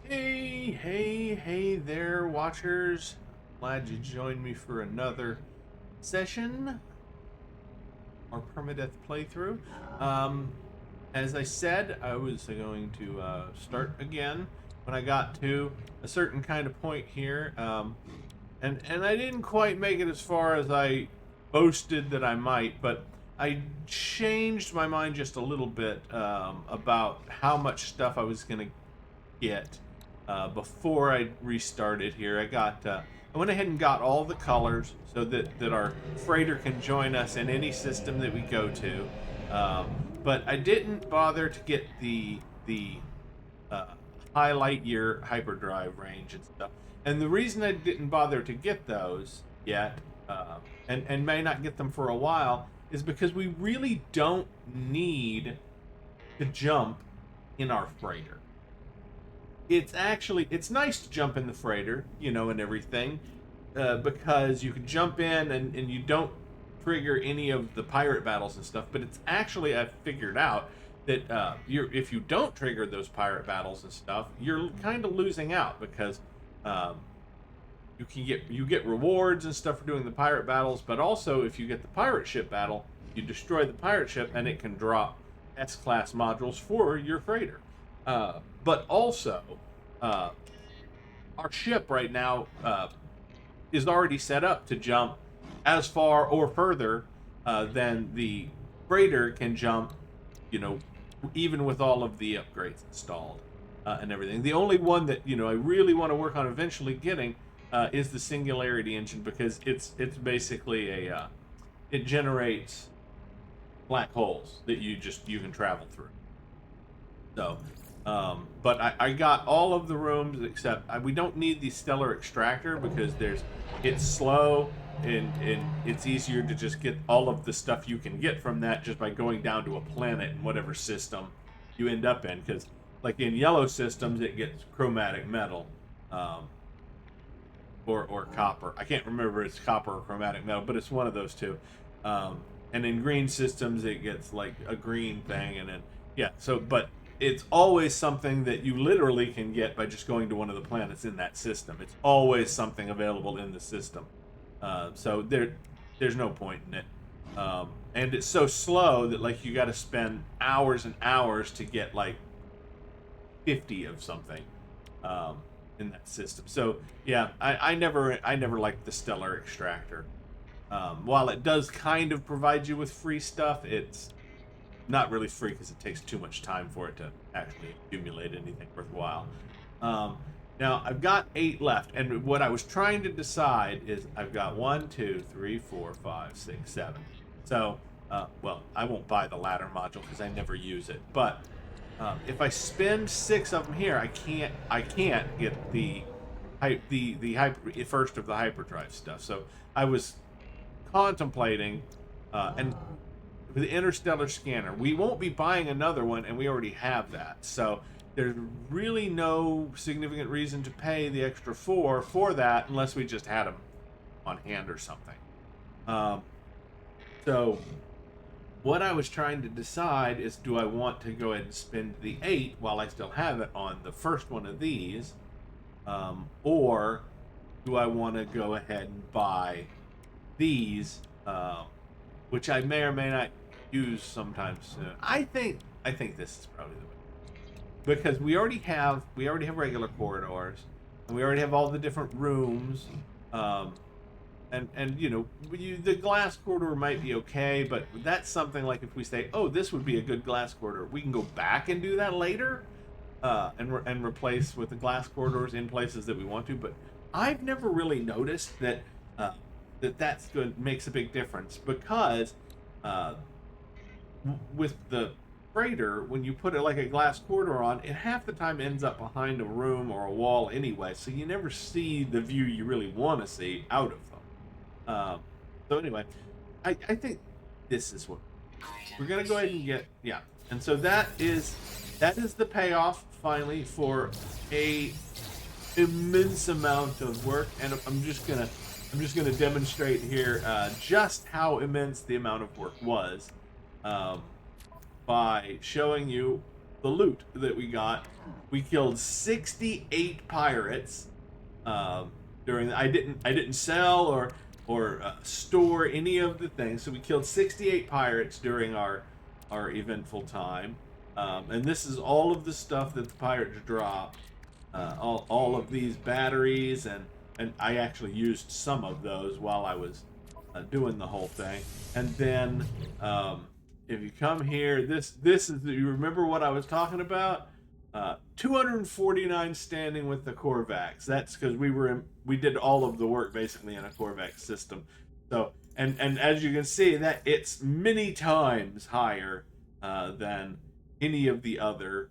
Hey there, watchers. Glad you joined me for another session, our Permadeath playthrough. Um, as I said, I was going to start again when I got to a certain kind of point here. And I didn't quite make it as far as I boasted that I might, but I changed my mind just a little bit about how much stuff I was going to get before I restarted here. I went ahead and got all the colors so that our freighter can join us in any system that we go to. But I didn't bother to get the uh, highlight year hyperdrive range and stuff. And the reason I didn't bother to get those yet, and may not get them for a while, is because we really don't need to jump in our freighter. It's nice to jump in the freighter, and everything, because you can jump in and you don't trigger any of the pirate battles and stuff. But it's actually, I've figured out that if you don't trigger those pirate battles and stuff, you're kind of losing out because you get rewards and stuff for doing the pirate battles. But also, if you get the pirate ship battle, you destroy the pirate ship and it can drop S-class modules for your freighter. But also, our ship right now is already set up to jump as far or further than the freighter can jump, even with all of the upgrades installed and everything. The only one that, I really want to work on eventually getting is the Singularity engine, because it's basically it generates black holes that you can travel through. So, but I got all of the rooms except we don't need the stellar extractor because it's slow and it's easier to just get all of the stuff you can get from that just by going down to a planet in whatever system you end up in. Because like in yellow systems, it gets chromatic metal, or copper. I can't remember if it's copper or chromatic metal, but it's one of those two. And in green systems, it gets like a green thing, and then yeah. So, but it's always something that you literally can get by just going to one of the planets in that system. It's always something available in the system. So there's no point in it. And it's so slow that like you got to spend hours and hours to get like 50 of something in that system. So yeah, I never liked the stellar extractor. While it does kind of provide you with free stuff, it's not really free because it takes too much time for it to actually accumulate anything worthwhile. Now I've got 8 left, and what I was trying to decide is I've got 1, 2, 3, 4, 5, 6, 7. So, well, I won't buy the ladder module because I never use it. But if I spend 6 of them here, I can't get the first of the hyperdrive stuff. So I was contemplating, and the interstellar scanner, we won't be buying another one, and we already have that. So there's really no significant reason to pay the extra 4 for that unless we just had them on hand or something. So what I was trying to decide is, do I want to go ahead and spend the 8 while I still have it on the first one of these, or do I want to go ahead and buy these, which I may or may not use sometime soon. I think this is probably the way, because we already have regular corridors, and we already have all the different rooms, and the glass corridor might be okay, but that's something like if we say, oh, this would be a good glass corridor, we can go back and do that later, and replace with the glass corridors in places that we want to. But I've never really noticed that that's good, makes a big difference, because with the freighter, when you put it like a glass corridor on, it half the time ends up behind a room or a wall anyway, so you never see the view you really want to see out of them. So anyway, I think this is what we're gonna go ahead and get. Yeah, and so that is the payoff finally for a immense amount of work, and I'm just gonna demonstrate here just how immense the amount of work was by showing you the loot that we got. We killed 68 pirates during. I didn't sell or store any of the things. So we killed 68 pirates during our eventful time. And this is all of the stuff that the pirates dropped. All of these batteries, and I actually used some of those while I was doing the whole thing. And then if you come here, this is you remember what I was talking about? 249 standing with the Corvax. That's because we did all of the work basically in a Corvax system. So and as you can see, that it's many times higher than any of the other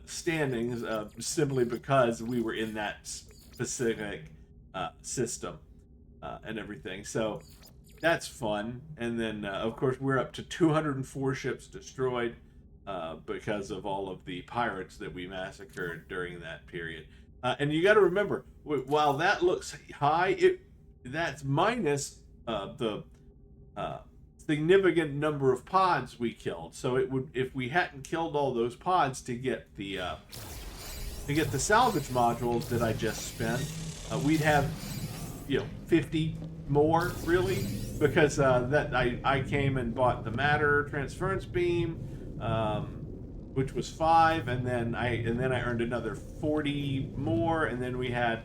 standings, simply because we were in that specific system and everything. So that's fun. And then of course we're up to 204 ships destroyed because of all of the pirates that we massacred during that period. And you got to remember, while that looks high, that's minus the significant number of pods we killed. So it would, if we hadn't killed all those pods to get the salvage modules that I just spent, we'd have 50 more really, because that I came and bought the matter transference beam, which was 5, and then I earned another 40 more, and then we had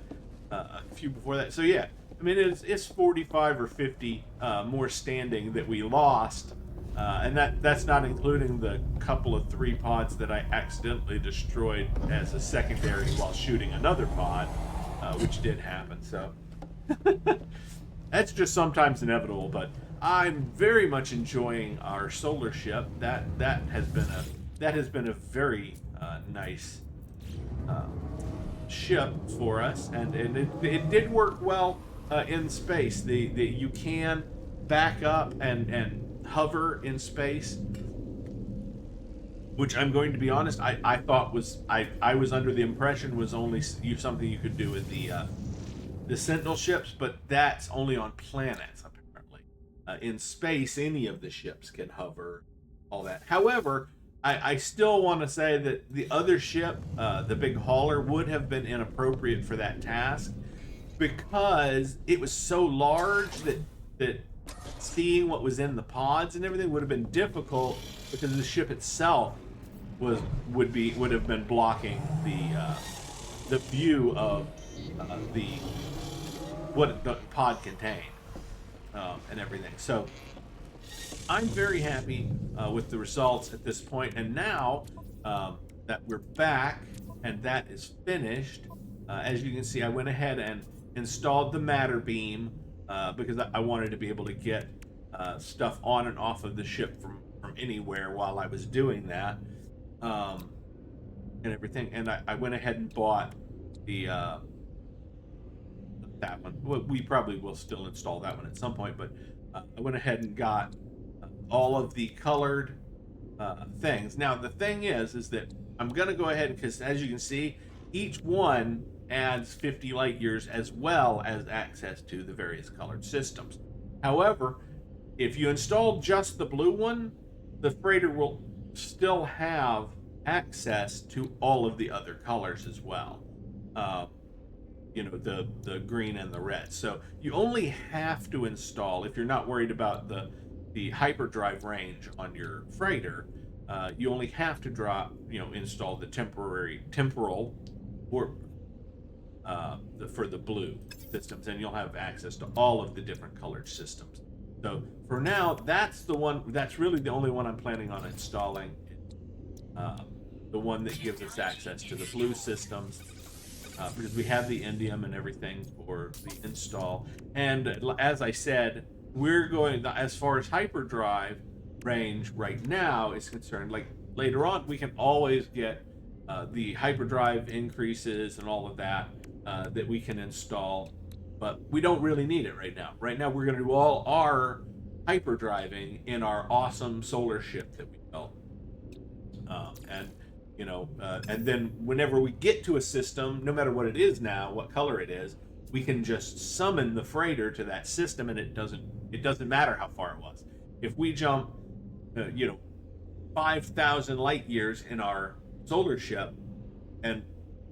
a few before that. So yeah, I mean it's 45 or 50 more standing that we lost, and that's not including the couple of 3 pods that I accidentally destroyed as a secondary while shooting another pod, which did happen. So that's just sometimes inevitable, but I'm very much enjoying our solar ship. That has been a very nice ship for us, and it did work well in space. You can back up and hover in space, which I'm going to be honest, I thought was I was under the impression was only something you could do with the Sentinel ships, but that's only on planets apparently. In space, any of the ships can hover, all that. However, I still want to say that the other ship, the big hauler, would have been inappropriate for that task because it was so large that seeing what was in the pods and everything would have been difficult, because the ship itself would have been blocking the view of what the pod contained and everything. So I'm very happy with the results at this point, and now that we're back and that is finished, as you can see, I went ahead and installed the matter beam because I wanted to be able to get stuff on and off of the ship from anywhere while I was doing that, and everything. And I went ahead and bought that one. Well, we probably will still install that one at some point, but I went ahead and got all of the colored things. Now the thing is that I'm gonna go ahead, because as you can see, each one adds 50 light years as well as access to the various colored systems. However, if you install just the blue one, the freighter will still have access to all of the other colors as well. The green and the red. So you only have to install, if you're not worried about the hyperdrive range on your freighter, you only have to install the temporal or for the blue systems, and you'll have access to all of the different colored systems. So for now, that's really the only one I'm planning on installing, the one that gives us access to the blue systems, because we have the indium and everything for the install. And as I said, we're going, as far as hyperdrive range right now is concerned, like later on we can always get the hyperdrive increases and all of that that we can install, but we don't really need it right now. Right now we're going to do all our hyperdriving in our awesome solar ship that we built, and then whenever we get to a system, no matter what it is now, what color it is, we can just summon the freighter to that system, and it doesn't matter how far it was. If we jump 5,000 light years in our solar ship, and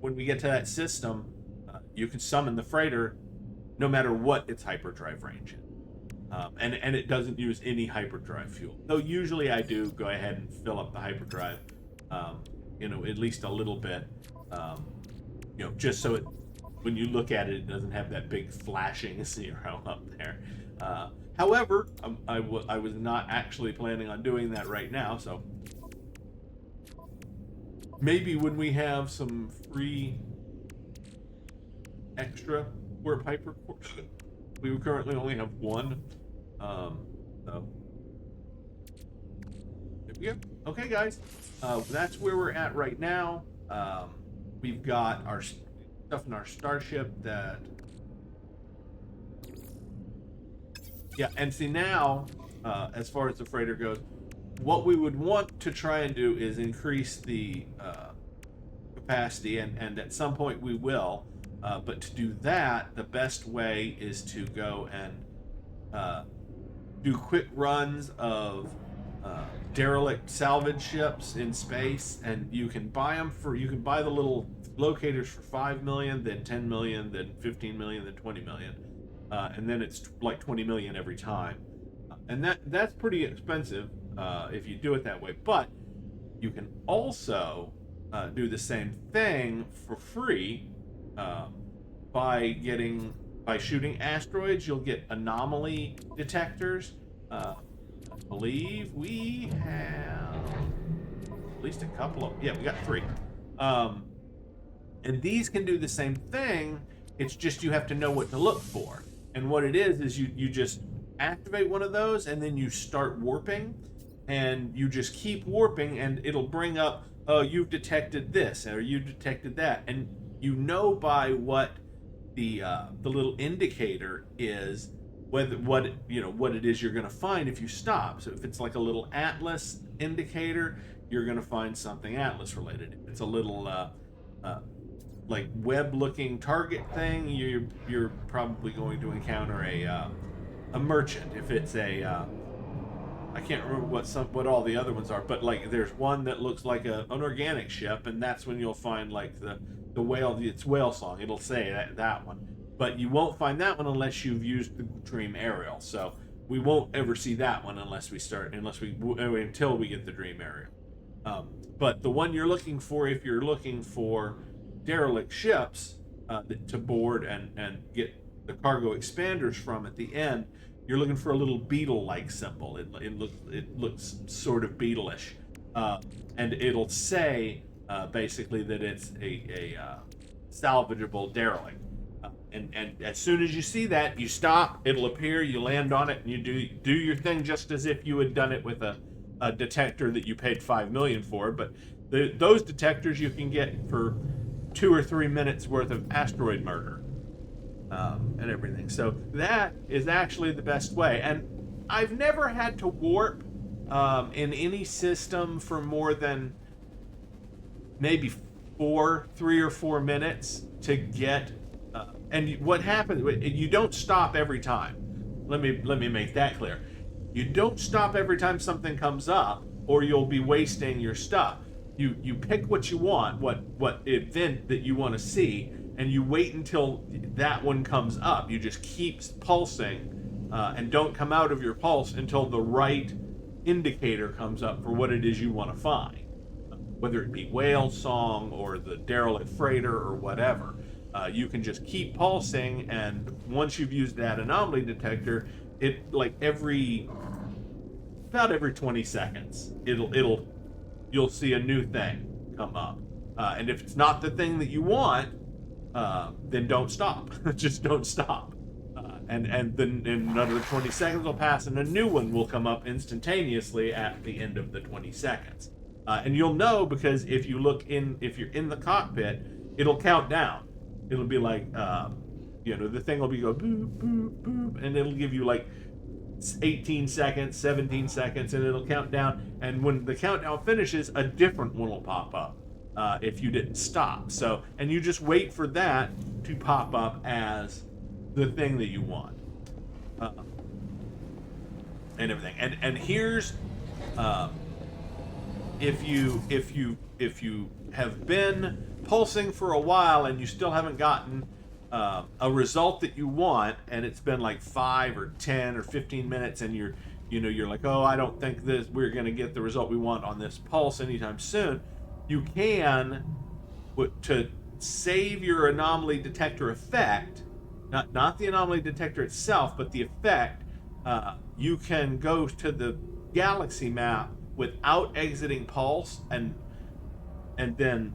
when we get to that system, you can summon the freighter no matter what its hyperdrive range is. And it doesn't use any hyperdrive fuel. Though usually I do go ahead and fill up the hyperdrive, at least a little bit, just so when you look at it, it doesn't have that big flashing 0 up there. However, I was not actually planning on doing that right now, so maybe when we have some free extra warp hyper cores. We currently only have one. So there we go. Okay, guys, that's where we're at right now. We've got our stuff in our starship that. Yeah, and see now, as far as the freighter goes, what we would want to try and do is increase the capacity, and at some point we will. But to do that, the best way is to go and do quick runs of derelict salvage ships in space, and you can buy the little locators for 5 million, then 10 million, then 15 million, then 20 million, and then it's like 20 million every time, and that's pretty expensive if you do it that way. But you can also do the same thing for free. By shooting asteroids, you'll get anomaly detectors. I believe we have at least a couple of. Yeah, we got 3. And these can do the same thing. It's just you have to know what to look for. And what it is you just activate one of those, and then you start warping, and you just keep warping, and it'll bring up, oh, you've detected this, or you detected that, and you know by what the little indicator is what it is you're going to find if you stop. So if it's like a little Atlas indicator, you're going to find something Atlas related. If it's a little like web looking target thing, you're probably going to encounter a merchant. If it's I can't remember what all the other ones are, but like there's one that looks like an organic ship, and that's when you'll find like the whale, it's whale song. It'll say that one, but you won't find that one unless you've used the Dream Aerial. So we won't ever see that one until we get the Dream Aerial. But the one you're looking for, if you're looking for derelict ships to board and get the cargo expanders from at the end, you're looking for a little beetle-like symbol. It looks sort of beetle-ish, and it'll say basically that it's a salvageable derelict. And as soon as you see that, you stop. It'll appear. You land on it, and you do your thing just as if you had done it with a detector that you paid 5 million for. But those detectors you can get for 2 or 3 minutes worth of asteroid murder. And everything. So that is actually the best way. And I've never had to warp in any system for more than maybe 3 or 4 minutes to get. And what happens? You don't stop every time. Let me make that clear. You don't stop every time something comes up, or you'll be wasting your stuff. You pick what you want, what event that you want to see, and you wait until that one comes up. You just keep pulsing and don't come out of your pulse until the right indicator comes up for what it is you want to find, whether it be whale song or the derelict freighter or whatever. You can just keep pulsing, and once you've used that anomaly detector, it like about every 20 seconds you'll see a new thing come up, and if it's not the thing that you want, then don't stop. Just don't stop. And then another 20 seconds will pass, and a new one will come up instantaneously at the end of the 20 seconds. And you'll know because if you're in the cockpit, it'll count down. It'll be like, the thing will be go boop, boop, boop, and it'll give you like 18 seconds, 17 seconds, and it'll count down. And when the countdown finishes, a different one will pop up. If you didn't stop. So, and you just wait for that to pop up as the thing that you want. And everything. And here's if you have been pulsing for a while and you still haven't gotten a result that you want, and it's been like 5 or 10 or 15 minutes, and you're like, oh, I don't think we're going to get the result we want on this pulse anytime soon. You can, to save your anomaly detector effect, not the anomaly detector itself, but the effect. You can go to the galaxy map without exiting pulse, and then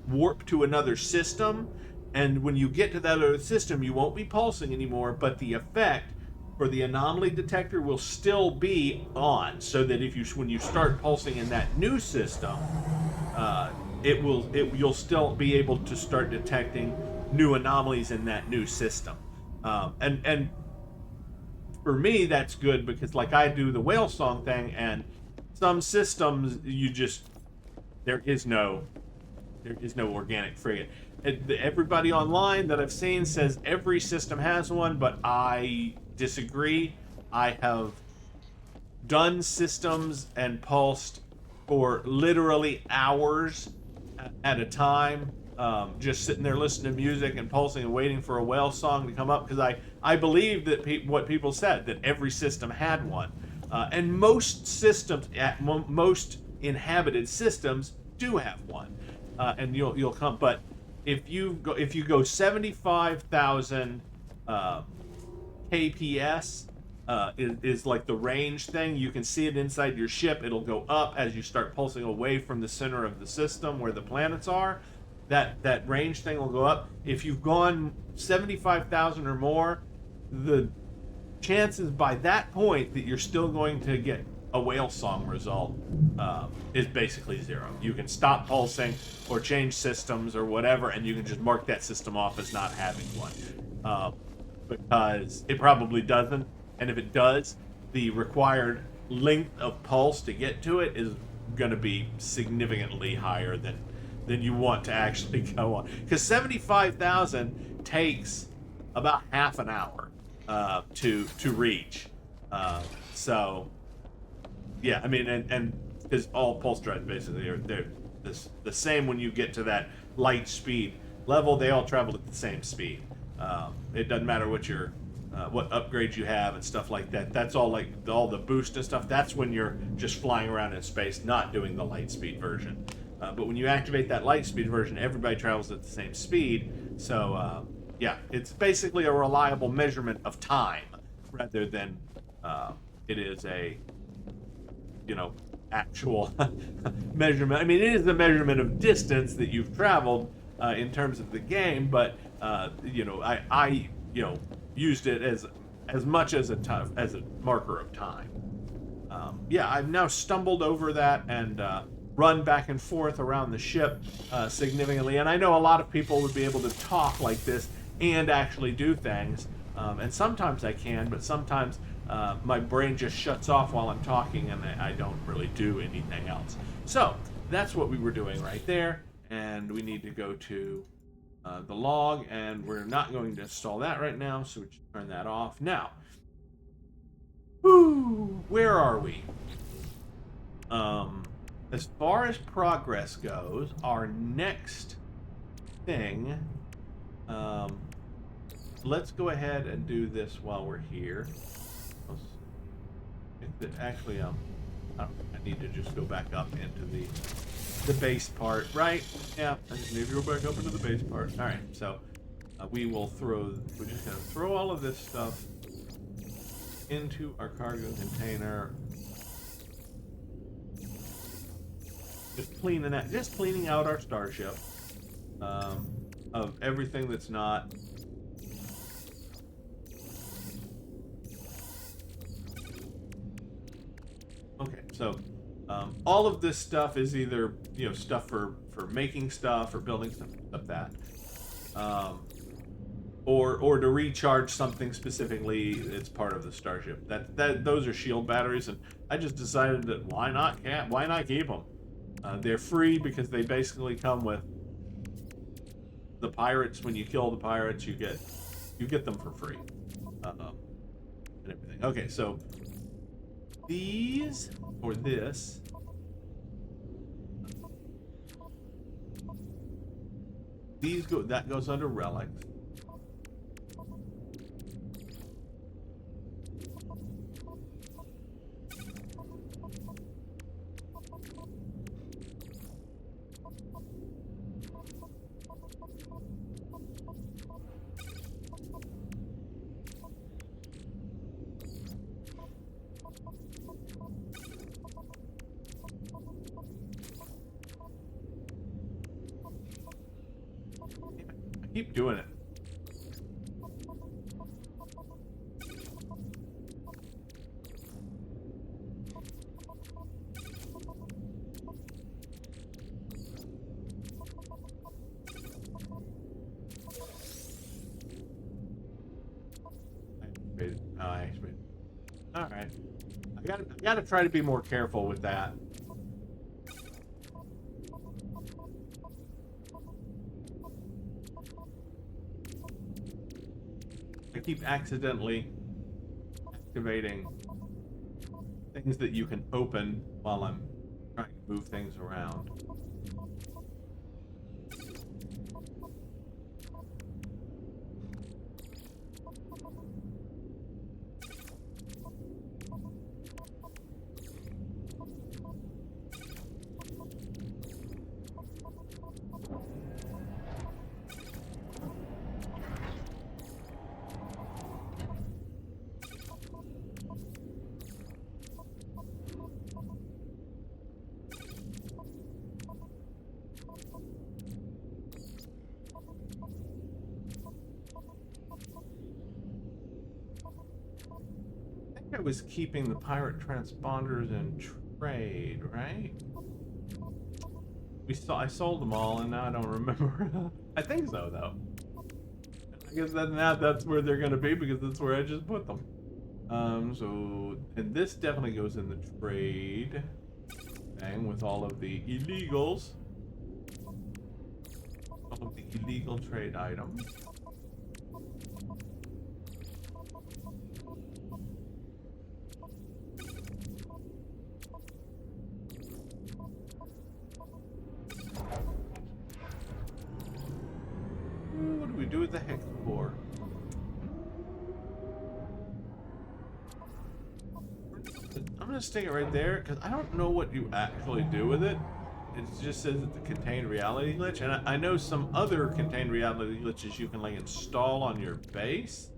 warp to another system. And when you get to that other system, you won't be pulsing anymore, but the effect for the anomaly detector will still be on, so that when you start pulsing in that new system, you'll still be able to start detecting new anomalies in that new system. And for me, that's good, because like I do the whale song thing, and some systems there is no organic frigate. Everybody online that I've seen says every system has one, but I disagree. I have done systems and pulsed for literally hours at a time, just sitting there listening to music and pulsing and waiting for a whale song to come up, because I believe that what people said, that every system had one. And most systems, most inhabited systems, do have one. And you'll come, but if you go 75,000 kps, is like the range thing. You can see it inside your ship. It'll go up as you start pulsing away from the center of the system where the planets are. That range thing will go up. If you've gone 75,000 or more, the chances by that point that you're still going to get a whale song result is basically zero. You can stop pulsing or change systems or whatever, and you can just mark that system off as not having one, because it probably doesn't. And if it does, the required length of pulse to get to it is going to be significantly higher than you want to actually go on. Because 75,000 takes about half an hour to reach. So, yeah, I mean, and because all pulse drives basically they're the same when you get to that light speed level. They all travel at the same speed. It doesn't matter what upgrades you have and stuff like that. That's all, like all the boost and stuff. That's when you're just flying around in space, not doing the light speed version. But when you activate that light speed version, everybody travels at the same speed. So yeah, it's basically a reliable measurement of time rather than it is a actual measurement. I mean, it is a measurement of distance that you've traveled in terms of the game, but I used it as much as a marker of time. Yeah, I've now stumbled over that and run back and forth around the ship significantly, and I know a lot of people would be able to talk like this and actually do things, and sometimes I can, but sometimes my brain just shuts off while I'm talking and I don't really do anything else. So that's what we were doing right there, and we need to go to the log, and we're not going to install that right now, so we just turn that off. Now, where are we? As far as progress goes, our next thing, let's go ahead and do this while we're here. Actually, I need to just go back up into the base part, right? Yeah, I just need to go back up into the base part. All right, so we're just gonna throw all of this stuff into our cargo container. Just cleaning out our starship of everything that's not. Okay, so all of this stuff is either stuff for making stuff or building stuff like that, or to recharge something specifically. It's part of the starship. Those are shield batteries, and I just decided that why not keep them? They're free because they basically come with the pirates. When you kill the pirates, you get them for free, and everything. Okay, so these or this these go. That goes under relics. Keep doing it. I activated. All right. I gotta try to be more careful with that. I keep accidentally activating things that you can open while I'm trying to move things around. I was keeping the pirate transponders in trade, right? I sold them all, and now I don't remember. I think so, though. I guess that's where they're gonna be because that's where I just put them. And this definitely goes in the trade thing with all of the illegals, all of the illegal trade items. What do we do with the hex core? I'm gonna stick it right there because I don't know what you actually do with it. It just says it's a contained reality glitch, and I know some other contained reality glitches you can like install on your base,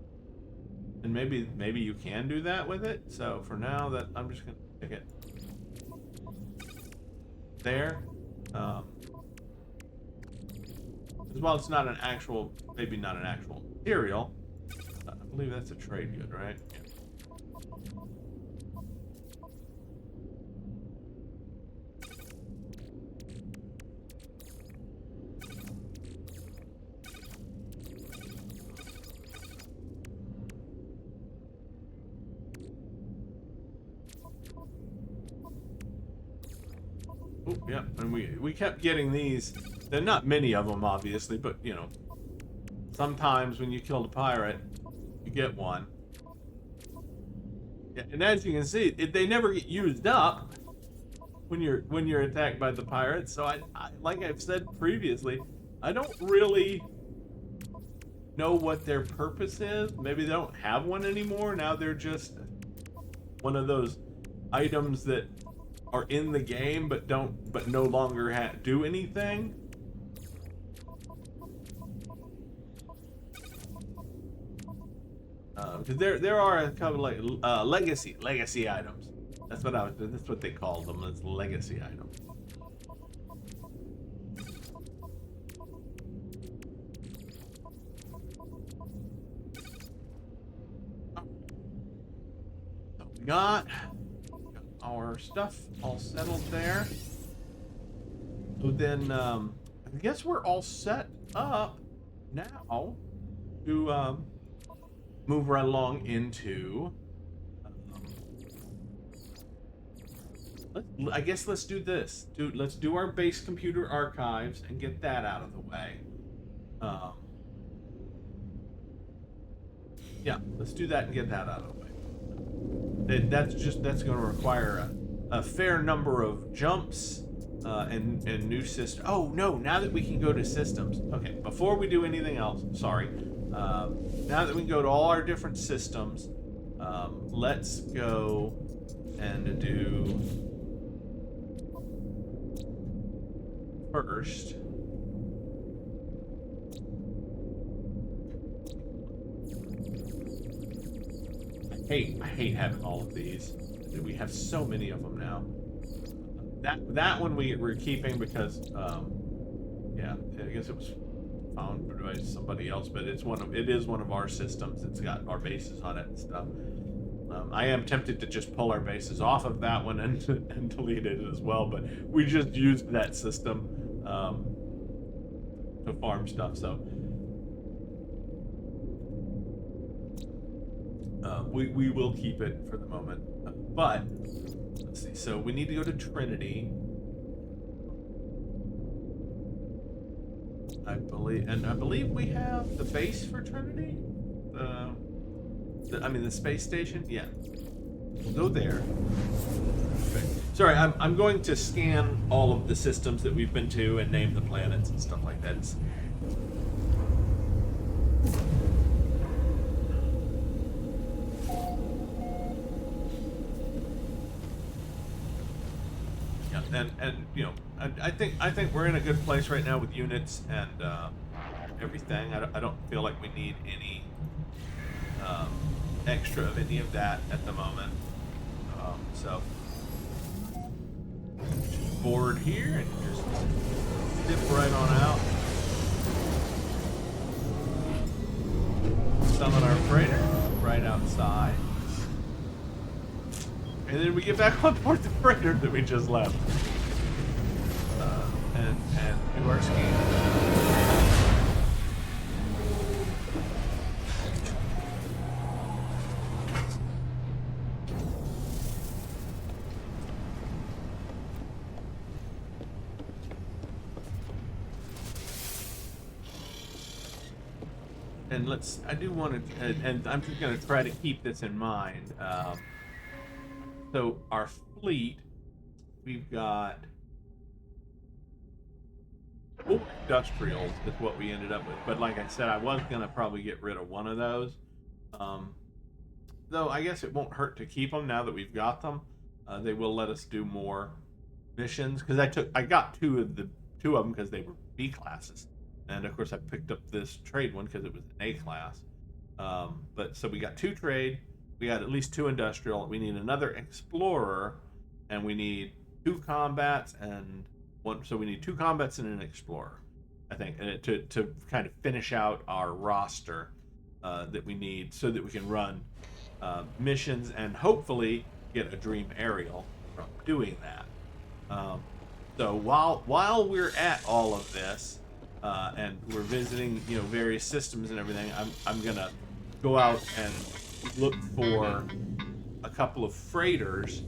and maybe you can do that with it. So for now, that I'm just gonna stick it there. As well, it's not an actual, maybe not an actual material. I believe that's a trade good, right? Yeah. Oh, yeah, and we kept getting these. There are not many of them, obviously, but, you know, sometimes when you kill a pirate, you get one. Yeah, and as you can see, they never get used up when you're attacked by the pirates. So I like I've said previously, I don't really know what their purpose is. Maybe they don't have one anymore. Now they're just one of those items that are in the game but no longer do anything. Because there are a couple like legacy items. That's what they call them. As legacy items. So we got our stuff all settled there. So then I guess we're all set up now to move right along into I guess let's do this. Let's do our base computer archives and get that out of the way. Yeah, let's do that and get that out of the way. That's going to require a fair number of jumps and new system. Oh no! Now that we can go to systems. Okay, before we do anything else, sorry. Now that we can go to all our different systems, let's go and do first. I hate having all of these. We have so many of them now. That one we're keeping because yeah, I guess it was found by somebody else, but it is one of our systems. It's got our bases on it and stuff. I am tempted to just pull our bases off of that one and delete it as well, but we just used that system to farm stuff, so we will keep it for the moment. But let's see. So we need to go to Trinity, I believe we have the base for Trinity. I mean the space station. Yeah, we'll go there. Okay. Sorry, I'm going to scan all of the systems that we've been to and name the planets and stuff like that. And you know, I think we're in a good place right now with units and everything. I don't feel like we need any extra of any of that at the moment. So just board here and just dip right on out. Summon our freighter right outside. And then we get back on board the freighter that we just left. And do our scan. And I do want to, and I'm just going to try to keep this in mind. So our fleet, we've got industrials is what we ended up with. But like I said, I was going to probably get rid of one of those. Though I guess it won't hurt to keep them now that we've got them. They will let us do more missions because I got two of them because they were B classes. And of course I picked up this trade one because it was an A class. But so we got 2 trade. We got at least 2 industrial. We need another explorer, and we need 2 combats and one. So we need 2 combats and an explorer, I think, and to kind of finish out our roster that we need so that we can run missions and hopefully get a dream aerial from doing that. So while we're at all of this and we're visiting, you know, various systems and everything, I'm gonna go out and look for a couple of freighters,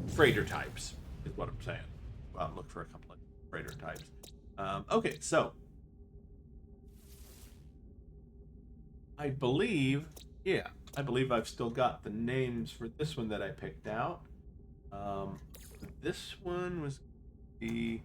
freighter types is what I'm saying. Go out and look for a couple of freighter types. Okay, so I believe I've still got the names for this one that I picked out. This one was the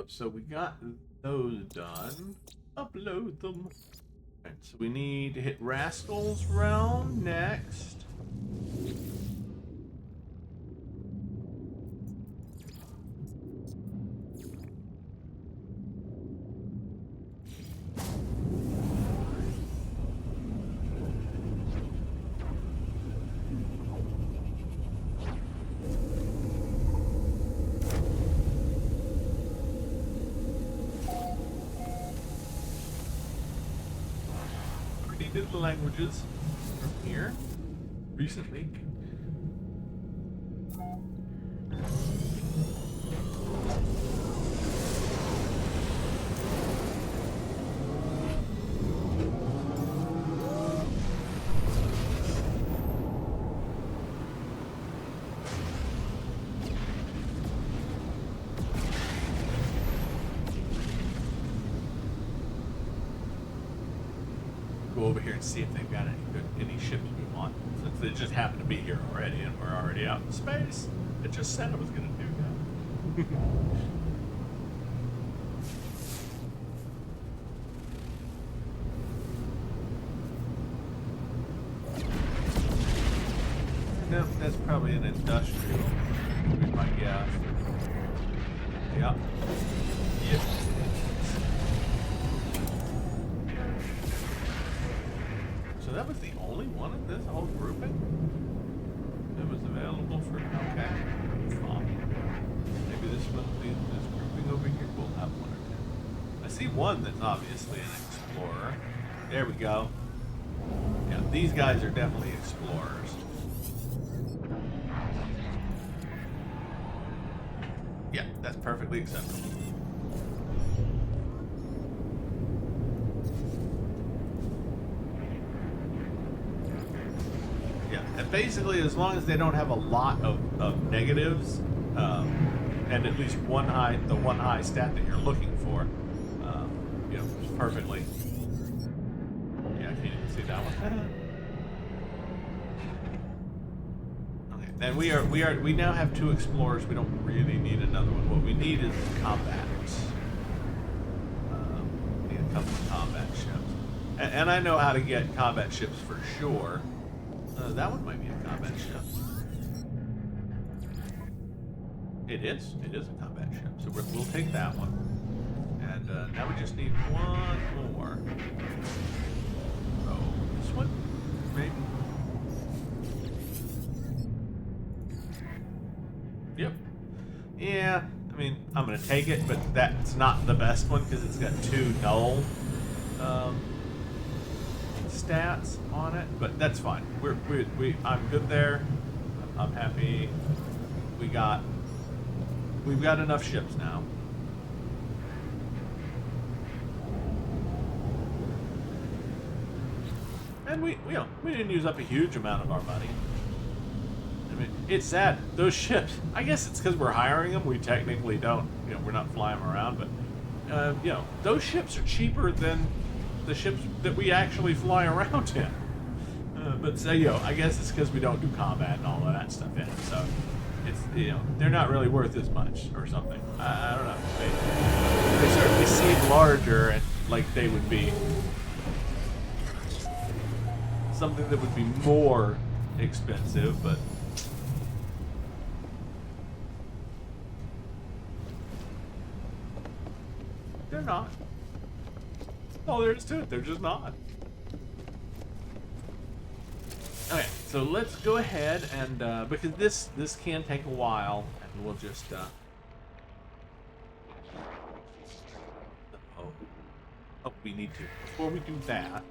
so we got those done. Upload them. Alright, so we need to hit Rascal's Realm next. in the languages from here recently. Go over here and see if they've got any ships we want. Since they just happen to be here already, and we're already out in space, it just said it was going to do that. No, that's probably an industrial, would be my guess. Yep. Yep. So that was the only one in this whole grouping that was available for, okay, fine. Maybe this grouping over here will have one or two. I see one that's obviously an explorer. There we go. Yeah, these guys are definitely explorers. Yeah, that's perfectly acceptable. And basically, as long as they don't have a lot of negatives, and at least the one high stat that you're looking for, you know, perfectly. Yeah, I can't even see that one. Okay, and we now have 2 explorers. We don't really need another one. What we need is combat. Need a couple of combat ships, and I know how to get combat ships for sure. That one might be a combat ship. It is. It is a combat ship. So we'll take that one. And now we just need one more. Oh, this one? Maybe? Yep. Yeah, I mean, I'm going to take it, but that's not the best one because it's got 2 null stats on it, but that's fine. I'm good there. I'm happy. We've got enough ships now. And we didn't use up a huge amount of our money. I mean, it's sad. Those ships, I guess it's because we're hiring them. We technically don't, we're not flying them around, but those ships are cheaper than the ships that we actually fly around in. But I guess it's because we don't do combat and all of that stuff in it. So it's, they're not really worth as much or something. I don't know. They certainly seem larger and like they would be something that would be more expensive, but they're not. All there is to it, they're just not. Okay, so let's go ahead and because this can take a while, and we'll just we need to, before we do that,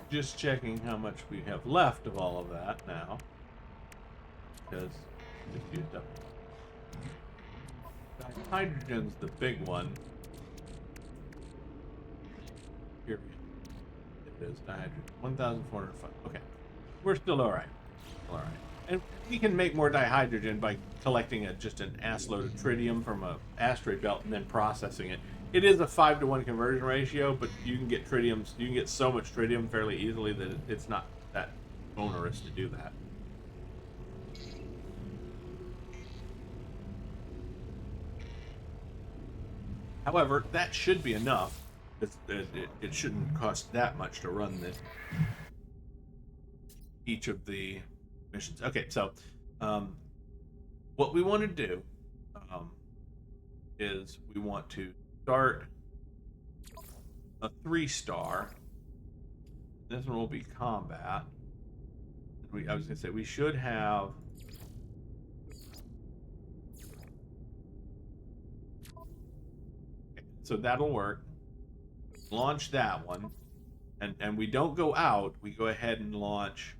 just checking how much we have left of all of that now, because just used up. Hydrogen's the big one. Here it is, dihydrogen, 1,405. Okay, we're still all right. All right, and we can make more dihydrogen by collecting just an ass load of tritium from a asteroid belt and then processing it. It is a 5-to-1 conversion ratio, but you can get tritiums. You can get so much tritium fairly easily that it's not that onerous to do that. However, that should be enough. It shouldn't cost that much to run this. each of the missions. Okay, so what we want to do is we want to start a 3-star. This one will be combat. I was going to say we should have. Okay, so that'll work. Launch that one, and we don't go out. We go ahead and launch.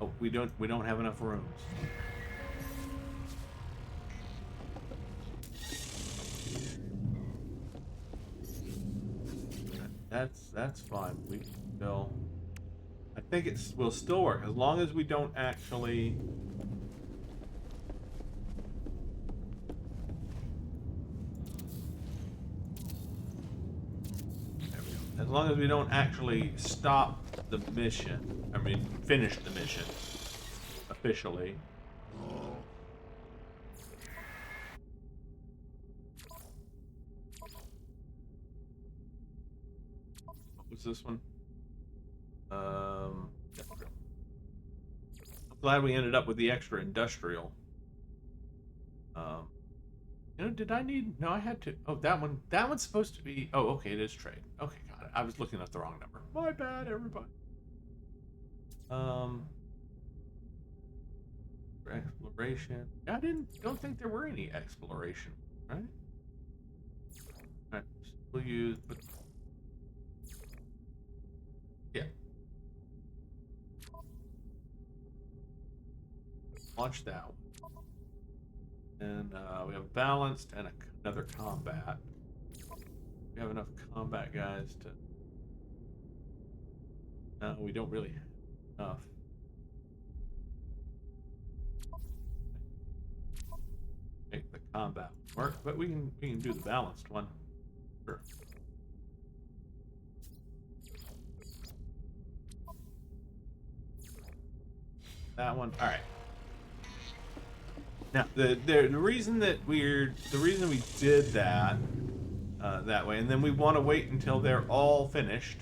Oh, we don't have enough rooms. That's fine. We still. I think it will still work as long as we don't actually. As long as we don't actually stop the mission. I mean, finish the mission officially. What's this one? I'm glad we ended up with the extra industrial. You know, did I need? No, I had to. Oh, that one. That one's supposed to be. Oh, okay, it is trade. Okay, got it. I was looking at the wrong number. My bad, everybody. For exploration. I don't think there were any exploration, right? All right, we'll use. But yeah. Launch that one. And we have balanced and another combat. We have enough combat guys to. No, we don't really have enough. Make the combat work, but we can do the balanced one. Sure. That one. All right. Now the reason we did that that way, and then we want to wait until they're all finished,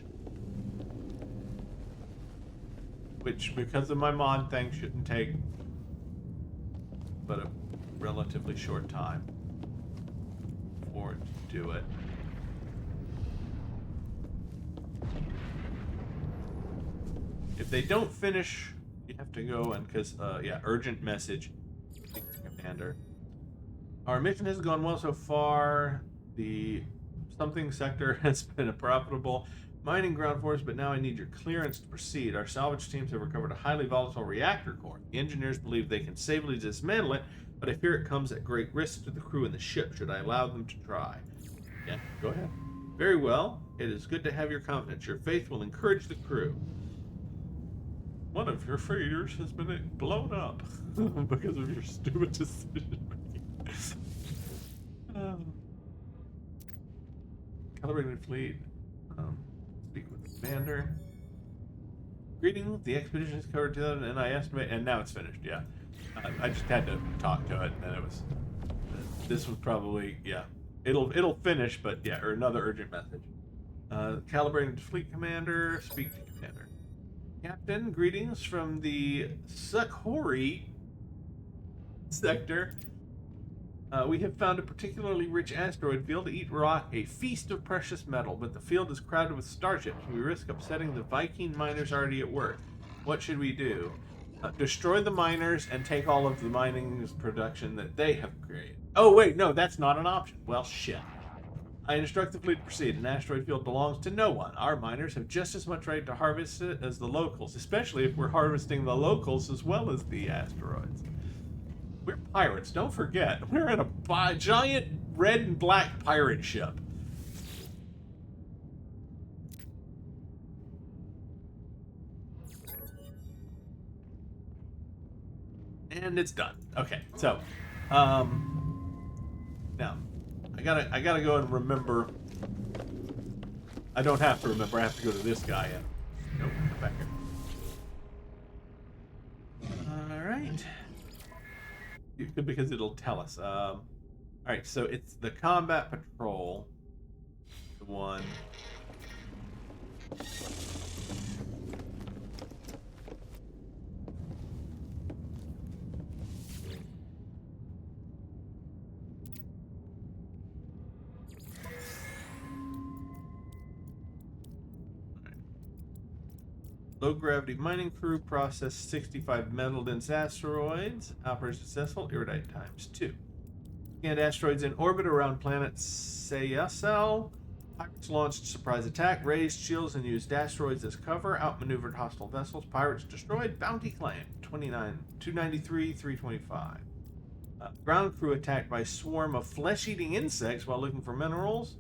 which because of my mod thing shouldn't take but a relatively short time for it to do it. If they don't finish, you have to go and because yeah, urgent message. Commander. Our mission has gone well so far. The something sector has been a profitable mining ground for us, but now I need your clearance to proceed. Our salvage teams have recovered a highly volatile reactor core. The engineers believe they can safely dismantle it, but I fear it comes at great risk to the crew and the ship. Should I allow them to try? Yeah, go ahead. Very well. It is good to have your confidence. Your faith will encourage the crew. One of your freighters has been blown up because of your stupid decision making. Calibrated fleet. Speak with the commander. Greetings. The expedition is covered 2000, and I estimate, and now it's finished. Yeah, I just had to talk to it, and then it was. This was probably It'll finish, but yeah, or another urgent message. Calibrating fleet commander. Speak to commander. Captain, greetings from the Sukhori sector. We have found a particularly rich asteroid field to eat rock, a feast of precious metal, but the field is crowded with starships. We risk upsetting the Viking miners already at work. What should we do? Destroy the miners and take all of the mining production that they have created. Oh, wait, no, that's not an option. Well, shit. I instruct the fleet to proceed. An asteroid field belongs to no one. Our miners have just as much right to harvest it as the locals, especially if we're harvesting the locals as well as the asteroids. We're pirates, don't forget. We're in a giant red and black pirate ship. And it's done. Okay, so, now, I gotta go and remember. I don't have to remember. I have to go to this guy. And nope, come back here. All right. because it'll tell us. All right, so it's the combat patrol, the one. Low gravity mining crew processed 65 metal dense asteroids. Operation successful. Erudite times 2. Scanned asteroids in orbit around planet Sayasel. Pirates launched surprise attack, raised shields, and used asteroids as cover. Outmaneuvered hostile vessels. Pirates destroyed. Bounty claim 293, 325. Ground crew attacked by swarm of flesh-eating insects while looking for minerals.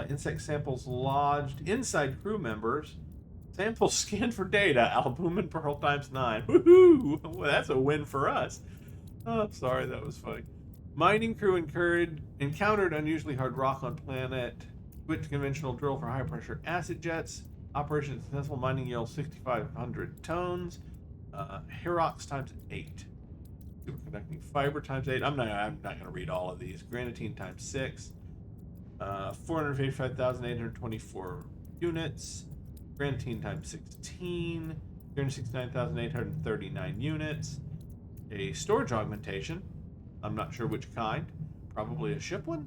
Insect samples lodged inside crew members. Samples scanned for data. Albumin Pearl times 9. Woohoo! Well, that's a win for us. Oh, sorry, that was funny. Mining crew encountered unusually hard rock on planet. Switched conventional drill for high pressure acid jets. Operation successful. Mining yield 6,500 tons. Herox times 8. Superconducting fiber times 8. I'm not going to read all of these. Granitine times 6. 485,824 units. Granitine times 16, 369,839 units. A storage augmentation. I'm not sure which kind. Probably a ship one.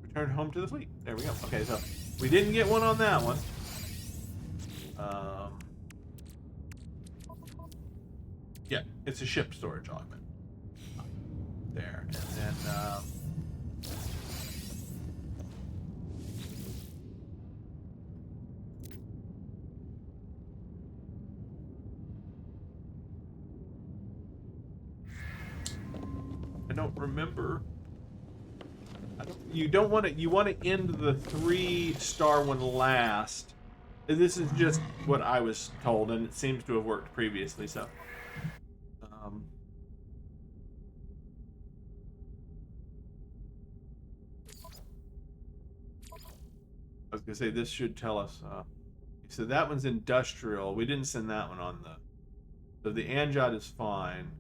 Return home to the fleet. There we go. Okay, so we didn't get one on that one. Yeah, it's a ship storage augment. There, and then. I don't remember. You don't want to. You want to end the 3-star one last. This is just what I was told, and it seems to have worked previously. So, I was gonna say this should tell us. So that one's industrial. We didn't send that one on the. So the Anjad is fine.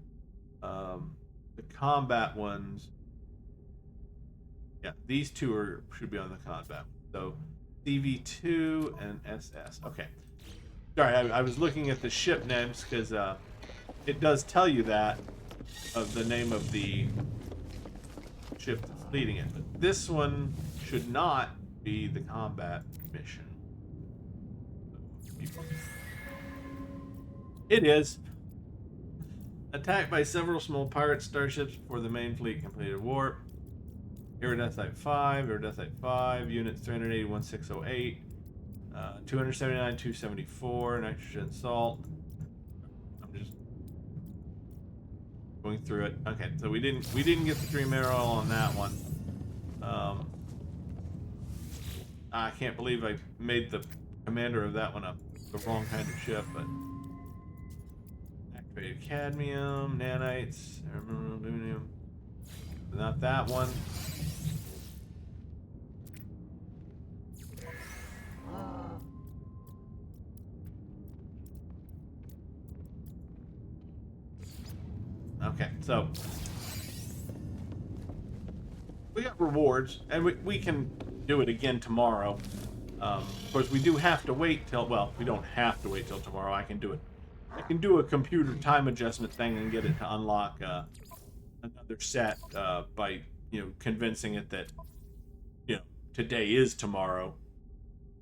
The combat ones, yeah, these two should be on the combat. So CV2 and SS. Okay, sorry, I was looking at the ship names because it does tell you that of the name of the ship that's leading it. But this one should not be the combat mission. It is. Attacked by several small pirate starships before the main fleet completed warp. Iridesite 5, Iridesite 5, units 381,608, 279, 274, nitrogen salt. I'm just going through it. Okay, so we didn't get the Dream Arrow on that one. I can't believe I made the commander of that one the wrong kind of ship, but. Activated cadmium, nanites, aluminum. Not that one. Okay, so we got rewards, and we can do it again tomorrow. Of course, we do have to wait till. Well, we don't have to wait till tomorrow. I can do it. I can do a computer time adjustment thing and get it to unlock another set by convincing it that today is tomorrow,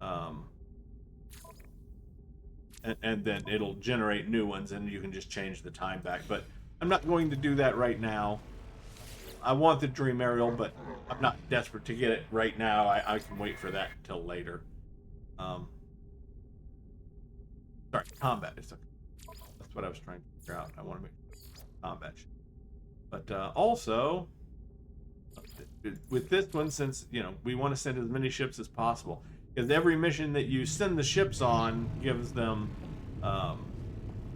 and then it'll generate new ones and you can just change the time back. But I'm not going to do that right now. I want the Dream Aerial, but I'm not desperate to get it right now. I can wait for that until later. Sorry, combat is okay. That's what I was trying to figure out. I want to make combat. But also, with this one, since we want to send as many ships as possible, because every mission that you send the ships on gives them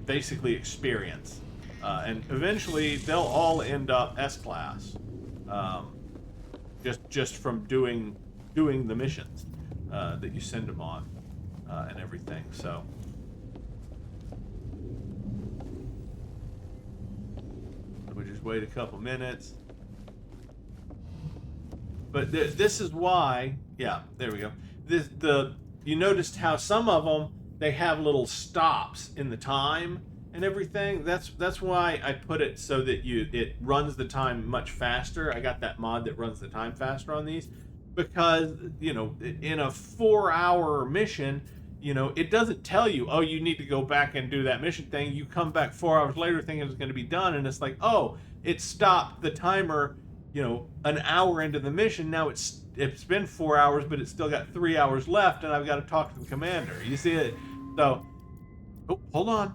basically experience, and eventually they'll all end up S-class, just from doing the missions that you send them on, and everything. So. wait a couple minutes. But this is why, yeah, there we go. You noticed how some of them, they have little stops in the time and everything. That's why I put it so that it runs the time much faster. I got that mod that runs the time faster on these, because in a 4-hour mission, it doesn't tell you, oh, you need to go back and do that mission thing. You come back 4 hours later thinking it's going to be done, and it's like, oh, it stopped the timer an hour into the mission. Now it's been 4 hours, but it's still got 3 hours left, and I've got to talk to the commander. You see it? So, oh, hold on.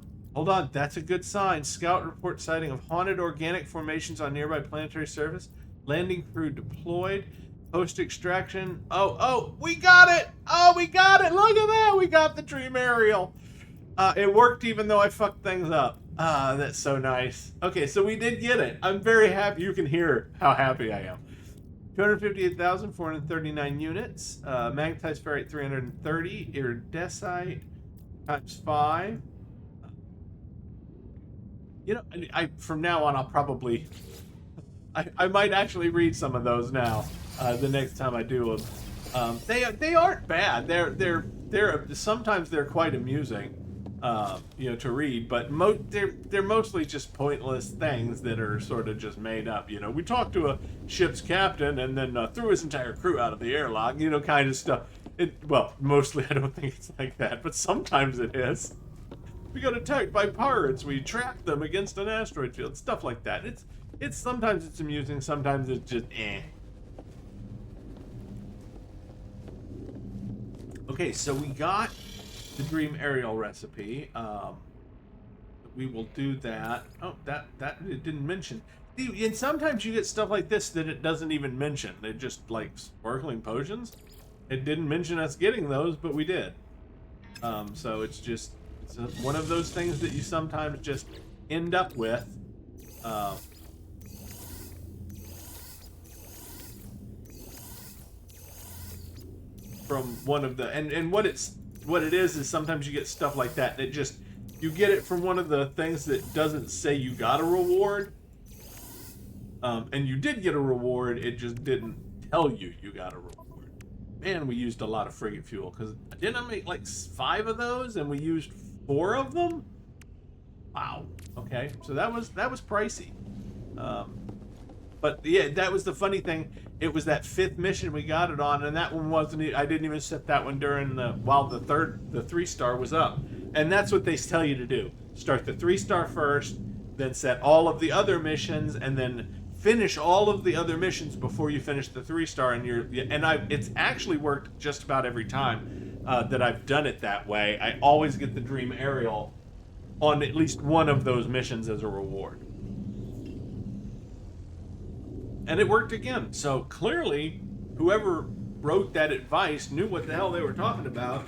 That's a good sign. Scout report sighting of haunted organic formations on nearby planetary surface. Landing crew deployed. Post extraction. Oh, we got it! Oh, we got it! Look at that! We got the dream aerial. It worked even though I fucked things up. That's so nice. Okay, so we did get it. I'm very happy. You can hear how happy I am. 258,439 units. Magnetized ferrite 330. Iridesite times 5. From now on, I'll probably... I might actually read some of those now. The next time I do them. They aren't bad. They're sometimes they're quite amusing. To read, but they're mostly just pointless things that are sort of just made up. We talked to a ship's captain and then threw his entire crew out of the airlock, kind of stuff. Well, mostly I don't think it's like that, but sometimes it is. We got attacked by pirates. We tracked them against an asteroid field. Stuff like that. It's sometimes it's amusing, sometimes it's just eh. Okay, so we got the dream aerial recipe. We will do that. Oh, that it didn't mention. And sometimes you get stuff like this that it doesn't even mention. They're just like sparkling potions. It didn't mention us getting those, but we did. So it's one of those things that you sometimes just end up with. From one of the and what it is sometimes you get stuff like that. You get it from one of the things that doesn't say you got a reward. And you did get a reward, it just didn't tell you got a reward. Man, we used a lot of frigate fuel, because didn't I make like 5 of those and we used 4 of them? Wow. Okay, so that was pricey. But yeah, that was the funny thing. It was that 5th mission we got it on, and that one wasn't. I didn't even set that one while the 3-star was up. And that's what they tell you to do. Start the 3-star first, then set all of the other missions, and then finish all of the other missions before you finish the 3-star. It's actually worked just about every time that I've done it that way. I always get the dream aerial on at least one of those missions as a reward. And it worked again. So clearly, whoever wrote that advice knew what the hell they were talking about.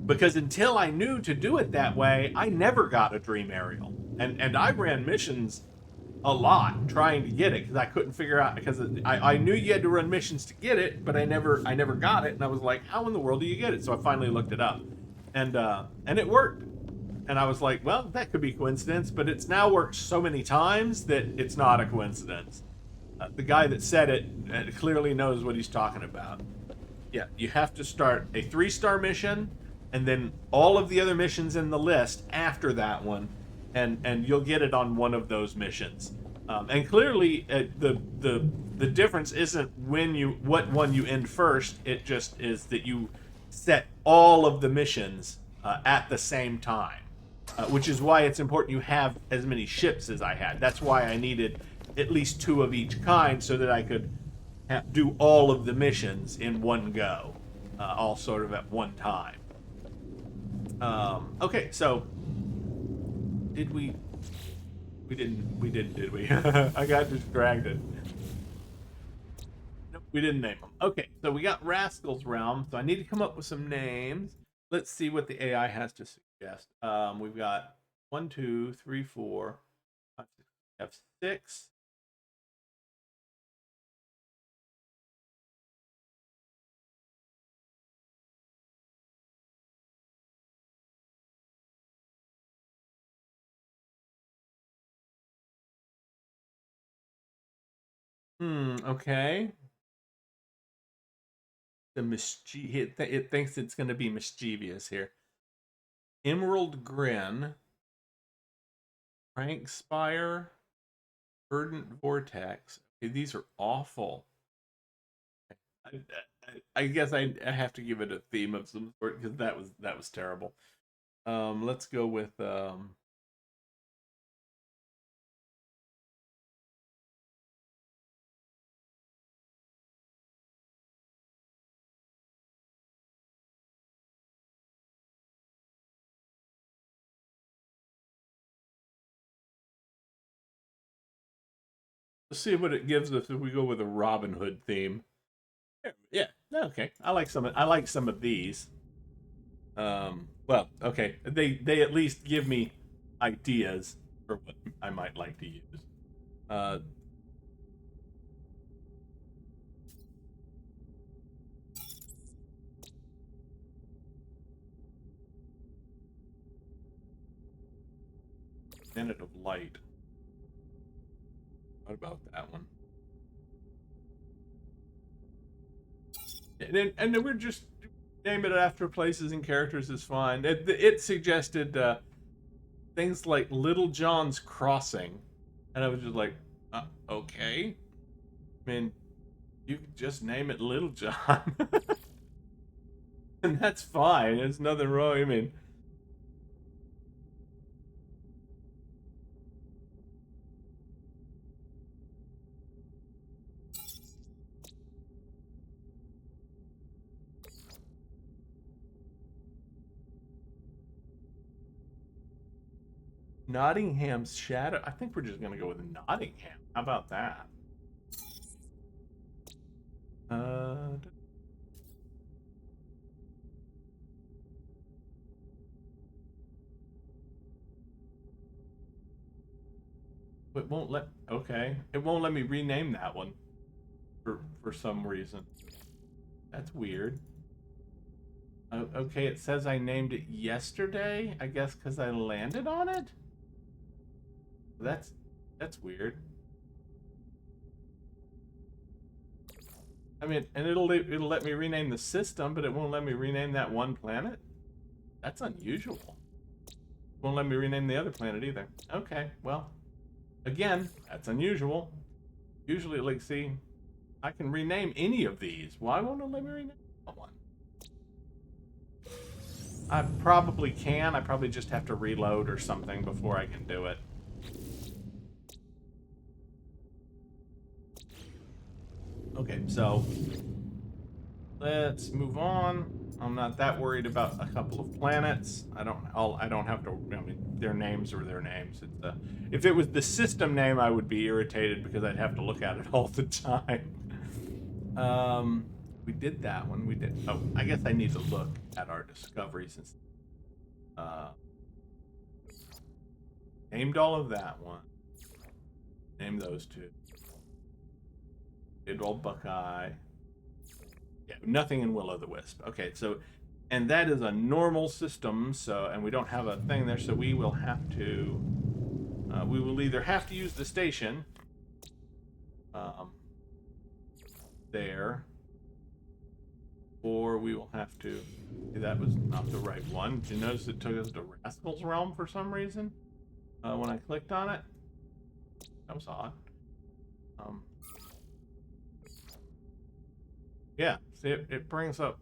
Because until I knew to do it that way, I never got a dream aerial. And I ran missions a lot trying to get it, because I couldn't figure out, because I knew you had to run missions to get it, but I never got it, and I was like, how in the world do you get it? So I finally looked it up. And it worked. And I was like, well, that could be coincidence, but it's now worked so many times that it's not a coincidence. The guy that said it clearly knows what he's talking about. Yeah, you have to start a 3-star mission, and then all of the other missions in the list after that one, and you'll get it on one of those missions. And clearly, the difference isn't what one you end first. It just is that you set all of the missions at the same time. Which is why it's important you have as many ships as I had. That's why I needed at least 2 of each kind, so that I could do all of the missions in one go, all sort of at one time. Okay, so did we didn't, did we? I got distracted. Nope, we didn't name them. Okay, so we got Rascal's Realm, so I need to come up with some names. Let's see what the AI has to suggest. We've got 1, 2, 3, 4, 5, 6. We have 6. Okay. It thinks it's going to be mischievous here. Emerald Grin, Prank Spire, Verdant Vortex. Okay, these are awful. I, I guess I have to give it a theme of some sort because that was terrible. Let's go with let's see what it gives us if we go with a Robin Hood theme. Yeah, okay. I like some of these. Well, okay. They at least give me ideas for what I might like to use. Uh, Minute of Light. What about that one? And then we're just name it after places and characters is fine. It suggested things like Little John's Crossing, and I was just like, okay. I mean, you could just name it Little John, and that's fine. There's nothing wrong. I mean, Nottingham's Shadow. I think we're just gonna go with Nottingham. How about that? Uh, it won't let. Okay, it won't let me rename that one for some reason. That's weird. Okay, it says I named it yesterday. I guess because I landed on it. That's weird. I mean, and it'll let me rename the system, but it won't let me rename that one planet. That's unusual. Won't let me rename the other planet either. Okay, well, again, that's unusual. Usually, like, see, I can rename any of these. Why won't it let me rename that one? I probably can. I probably just have to reload or something before I can do it. Okay, so let's move on. I'm not that worried about a couple of planets. I don't have to. I mean, their names are their names. It's if it was the system name, I would be irritated because I'd have to look at it all the time. We did that one. We did. Oh, I guess I need to look at our discoveries and named all of that one. Name those two. Did all Buckeye. Yeah, nothing in Will-o'-the-Wisp. Okay, so, and that is a normal system, so, and we don't have a thing there, so we will have to, we will either have to use the station, there, or we will have to, that was not the right one. Did you notice it took us to Rascal's Realm for some reason? When I clicked on it? That was odd. Yeah, see, it brings up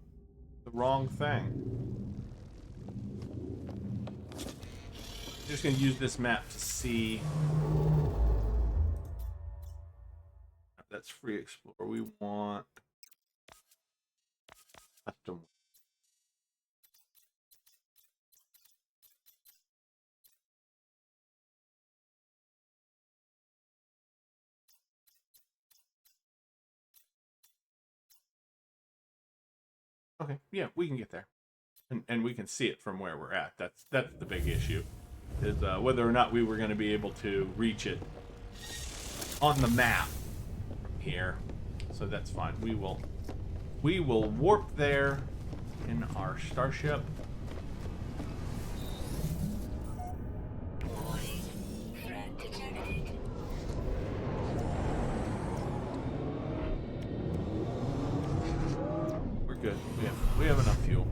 the wrong thing. I'm just going to use this map to see. That's free explore. We want custom. Okay, yeah, we can get there, and we can see it from where we're at. That's the big issue, is whether or not we were going to be able to reach it on the map from here. So that's fine. We will warp there in our starship. good. We have enough fuel.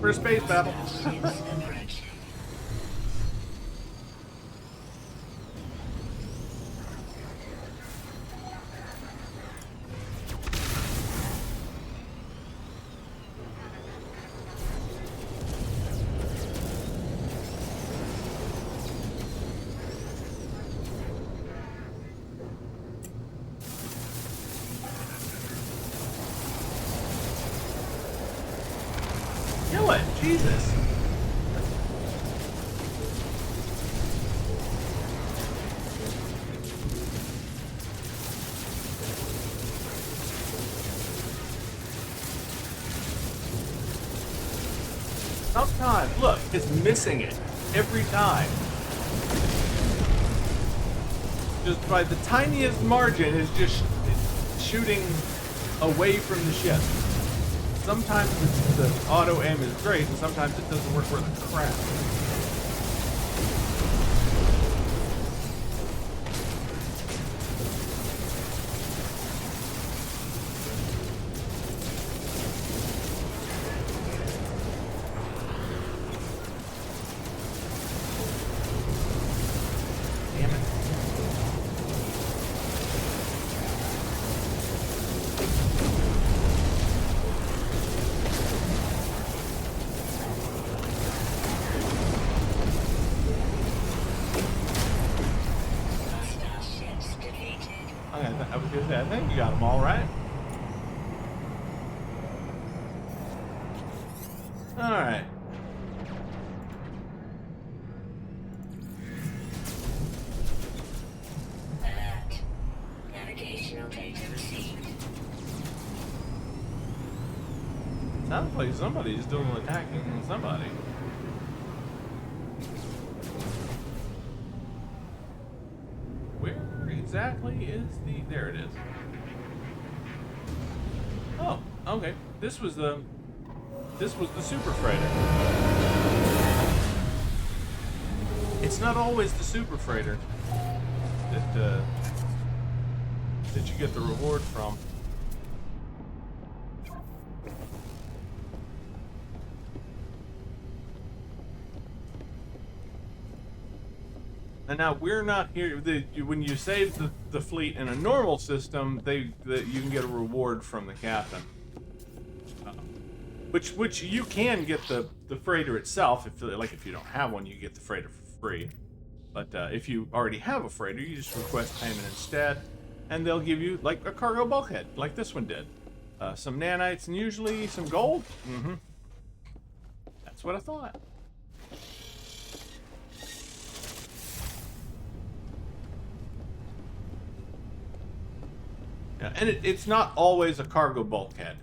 For a space battle. Kill it, Jesus. Sometimes, look, it's missing it every time. Just by the tiniest margin is just shooting away from the ship. Sometimes the auto aim is great, and sometimes it doesn't work worth a crap. I think you got them all right. All right. Alert. Navigational data received. Sounds like somebody's doing attacking somebody. Where exactly is the... There it is. Oh, okay. This was the super freighter. It's not always the super freighter that you get the reward from. And now we're not here. When you save the fleet in a normal system, you can get a reward from the captain, which you can get the freighter itself. If you don't have one, you get the freighter for free. But if you already have a freighter, you just request payment instead, and they'll give you like a cargo bulkhead, like this one did, some nanites and usually some gold. That's what I thought. And it's not always a cargo bulkhead.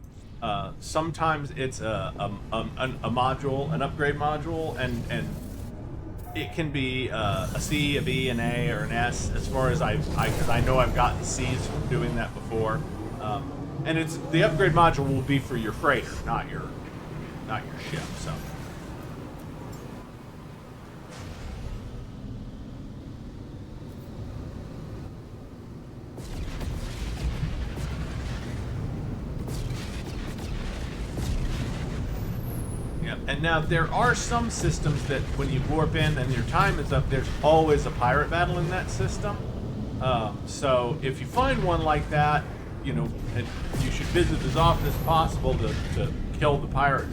Sometimes it's a module, an upgrade module, and it can be a C, a B, an A, or an S. As far as because I know I've gotten C's from doing that before. And it's the upgrade module will be for your freighter, not your ship. So. And now there are some systems that when you warp in and your time is up, there's always a pirate battle in that system. So if you find one like that, you should visit as often as possible to kill the pirate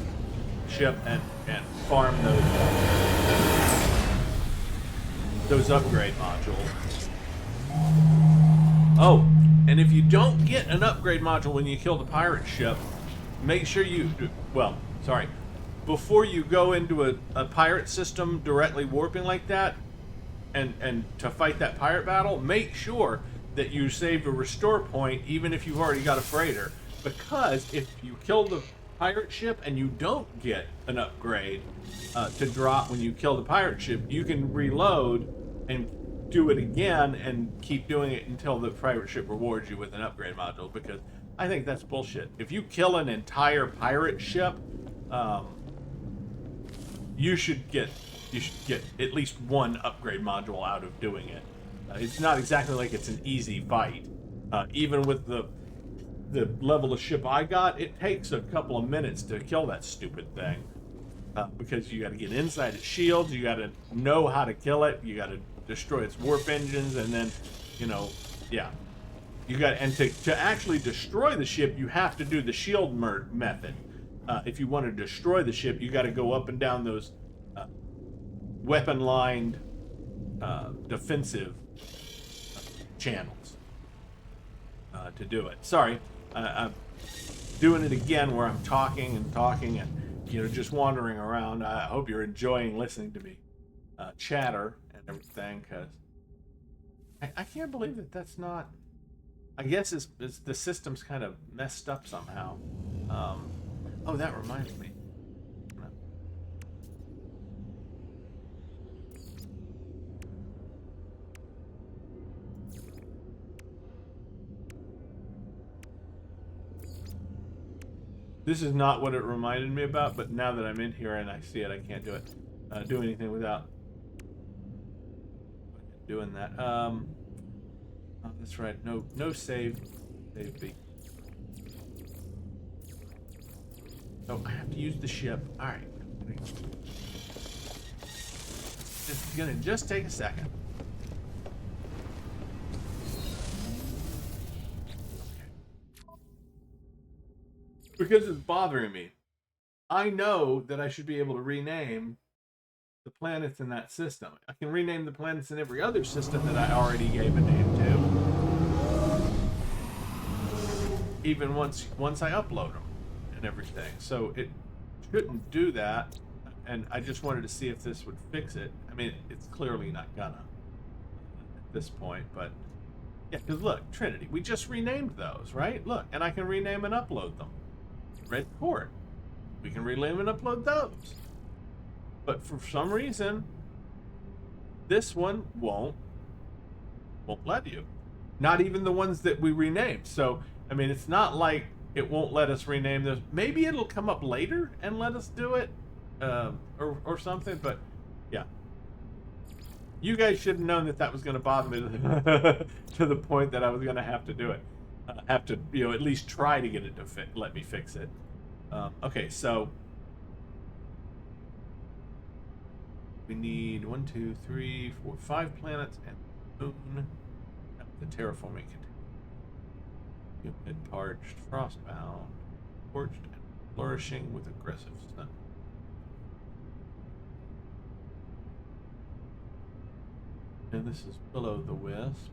ship and farm those upgrade modules. Oh, and if you don't get an upgrade module when you kill the pirate ship, make sure you, well, sorry, before you go into a pirate system directly warping like that, and to fight that pirate battle, make sure that you save a restore point even if you've already got a freighter. Because if you kill the pirate ship and you don't get an upgrade to drop when you kill the pirate ship, you can reload and do it again and keep doing it until the pirate ship rewards you with an upgrade module, because I think that's bullshit. If you kill an entire pirate ship, you should get at least one upgrade module out of doing it. It's not exactly like it's an easy fight. Even with the level of ship I got, it takes a couple of minutes to kill that stupid thing. Because you got to get inside its shields, you got to know how to kill it, you got to destroy its warp engines, and then, yeah. You got, and to actually destroy the ship, you have to do the shield method. If you want to destroy the ship, you got to go up and down those weapon-lined defensive channels to do it. Sorry, I'm doing it again where I'm talking and just wandering around. I hope you're enjoying listening to me chatter and everything, because I can't believe that that's not. I guess it's the system's kind of messed up somehow. Oh, that reminds me. This is not what it reminded me about, but now that I'm in here and I see it, I can't do anything without doing that. Oh, that's right. No save B. So I have to use the ship. All right. It's gonna just take a second. Because it's bothering me. I know that I should be able to rename the planets in that system. I can rename the planets in every other system that I already gave a name to. Even once I upload them and everything. So it shouldn't do that. And I just wanted to see if this would fix it. I mean, it's clearly not gonna at this point, but yeah, because look, Trinity, we just renamed those, right? Look, and I can rename and upload them. Red Court, we can rename and upload those. But for some reason, this one won't let you. Not even the ones that we renamed. So, I mean, it's not like it won't let us rename those. Maybe it'll come up later and let us do it, or something. But yeah, you guys should have known that was going to bother me to the point that I was going to have to do it. Have to, at least try to get it to let me fix it. Okay, so we need 1, 2, 3, 4, 5 planets and moon. The terraforming humid, parched, frostbound, torched, and flourishing with aggressive sun. And this is below the wisp.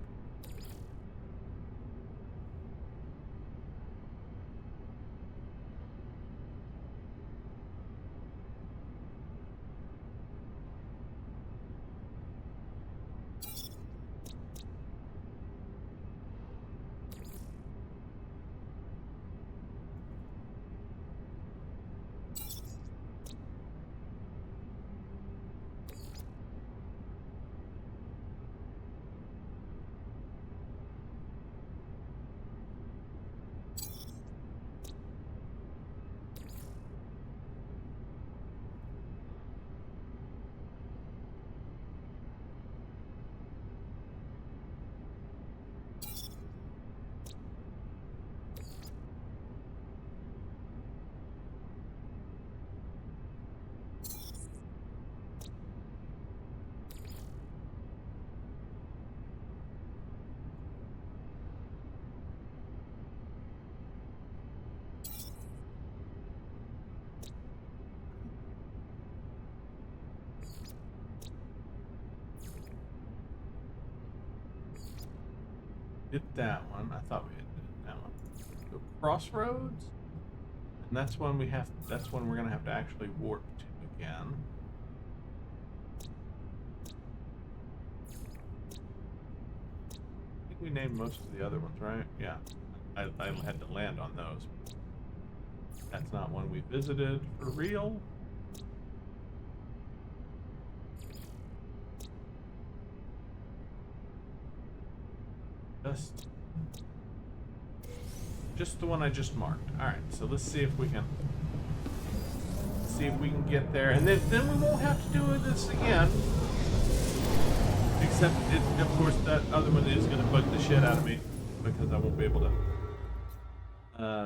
Did that one. I thought we had did that one. Go Crossroads. And that's when we have. That's when we're gonna have to actually warp to again. I think we named most of the other ones, right? Yeah. I had to land on those. That's not one we visited for real. Just the one I just marked. All right, so let's see if we can get there, and then we won't have to do this again. Except, of course, that other one is going to bug the shit out of me because I won't be able to.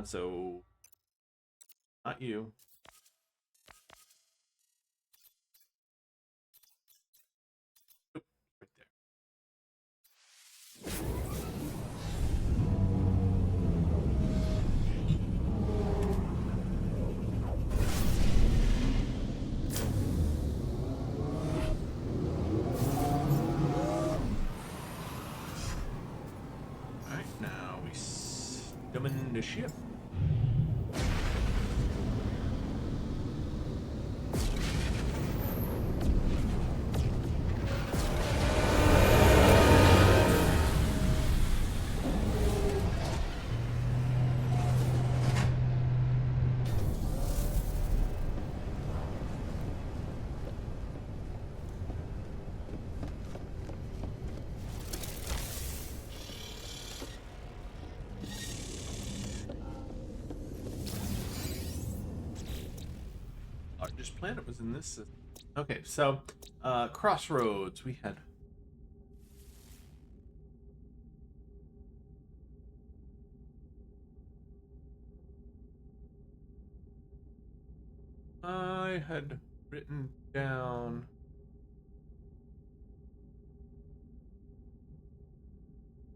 So not you. Oop, right there. Coming to ship. Largest planet was in this system. Okay, so Crossroads we had. I had written down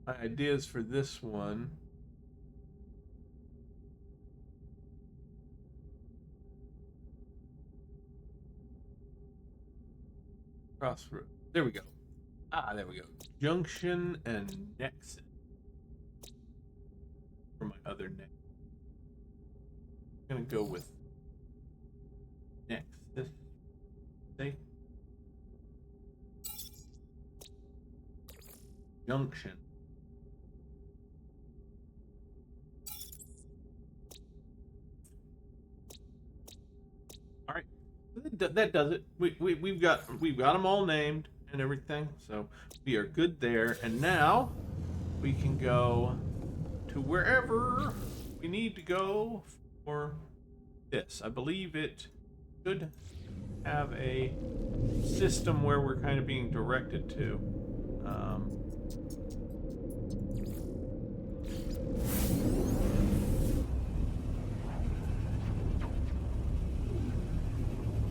my ideas for this one. Crossroads. There we go. There we go. Junction and Nexus. For my other name. I'm gonna go with Nexus. See? Junction. All right. That does it. We've got them all named and everything, so we are good there. And now we can go to wherever we need to go for this. I believe it should have a system where we're kind of being directed to.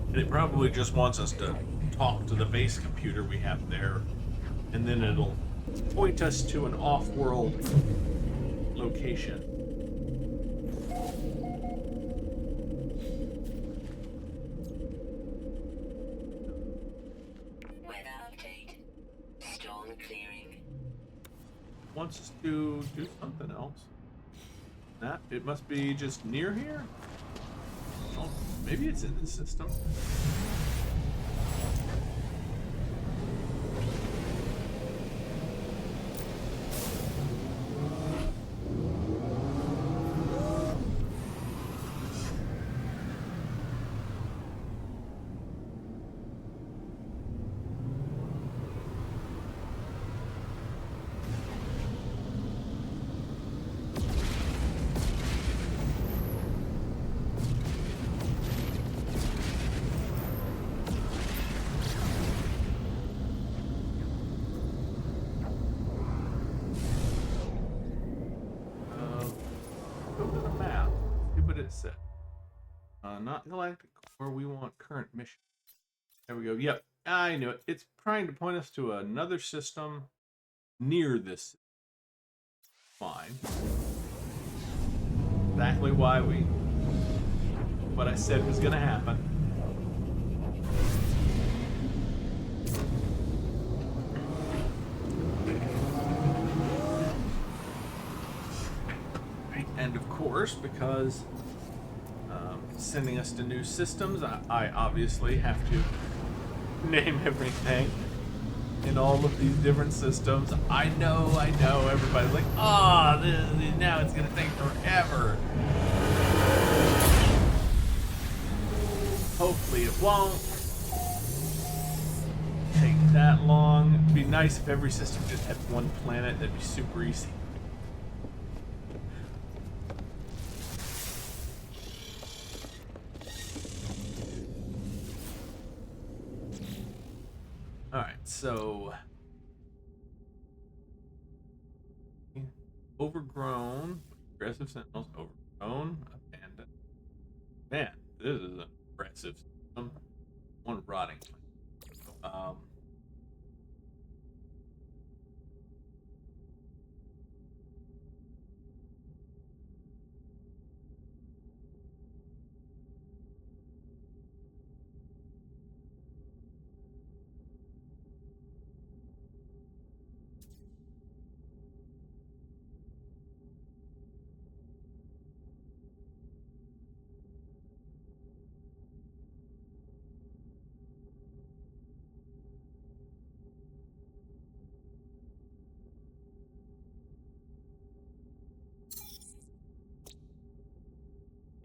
And it probably just wants us to talk to the base computer we have there, and then it'll point us to an off-world location. Weather update. Storm clearing. Wants us to do something else. That it must be just near here. Oh, maybe it's in the system. Not galactic core, we want current mission. There we go. Yep, I knew it. It's trying to point us to another system near this. Fine. Exactly what I said was going to happen. And of course, because sending us to new systems, I obviously have to name everything in all of these different systems. I know, everybody's like, oh, now it's gonna take forever. Hopefully it won't take that long. It'd be nice if every system just had one planet. That'd be super easy. Alright, so overgrown, aggressive sentinels, overgrown, abandoned. Man, this is an aggressive system. One rotting.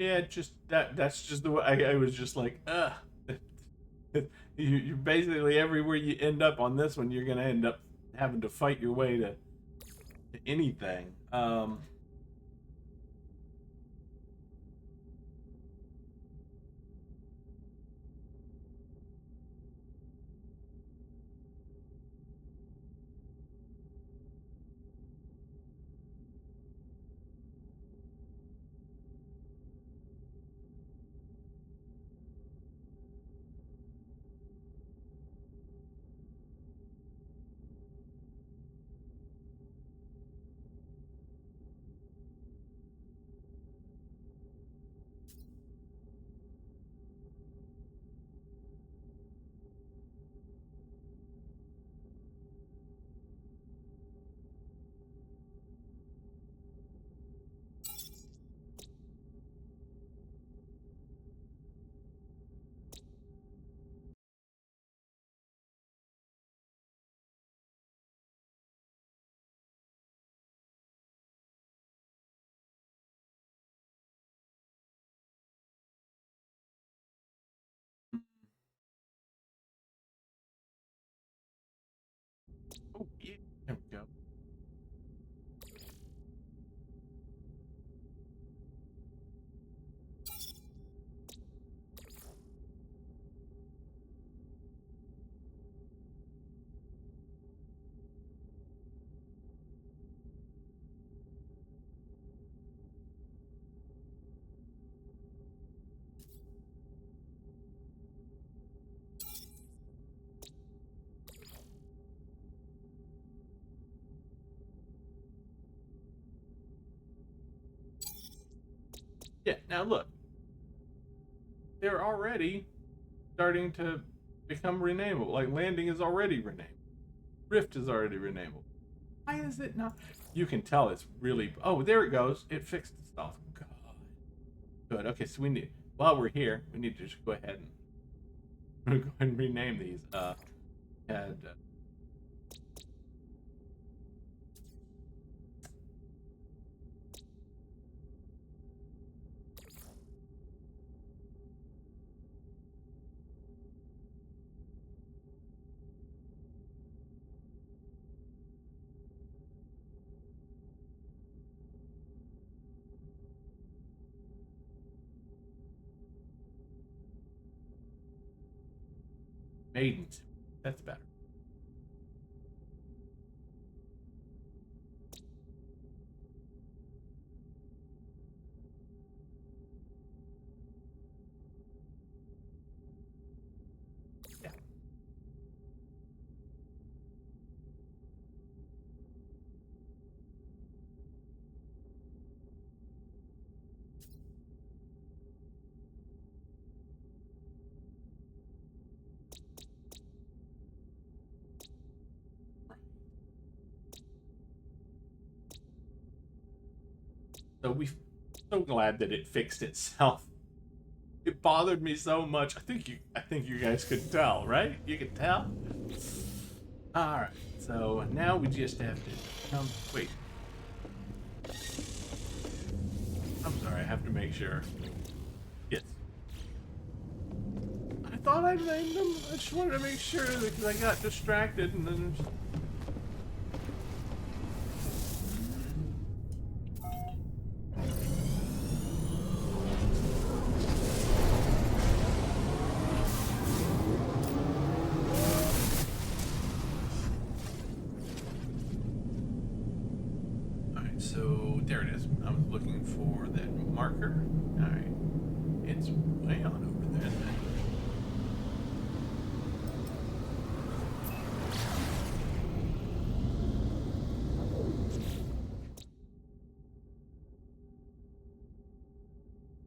Yeah, just that's just the way I was just like, ugh. You basically everywhere you end up on this one, you're gonna end up having to fight your way to anything. Oh yeah, there we go. Yeah, now look, they're already starting to become renameable. Like landing is already renamed. Rift is already renameable. Why is it not? You can tell it's really. Oh, there it goes. It fixed itself. God. Good. Okay, so we need. While we're here, we need to just go ahead and go ahead and rename these. And maidens. That's better. Yeah. So So glad that it fixed itself. It bothered me so much. I think you guys could tell, right? You could tell. All right. So now we just have to wait. I'm sorry. I have to make sure. Yes. I thought I named them. I just wanted to make sure because I got distracted and then. So there it is. I was looking for that marker. All right, it's way on over there.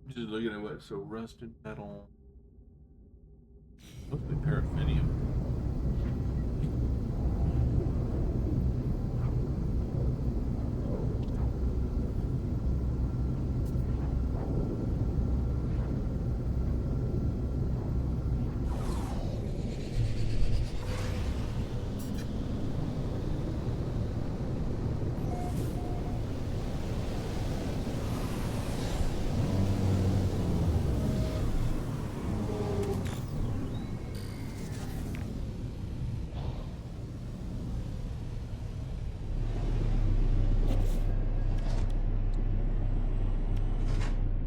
I'm just looking at what. So rusted metal, mostly paraffinium.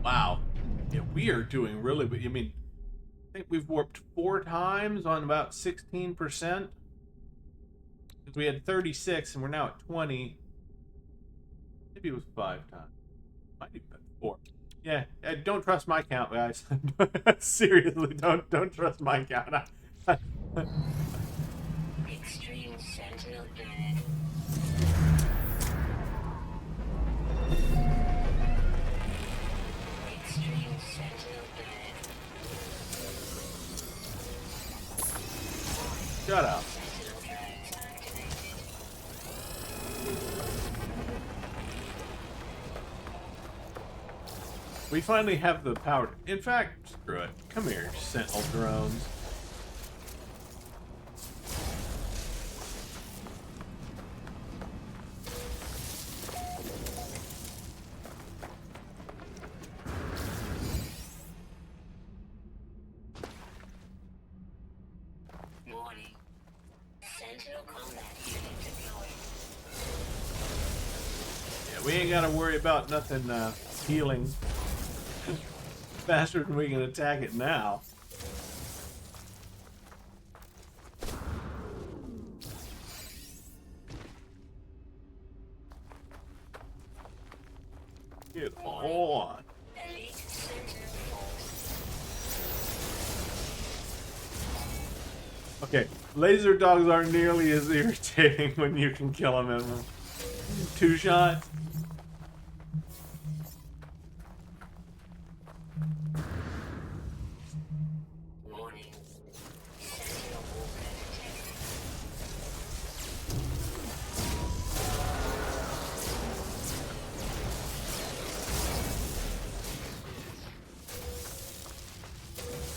Wow. Yeah, we are doing really. I mean, I think we've warped 4 times on about 16%. We had 36 and we're now at 20. Maybe it was 5 times. Might have been 4. Yeah, don't trust my count, guys. Seriously, don't trust my count. Extreme Sentinel dead. Extreme Sentinel dead. Shut up. Sentinel drones activated. We finally have the power. In fact, screw it. Come here, Sentinel drones. Warning. Sentinel combat unit deployed. Yeah, we ain't got to worry about nothing healing faster than we can attack it now. Get on. Elite Sentinel force. Okay, laser dogs aren't nearly as irritating when you can kill them in 2 shots. Warning. Sentinel walker detected.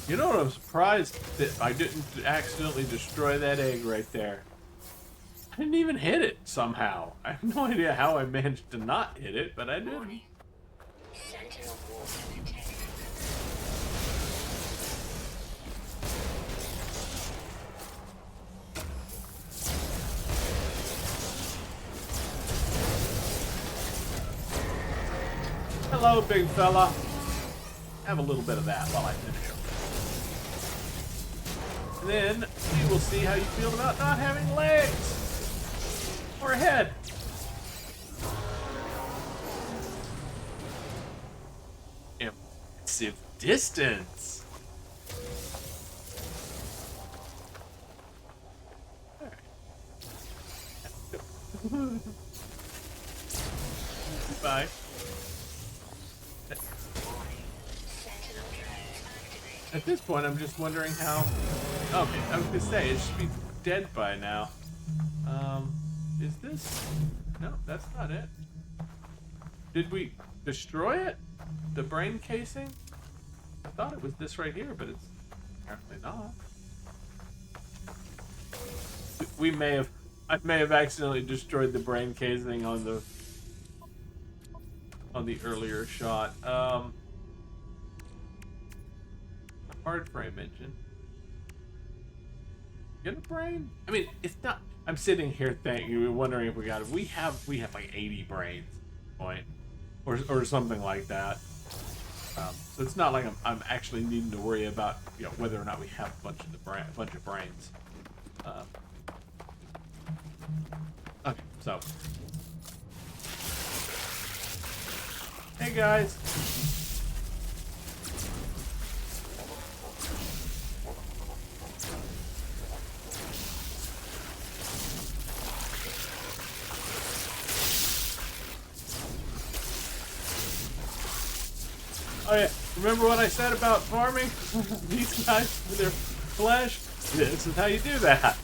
You know what? I'm surprised that I didn't accidentally destroy that egg right there. I didn't even hit it somehow. I have no idea how I managed to not hit it, but I did. Warning. Sentinel walker detected. Hello, big fella. Have a little bit of that while I finish up. And then we will see how you feel about not having legs or a head. Impressive distance. All right. Bye. Sentinel drones activated. At this point, I'm just wondering how. Okay, I was gonna say it should be dead by now. Is this? No, that's not it. Did we destroy it? the brain casing? I thought it was this right here, but it's apparently not. I may have accidentally destroyed the brain casing on the earlier shot. Hard frame engine. Get a brain? I mean, it's not. I'm sitting here wondering if we got it. We have like 80 brains at this point, or something like that. So it's not like I'm actually needing to worry about whether or not we have a bunch of brains. Okay, so hey guys. Oh yeah, remember what I said about farming these guys for their flesh? This is how you do that.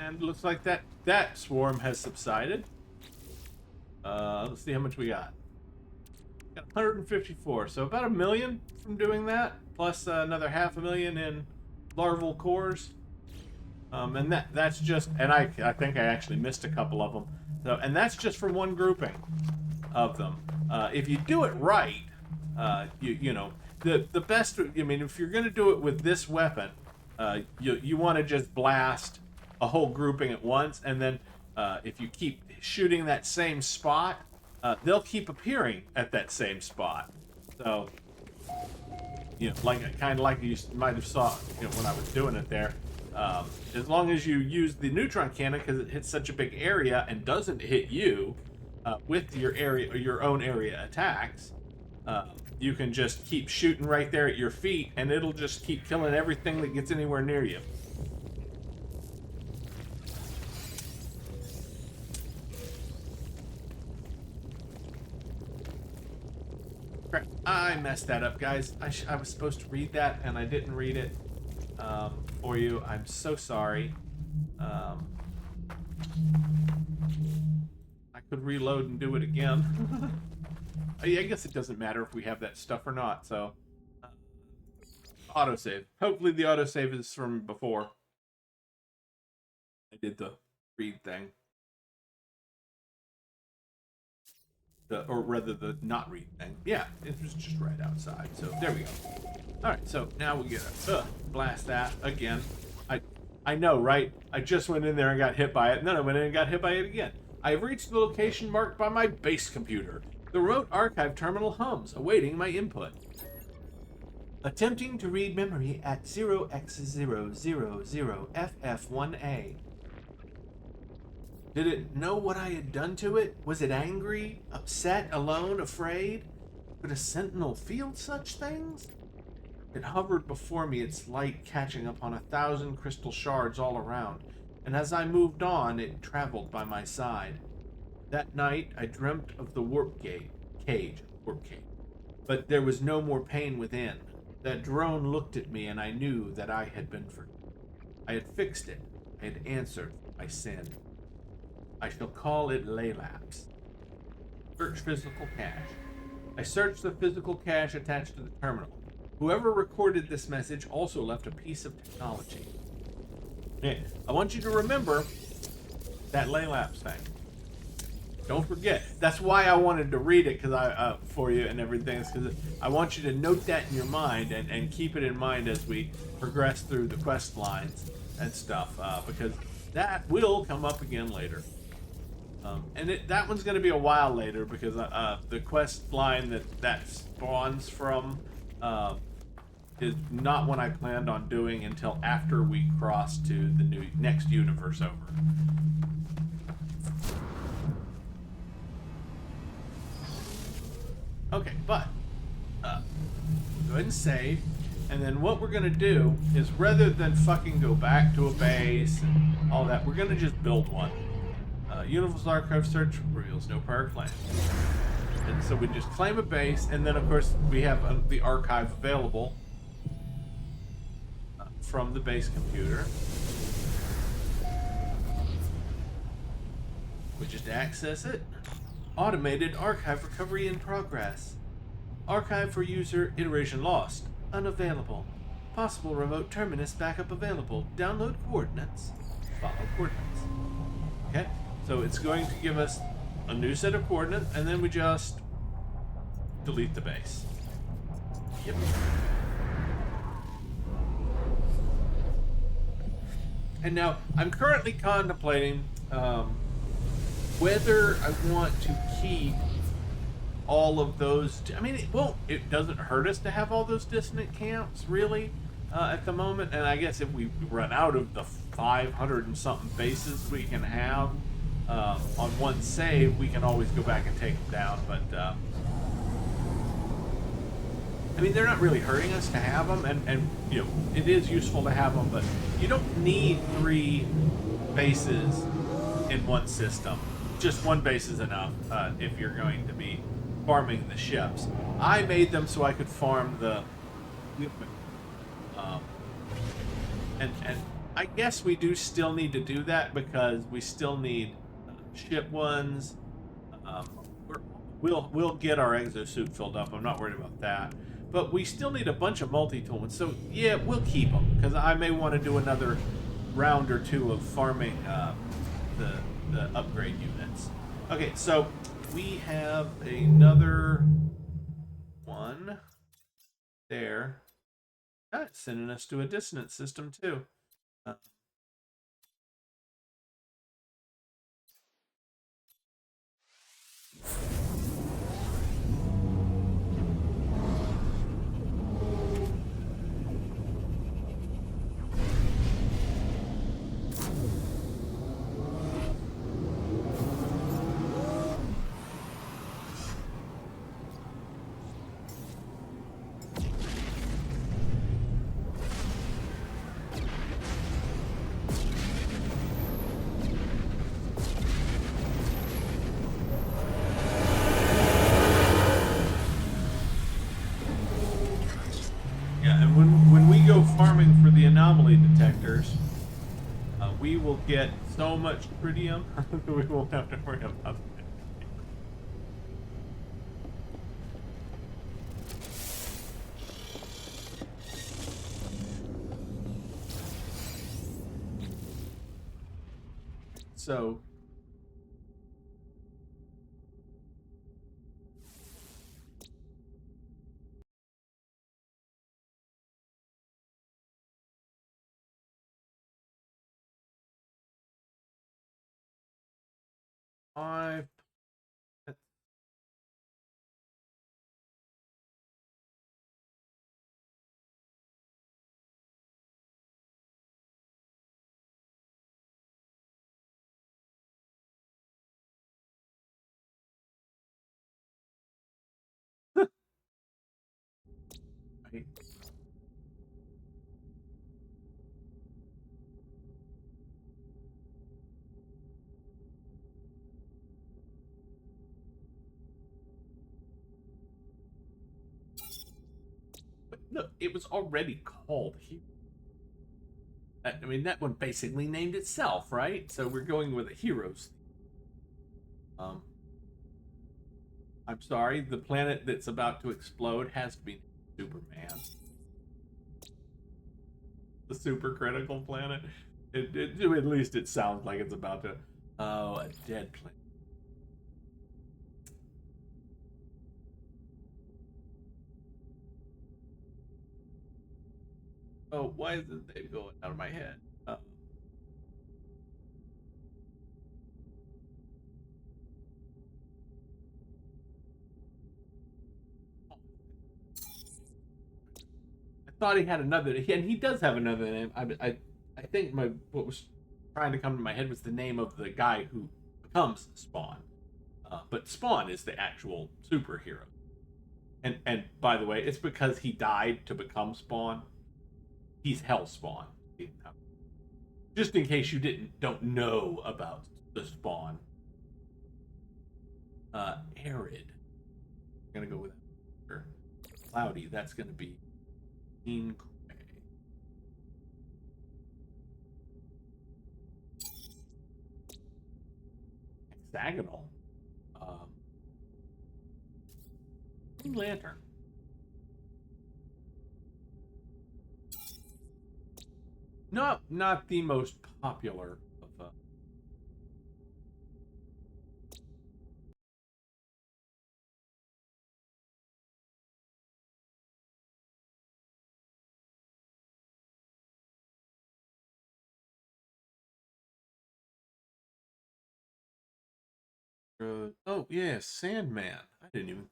And looks like that swarm has subsided. Let's see how much we got. Got 154, so about 1 million from doing that, plus another 500,000 in larval cores. And that's just, and I think I actually missed a couple of them. So, and that's just for one grouping of them. If you do it right, the best. I mean, if you're going to do it with this weapon, you want to just blast a whole grouping at once, and then if you keep shooting that same spot, they'll keep appearing at that same spot. So, like kind of like you might have saw, when I was doing it there. As long as you use the neutron cannon, because it hits such a big area and doesn't hit you with your own area attacks, you can just keep shooting right there at your feet, and it'll just keep killing everything that gets anywhere near you. Crap, I messed that up, guys. I was supposed to read that, and I didn't read it for you. I'm so sorry. I could reload and do it again. I guess it doesn't matter if we have that stuff or not, so... autosave. Hopefully the autosave is from before I did the read thing. Or rather, the not read thing. Yeah, it was just right outside, so there we go. Alright, so now we get a blast that again. I know, right? I just went in there and got hit by it, and then I went in and got hit by it again. I have reached the location marked by my base computer. The remote archive terminal hums, awaiting my input. Attempting to read memory at 0x000FF1A. Did it know what I had done to it? Was it angry, upset, alone, afraid? Could a sentinel feel such things? It hovered before me, its light catching upon 1,000 crystal shards all around, and as I moved on, it traveled by my side. That night, I dreamt of the warp cage, but there was no more pain within. That drone looked at me, and I knew that I had been forgiven. I had fixed it. I had answered my sin. I shall call it Laylapse. Search physical cache. I searched the physical cache attached to the terminal. Whoever recorded this message also left a piece of technology. Okay, I want you to remember that Laylapse thing. Don't forget. That's why I wanted to read it for you and everything. Because I want you to note that in your mind and keep it in mind as we progress through the quest lines and stuff. Because that will come up again later. That one's going to be a while later because the quest line that spawns from is not one I planned on doing until after we cross to the next universe over. Okay, but go ahead and save, and then what we're gonna do is rather than fucking go back to a base and all that, we're gonna just build one. Universal Archive search reveals no prior claim, and so we just claim a base, and then of course we have the archive available from the base computer. We just access it. Automated archive recovery in progress. Archive for user iteration lost. Unavailable. Possible remote terminus backup available. Download coordinates. Follow coordinates. Okay, so it's going to give us a new set of coordinates, and then we just delete the base. Yep. And now I'm currently contemplating whether I want to keep all of those. I mean, it doesn't hurt us to have all those dissonant camps, really, at the moment. And I guess if we run out of the 500 and something bases we can have on one save, we can always go back and take them down. But I mean, they're not really hurting us to have them, and you know, it is useful to have them, but you don't need 3 bases in one system. Just one base is enough if you're going to be farming the ships. I made them so I could farm the equipment. And I guess we do still need to do that because we still need ship ones. We'll get our exosuit filled up. I'm not worried about that. But we still need a bunch of multi-tool ones. So yeah, we'll keep them because I may want to do another round or 2 of farming the upgrade units. Okay, so we have another one there. That's sending us to a dissonant system too. Farming for the anomaly detectors, we will get so much tritium that we won't have to worry about it. So I've right. But look, it was already called here. I mean, that one basically named itself, right? So we're going with a heroes. I'm sorry, the planet that's about to explode has to be Superman. The supercritical planet. At least it sounds like it's about to. Oh, a dead planet. Oh, why is this name going out of my head? I thought he had another, and he does have another name. I think what was trying to come to my head was the name of the guy who becomes Spawn. But Spawn is the actual superhero. And by the way, it's because he died to become Spawn. He's Hell Spawn. Just in case you don't know about the Spawn. Arid. I'm gonna go with that. Cloudy. That's gonna be Gray. Hexagonal. Green Lantern. Not the most popular of oh yeah, Sandman. I didn't even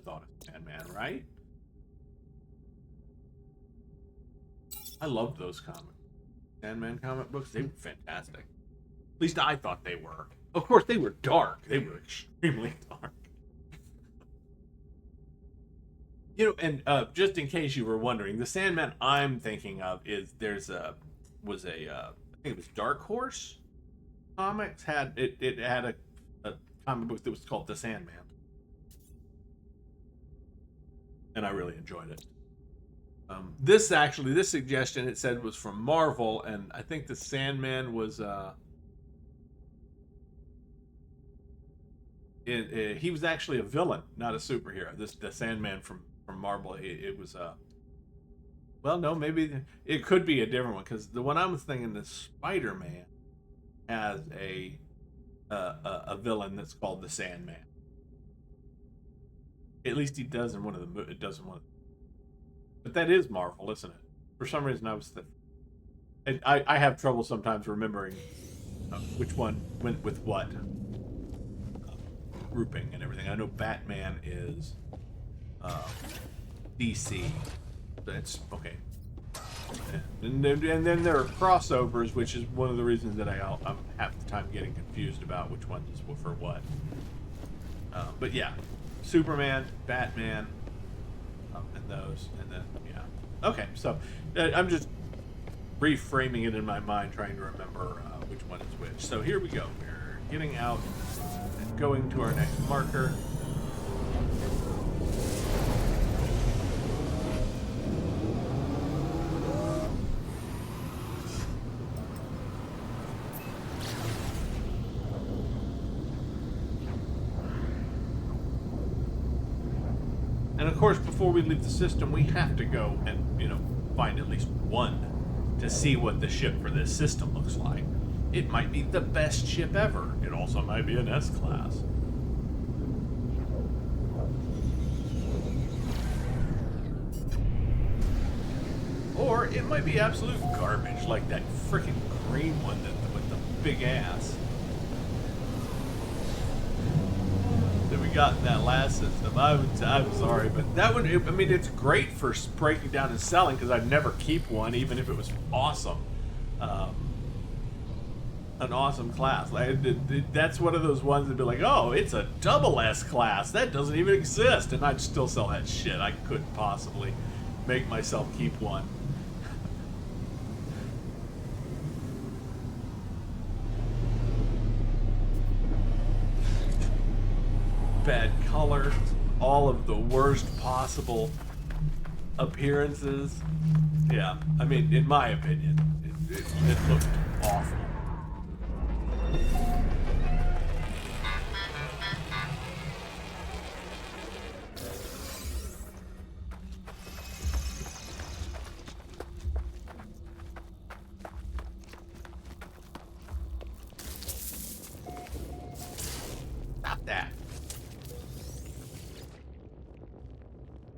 thought of Sandman, right? I loved those comics. Sandman comic books, they were fantastic. At least I thought they were. Of course, they were dark. They were extremely dark. You know, and just in case you were wondering, the Sandman I'm thinking of is I think it was Dark Horse Comics had it had a comic book that was called The Sandman, and I really enjoyed it. This suggestion it said was from Marvel, and I think the Sandman was he was actually a villain, not a superhero. The Sandman from Marvel, it was well, no, maybe it could be a different one because the one I was thinking, the Spider-Man, has a villain that's called the Sandman. At least he does in one of the it does in one of the, but that is Marvel, isn't it? For some reason, I have trouble sometimes remembering which one went with what grouping and everything. I know Batman is DC. That's okay. And then there are crossovers, which is one of the reasons that I'm half the time getting confused about which one is for what. But yeah, Superman, Batman, and those, and then yeah. Okay, so I'm just reframing it in my mind, trying to remember which one is which. So here we go. We're getting out and going to our next marker. And of course, before we leave the system, we have to go and, find at least one to see what the ship for this system looks like. It might be the best ship ever. It also might be an S-class. Or it might be absolute garbage, like that freaking green one with the big ass that we got in that last system. I'm sorry, but that one, it's great for breaking down and selling because I'd never keep one, even if it was awesome. An awesome class. That's one of those ones that'd be like, oh, it's a double S class. That doesn't even exist. And I'd still sell that shit. I couldn't possibly make myself keep one. Bad color, all of the worst possible appearances. Yeah, in my opinion, it looked awful.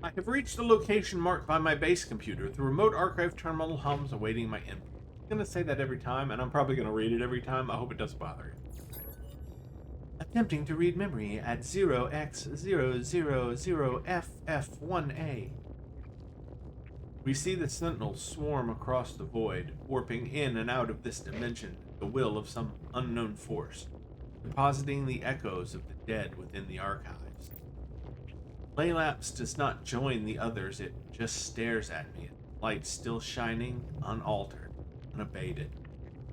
I have reached the location marked by my base computer. The remote archive terminal hums awaiting my input. I'm going to say that every time, and I'm probably going to read it every time. I hope it doesn't bother you. Attempting to read memory at 0x0000FF1A. We see the sentinels swarm across the void, warping in and out of this dimension at the will of some unknown force, depositing the echoes of the dead within the archives. Laylaps does not join the others, it just stares at me, light still shining, unaltered, unabated.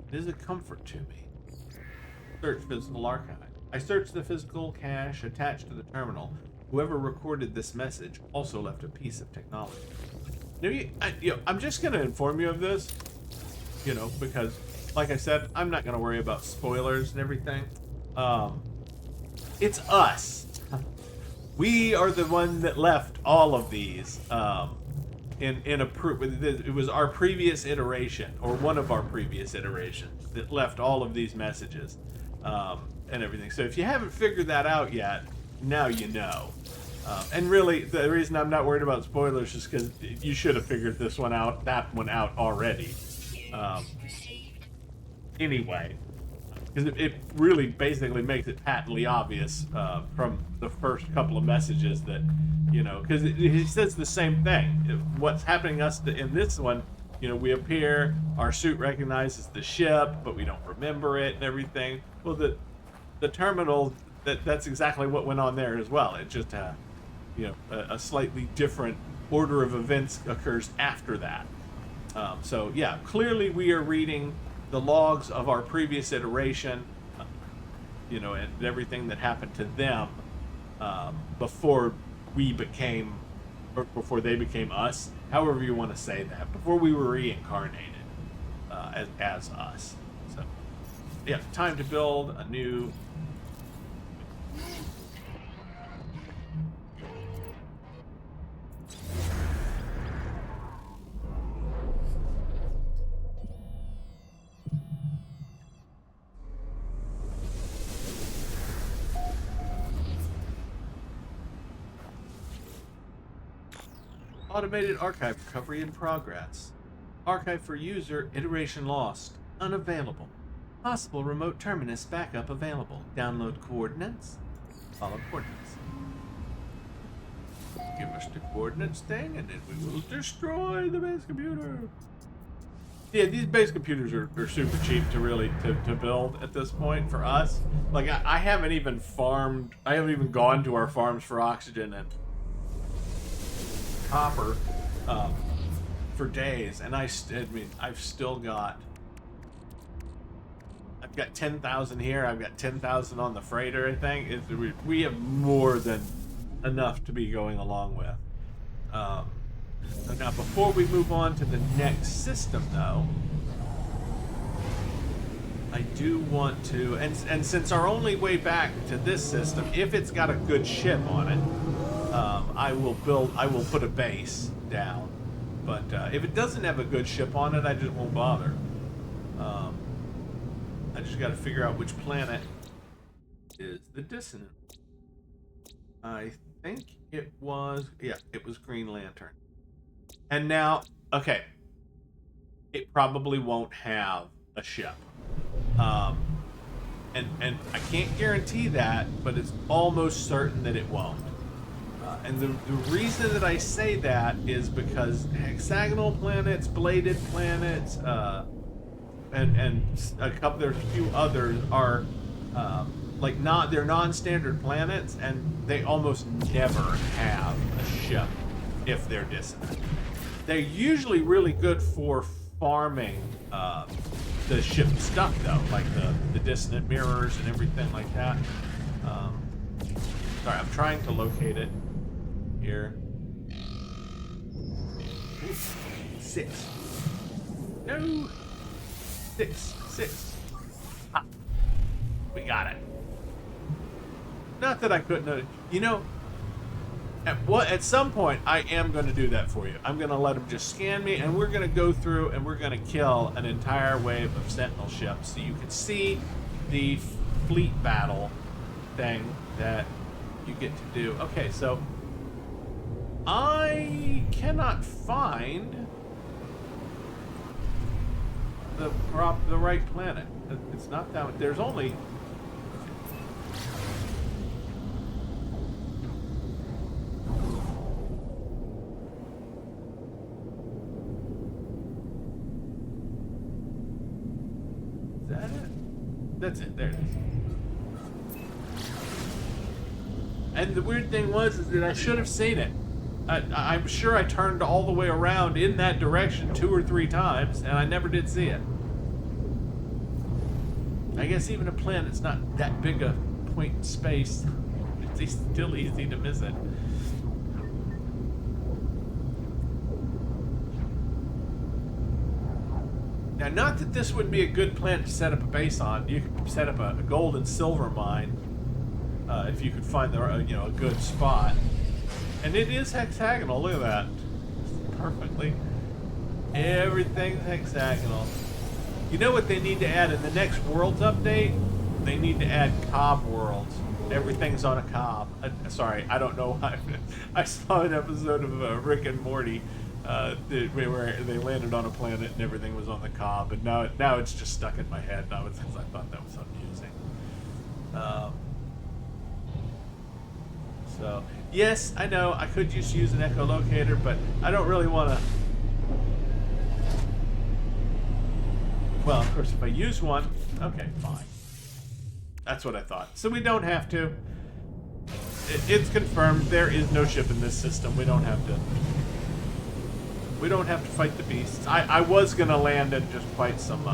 It is a comfort to me. Search physical archive. I search the physical cache attached to the terminal. Whoever recorded this message also left a piece of technology. I'm just going to inform you of this, because, like I said, I'm not going to worry about spoilers and everything. It's us. We are the one that left all of these it was our previous iteration, or one of our previous iterations, that left all of these messages. And everything. So if you haven't figured that out yet, now you know. And really, the reason I'm not worried about spoilers is because you should have figured that one out already. Anyway, because it really basically makes it patently obvious from the first couple of messages that, because he says the same thing. What's happening us in this one, we appear, our suit recognizes the ship, but we don't remember it and everything. Well, the terminal, that's exactly what went on there as well. It just a slightly different order of events occurs after that. So yeah, clearly we are reading the logs of our previous iteration, and everything that happened to them before they became us, however you want to say that, before we were reincarnated as us. So yeah, time to build a new automated archive recovery in progress. Archive for user iteration lost. Unavailable. Possible remote terminus backup available. Download coordinates. Follow coordinates. Give us the coordinates thing, and then we will destroy the base computer. Yeah, these base computers are super cheap to build at this point for us. Like, I haven't even gone to our farms for oxygen and copper for days, and I've got 10,000 here. I've got 10,000 on the freighter. I think we have more than enough to be going along with. So now, before we move on to the next system, though, I do want to, and since our only way back to this system, if it's got a good ship on it, I will put a base down. But if it doesn't have a good ship on it, I just won't bother. I just got to figure out which planet is the dissonant. I think it was Green Lantern. And now, okay, it probably won't have a ship. And I can't guarantee that, but it's almost certain that it won't. And the reason that I say that is because hexagonal planets, bladed planets, and there's a few others are they're non-standard planets, and they almost never have a ship if they're dissonant. They're usually really good for farming the ship stuff, though, like the dissonant mirrors and everything like that. Sorry, I'm trying to locate it here. 6. No. 6. Ha. We got it. Not that I couldn't. At some point, I am going to do that for you. I'm going to let them just scan me, and we're going to go through and we're going to kill an entire wave of Sentinel ships, so you can see the fleet battle thing that you get to do. Okay, so I cannot find the right planet. It's not that. There's only. Is that it? That's it. There it is. And the weird thing was is that I should have seen it. I'm sure I turned all the way around in that direction 2 or 3 times, and I never did see it. I guess even a planet's not that big a point in space. It's still easy to miss it. Now, not that this would be a good planet to set up a base on. You could set up a gold and silver mine if you could find the a good spot. And it is hexagonal. Look at that, perfectly. Everything's hexagonal. You know what they need to add in the next Worlds update? They need to add cob worlds. Everything's on a cob. Sorry, I don't know why. I saw an episode of Rick and Morty where they landed on a planet and everything was on the cob, and now it's just stuck in my head. Now because I thought that was amusing. So yes, I know I could just use an echolocator, but I don't really want to. Well, of course, if I use one, okay, fine. That's what I thought. So we don't have to. It's confirmed. There is no ship in this system. We don't have to. We don't have to fight the beasts. I was gonna land and just fight some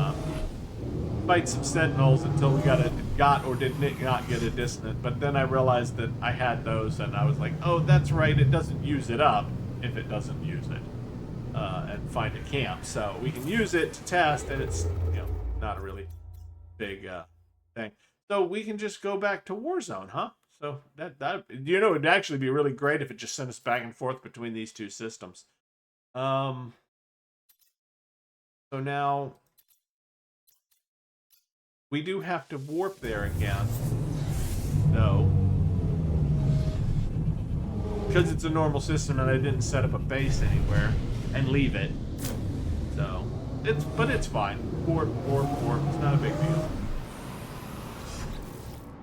sentinels until we got or did not get a dissonant. But then I realized that I had those, and I was like, oh, that's right. It doesn't use it up if it doesn't use it. And find a camp, so we can use it to test, and it's not a really big thing. So we can just go back to Warzone, huh? So that it'd actually be really great if it just sent us back and forth between these two systems. So now we do have to warp there again, though, because it's a normal system and I didn't set up a base anywhere and leave it. So it's fine. Warp. It's not a big deal.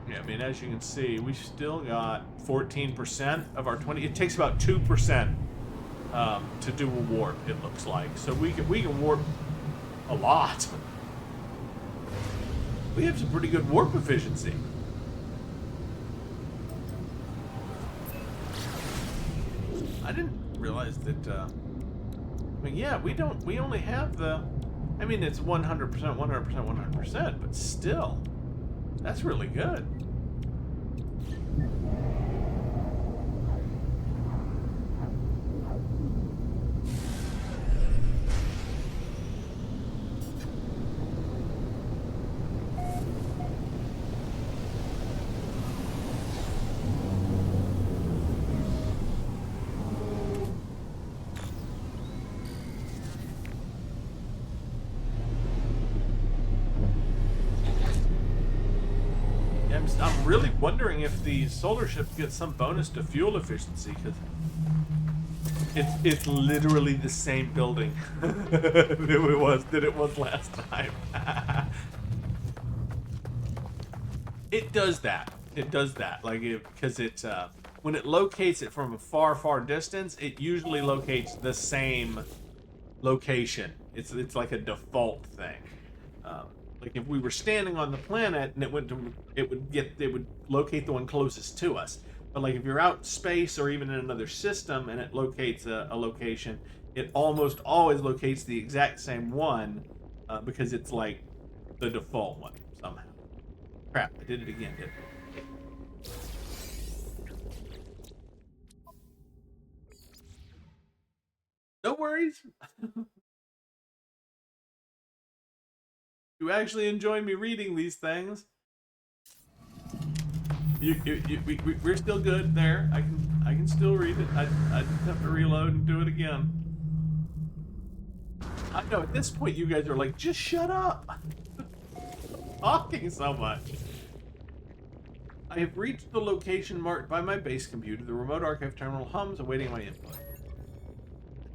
Yeah, I mean, as you can see, we still got 14% of our 20. It takes about 2% to do a warp. It looks like so we can warp a lot. We have some pretty good warp efficiency. I didn't realize that. I mean, yeah, we only have the. I mean, it's 100%, 100%, 100%, but still, that's really good. I'm really wondering if the solar ship gets some bonus to fuel efficiency, because it's literally the same building that it was last time. It does that. It does that. Like because it when it locates it from a far distance, it usually locates the same location. It's like a default thing. Like if we were standing on the planet and it would locate the one closest to us. But like if you're out in space or even in another system and it locates a location, it almost always locates the exact same one because it's like the default one somehow. Crap, I did it again, didn't I? No worries. You actually enjoy me reading these things. We're still good there. I can still read it. I just have to reload and do it again. I know at this point you guys are like, just shut up. Talking so much. I have reached the location marked by my base computer. The remote archive terminal hums, awaiting my input.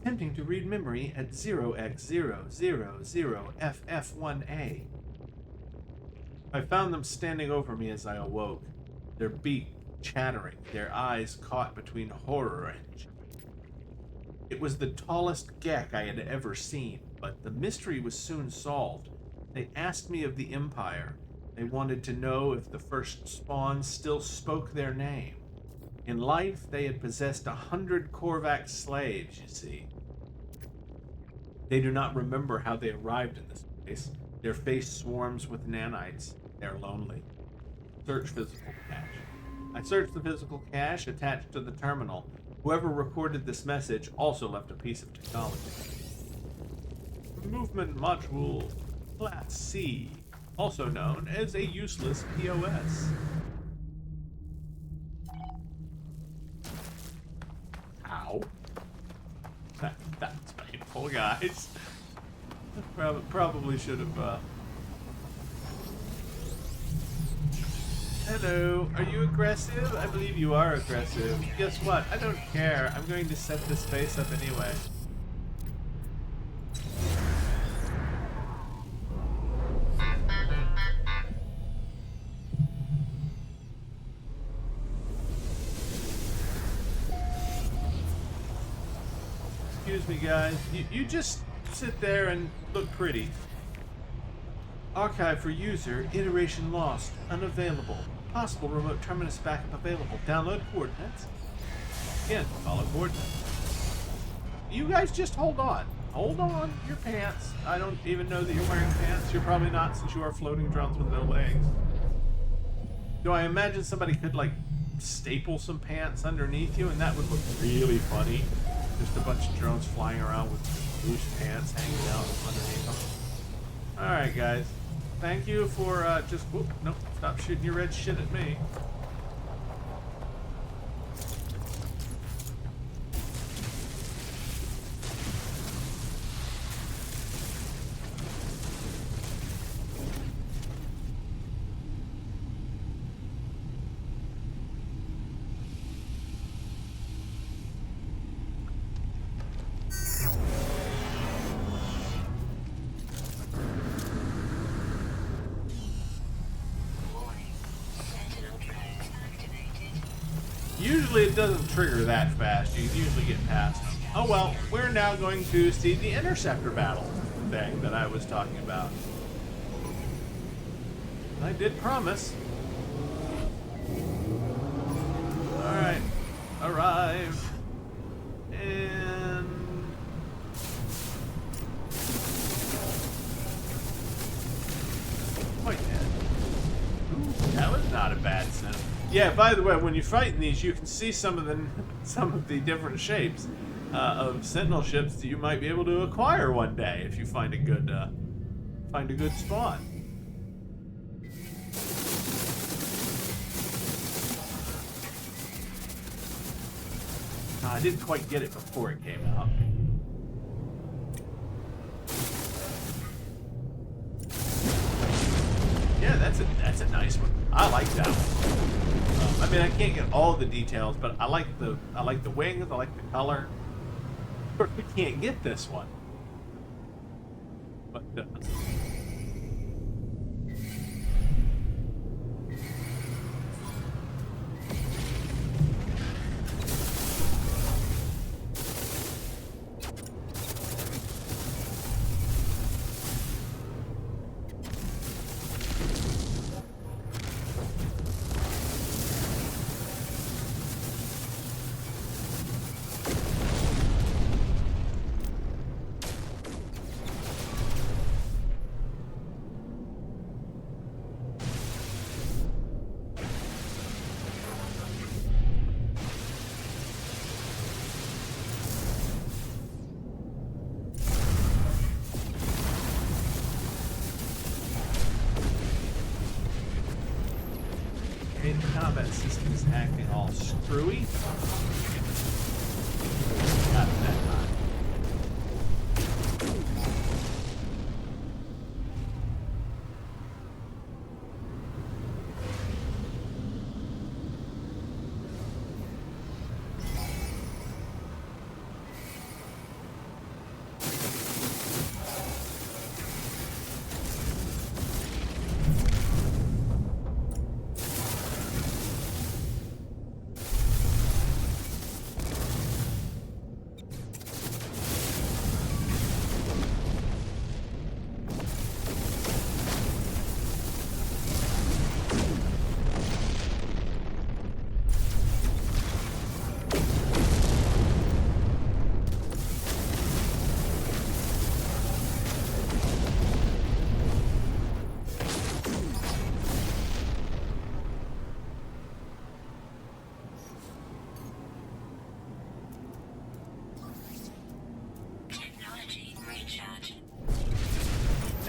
Attempting to read memory at 0x000FF1A. I found them standing over me as I awoke, their beak chattering, their eyes caught between horror and joy. It was the tallest Gek I had ever seen, but the mystery was soon solved. They asked me of the Empire. They wanted to know if the first spawn still spoke their name. In life, they had possessed 100 Korvax slaves, you see. They do not remember how they arrived in this place. Their face swarms with nanites. They are lonely. Search physical cache. I searched the physical cache attached to the terminal. Whoever recorded this message also left a piece of technology. Movement Module Class C, also known as a useless POS. Ow. That's painful, guys. Probably should have, Hello, are you aggressive? I believe you are aggressive. Guess what? I don't care. I'm going to set this face up anyway. Excuse me, guys. You just sit there and look pretty. Archive for user, iteration lost, unavailable. Possible remote terminus backup available. Download coordinates. Again, follow coordinates. You guys just hold on. Hold on your pants. I don't even know that you're wearing pants. You're probably not, since you are floating drones with no legs. Do I imagine somebody could, like, staple some pants underneath you, and that would look really funny? Just a bunch of drones flying around with loose pants hanging out underneath them. Alright, guys. Thank you for, just... Whoop, nope, stop shooting your red shit at me. Usually it doesn't trigger that fast. You usually get past them. Oh well, we're now going to see the interceptor battle thing that I was talking about. I did promise. Alright. Arrive. And... Quite dead. Ooh, that was not a bad sound. Yeah, by the way, when you're fighting these, you can see some of the different shapes of Sentinel ships that you might be able to acquire one day if you find a good spawn. I didn't quite get it before it came out. Yeah, that's a nice one. I like that one. I mean, I can't get all the details, but I like the wings. I like the color. Of course, we can't get this one, but. The combat system is acting all screwy. Not that time.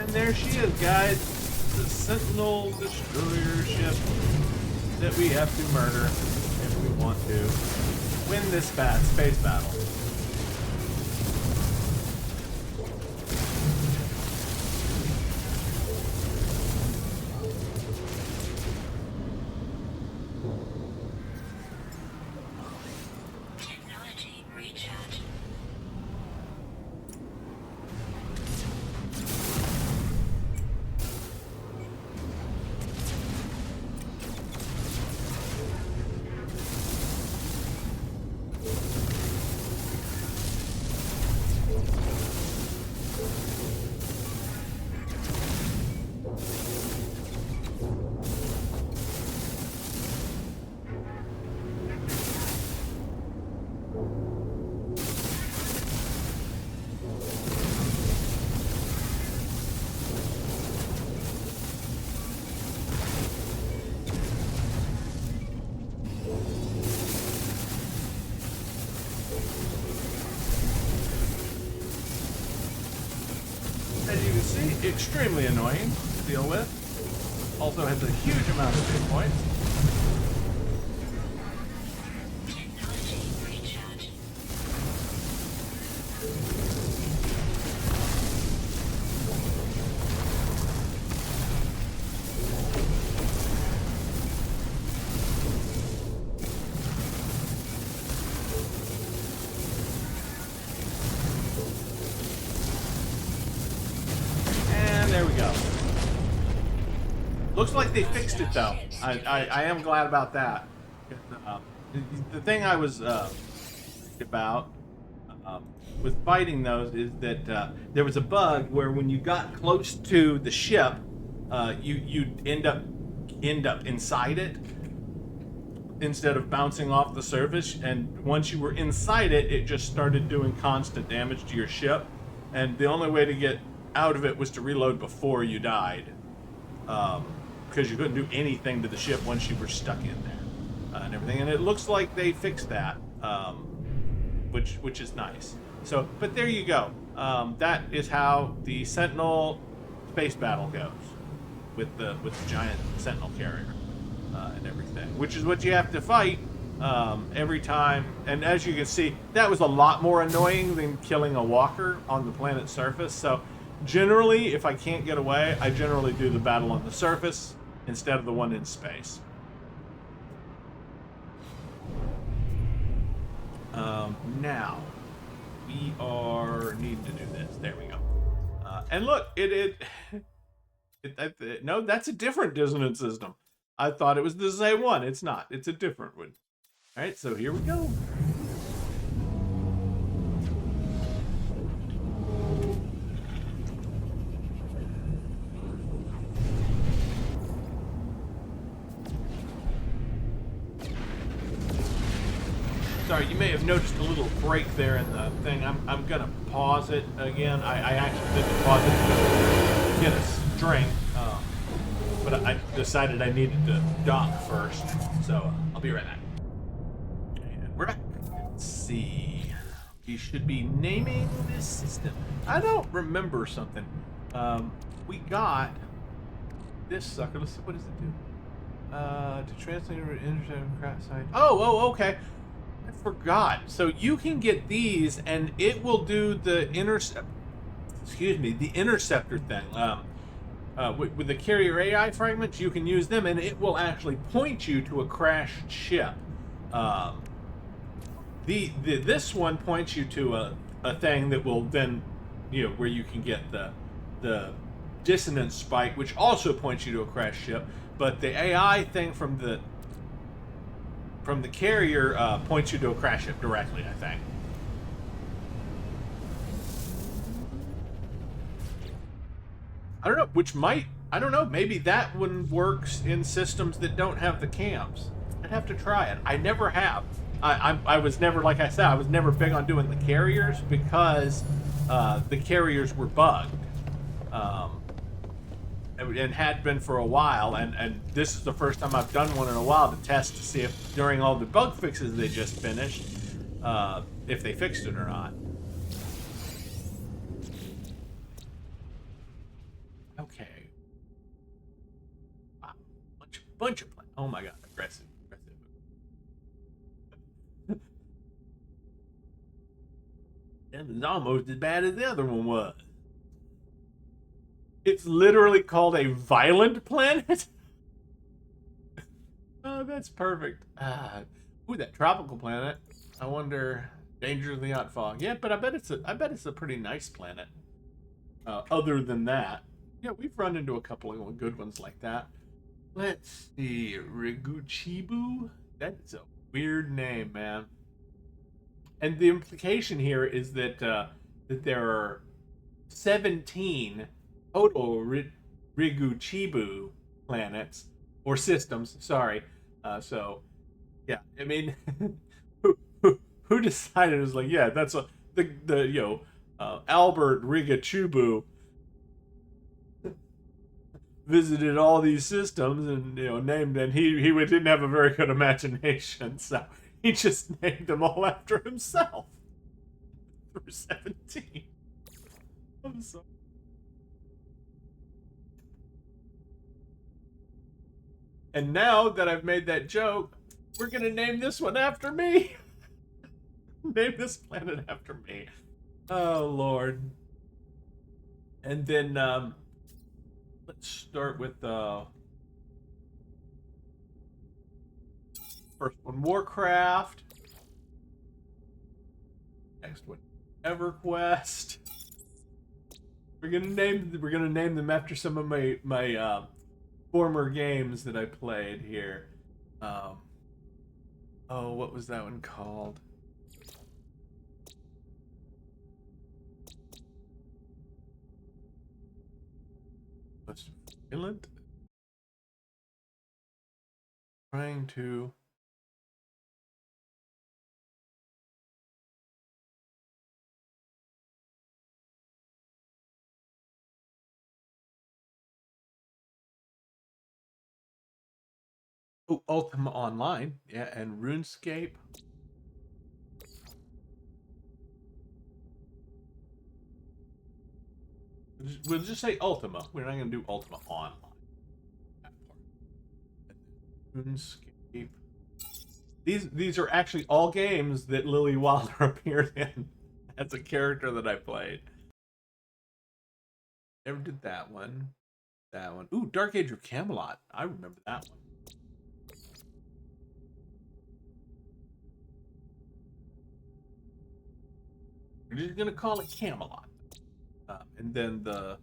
And there she is, guys. The Sentinel destroyer ship that we have to murder if we want to win this space battle. Technology recharge. As you can see, extremely annoying to deal with. Also has a huge amount of hit points. Technology recharge. And there we go. Looks like they fixed it though. I am glad about that. The thing I was about with fighting those is that there was a bug where when you got close to the ship, you'd end up inside it instead of bouncing off the surface. And once you were inside it, it just started doing constant damage to your ship. And the only way to get out of it was to reload before you died, because you couldn't do anything to the ship once you were stuck in there and everything. And it looks like they fixed that, which is nice. So, but there you go. That is how the Sentinel space battle goes with the giant Sentinel carrier and everything, which is what you have to fight every time. And as you can see, that was a lot more annoying than killing a walker on the planet's surface. So generally, if I can't get away, I generally do the battle on the surface instead of the one in space. Now we are needing to do this. There we go. And look, no, that's a different dissonance system. I thought it was the same one. It's not. It's a different one. All right, so here we go. Sorry, you may have noticed a little break there in the thing. I'm gonna pause it again. I actually didn't pause it to get a drink, but I decided I needed to dock first, so I'll be right back. And we're back. Let's see. We should be naming this system. I don't remember something. We got this sucker. Let's see, what does it do? To translate or intercept craft site. Oh, okay. I forgot. So you can get these, and it will do the interceptor thing. With the carrier AI fragments, you can use them, and it will actually point you to a crashed ship. This one points you to a thing that will then, where you can get the dissonance spike, which also points you to a crashed ship. But the AI thing from the carrier points you to a crash ship directly, I think. I don't know, I don't know, maybe that one works in systems that don't have the cams. I'd have to try it. I never have. I was never, like I said, I was never big on doing the carriers because the carriers were bugged. And had been for a while, and this is the first time I've done one in a while to test to see if during all the bug fixes they just finished, if they fixed it or not. And it's almost as bad as the other one was. It's literally called a violent planet. Oh, that's perfect. Ooh, that tropical planet. I wonder. Dangerously hot fog. Yeah, but I bet it's a pretty nice planet. Other than that, yeah, we've run into a couple of good ones like that. Let's see, Riguchibu. That's a weird name, man. And the implication here is that that there are 17 total Riguchibu planets or systems. Sorry. So, yeah, I mean, who decided it was like, yeah, that's the Albert Rigachubu visited all these systems and named, and he didn't have a very good imagination, so he just named them all after himself. Through 17. I'm sorry. And now that I've made that joke, we're gonna name this one after me. Name this planet after me. Oh Lord. And then let's start with the first one, Warcraft. Next one, EverQuest. We're gonna name them after some of my former games that I played here. Oh, what was that one called? What's violent? Trying to. Oh, Ultima Online, yeah, and RuneScape. We'll just say Ultima. We're not going to do Ultima Online. That part. RuneScape. These are actually all games that Lily Wilder appeared in as a character that I played. Never did that one. That one. Ooh, Dark Age of Camelot. I remember that one. We're just gonna call it Camelot. And then the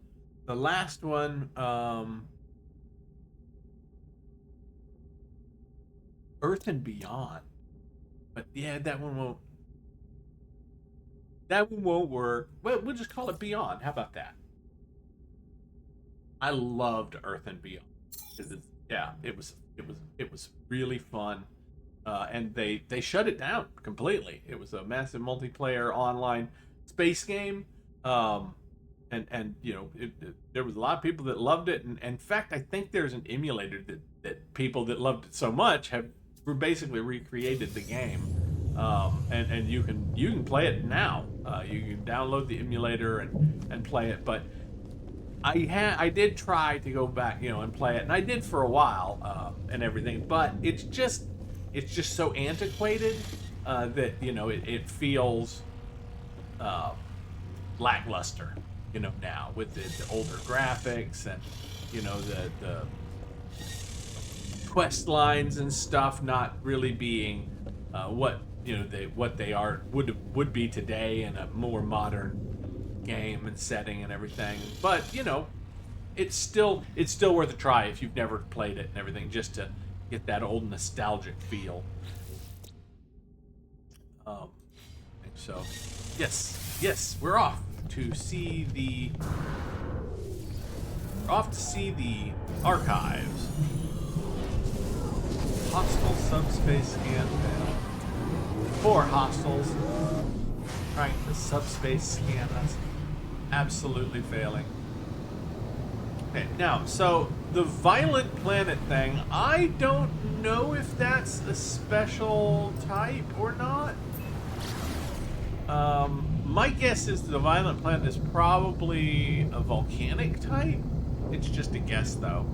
last one, Earth and Beyond. But yeah, that one won't. That one won't work. Well, we'll just call it Beyond. How about that? I loved Earth and Beyond. Yeah, it was really fun. And they shut it down completely. It was a massive multiplayer online space game. And there was a lot of people that loved it. And in fact, I think there's an emulator that people that loved it so much have basically recreated the game. And you can play it now. You can download the emulator and play it. But I did try to go back, and play it, and I did for a while, and everything. But it's just so antiquated that it feels lackluster, now with the older graphics and the quest lines and stuff not really being what they are would be today in a more modern game and setting and everything. But it's still worth a try if you've never played it and everything, just to get that old nostalgic feel. So yes, we're off to see the archives. Hostile subspace scan failed. 4 hostiles trying to subspace scan us. Absolutely failing. Okay, now, so the violent planet thing, I don't know if that's a special type or not. My guess is the violent planet is probably a volcanic type. It's just a guess, though.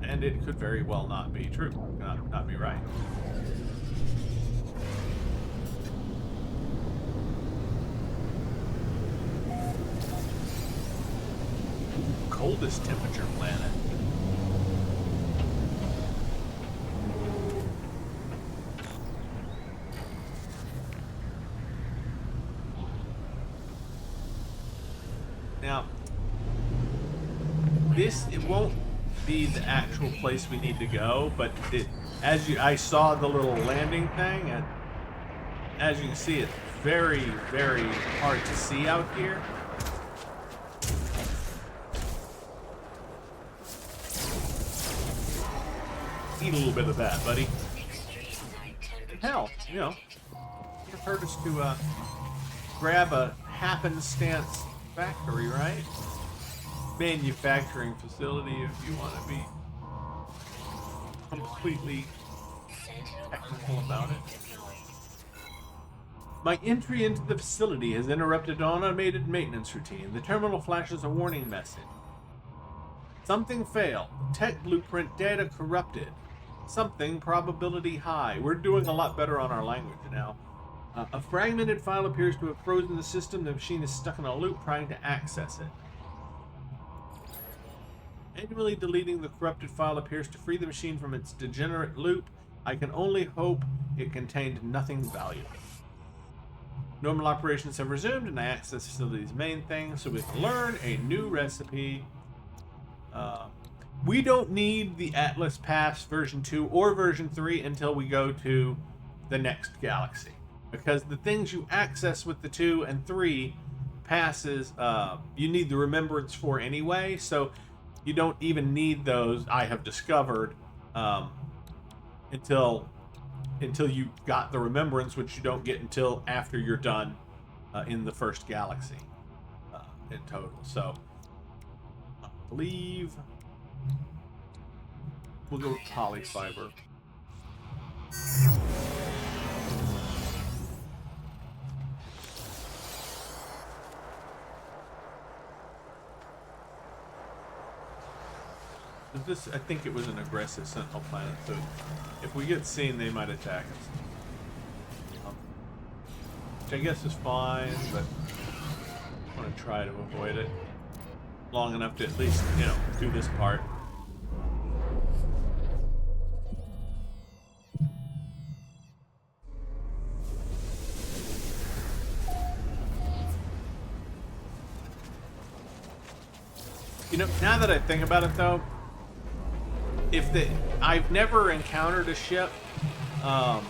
And it could very well not be true, not be right. coldest temperature planet. Now, it won't be the actual place we need to go, but I saw the little landing thing, and as you can see, it's very, very hard to see out here. Eat a little bit of that, buddy. Hell, you know, it hurt us to grab a happenstance factory, right? Manufacturing facility, if you want to be completely technical about it. My entry into the facility has interrupted an automated maintenance routine. The terminal flashes a warning message. Something failed. Tech blueprint data corrupted. Something probability high. We're doing a lot better on our language now. A fragmented file appears to have frozen the system. The machine is stuck in a loop trying to access it. Manually deleting the corrupted file appears to free the machine from its degenerate loop. I can only hope it contained nothing valuable. Normal operations have resumed, and I access the facility's main thing so we can learn a new recipe. We don't need the Atlas Pass version 2 or version 3 until we go to the next galaxy. Because the things you access with the 2 and 3 passes, you need the remembrance for anyway, so you don't even need those, I have discovered, until you got the remembrance, which you don't get until after you're done in the first galaxy in total. So, I believe we'll go with polyfiber. This, I think it was an aggressive sentinel planet, so if we get seen, they might attack us. Which I guess is fine, but I want to try to avoid it long enough to at least, you know, do this part. You know, now that I think about it, though, I've never encountered a ship on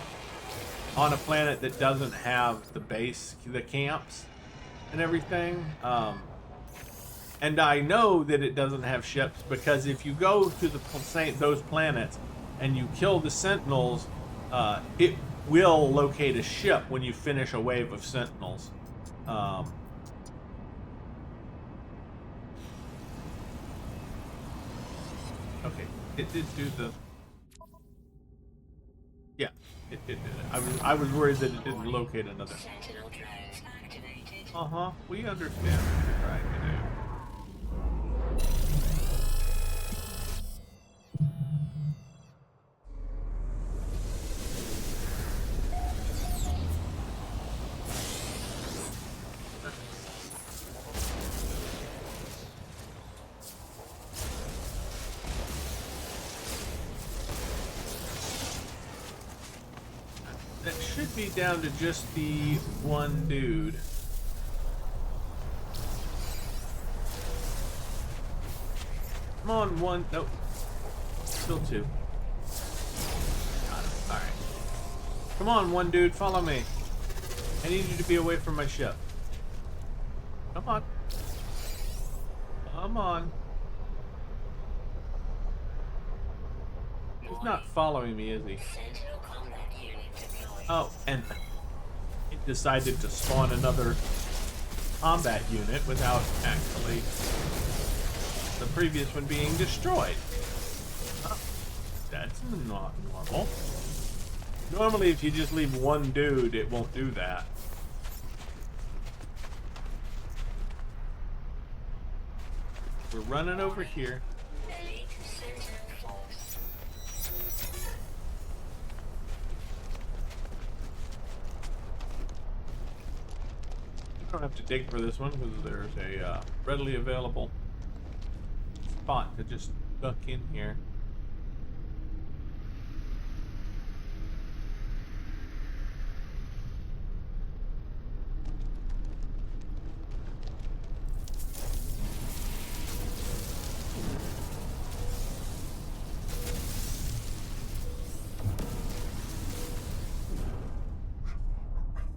a planet that doesn't have the base, the camps, and everything. And I know that it doesn't have ships because if you go to those planets and you kill the sentinels, it will locate a ship when you finish a wave of sentinels. Okay, it did do the... Yeah, it did it. I was worried that it didn't locate another. Sentinel drones activated. Uh-huh, we understand what you're trying to do. That should be down to just the one dude. Come on, one. Nope. Still two. Got him. Alright. Come on, one dude. Follow me. I need you to be away from my ship. Come on. Come on. He's not following me, is he? Sentinel combat unit deployed. Oh, and he decided to spawn another combat unit without actually the previous one being destroyed. Oh, that's not normal. Normally, if you just leave one dude, it won't do that. We're running over here. Elite Sentinel force. You don't have to dig for this one because there's a readily available spot to just duck in here.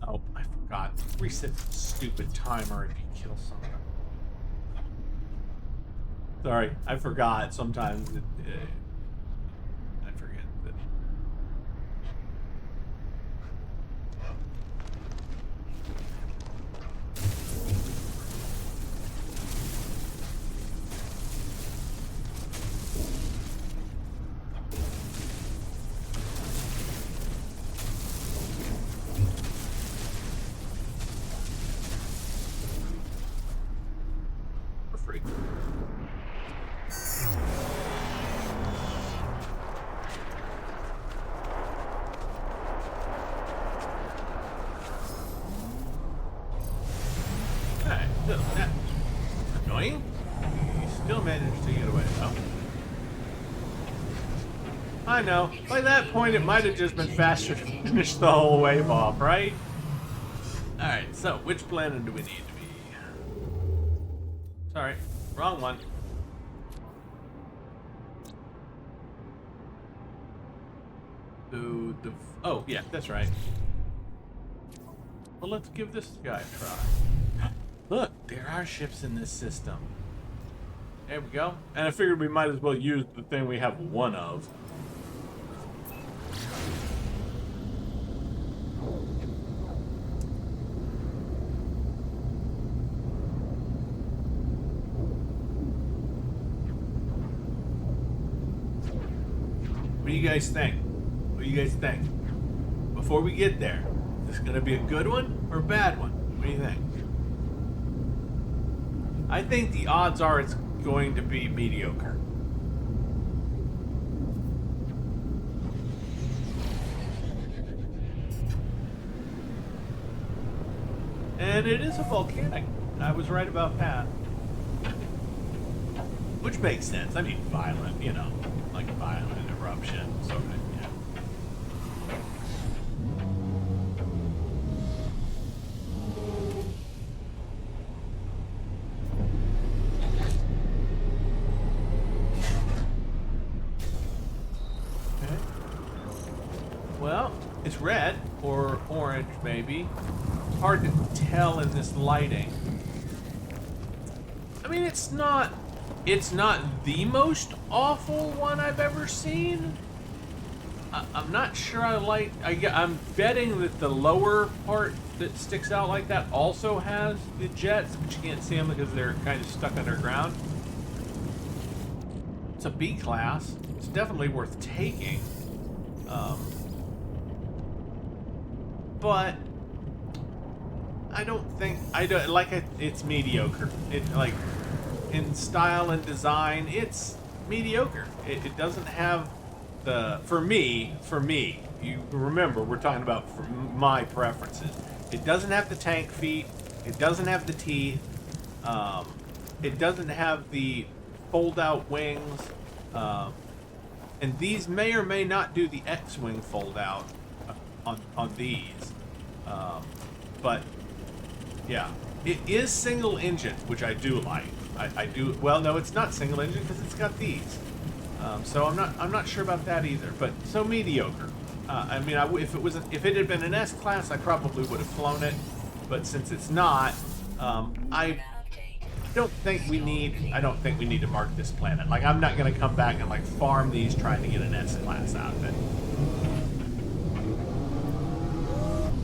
Oh, I forgot. Reset the stupid timer if you kill someone. Sorry, I forgot. Sometimes I forget that. For free. Alright, so that's annoying. You still managed to get away, though. I know. By that point, it might have just been faster to finish the whole wave off, right? Alright, so which planet do we need to be? Sorry, wrong one. Oh, yeah, that's right. Well, let's give this guy a try. Look, there are ships in this system. There we go. And I figured we might as well use the thing we have one of. What do you guys think? What do you guys think? Before we get there, is this going to be a good one or a bad one? What do you think? I think the odds are it's going to be mediocre. And it is a volcanic. I was right about that. Which makes sense. I mean, violent, you know, like violent eruption, sort of, yeah. Okay. Well, it's red or orange, maybe. Hard to tell in this lighting. I mean, it's not the most awful one I've ever seen. I'm not sure I like. I'm betting that the lower part that sticks out like that also has the jets, but you can't see them because they're kind of stuck underground. It's a B class. It's definitely worth taking. But I don't think it's mediocre. Like in style and design, it's mediocre. It doesn't have the for me. You remember we're talking about for my preferences. It doesn't have the tank feet. It doesn't have the teeth. It doesn't have the fold-out wings. And these may or may not do the X-wing fold-out on these. But yeah, it is single engine, which I do like. I do. Well, no, it's not single engine because it's got these. So I'm not sure about that either. But so mediocre. I mean, if it had been an S class, I probably would have flown it. But since it's not, I don't think we need to mark this planet. Like, I'm not going to come back and like farm these trying to get an S class out of it.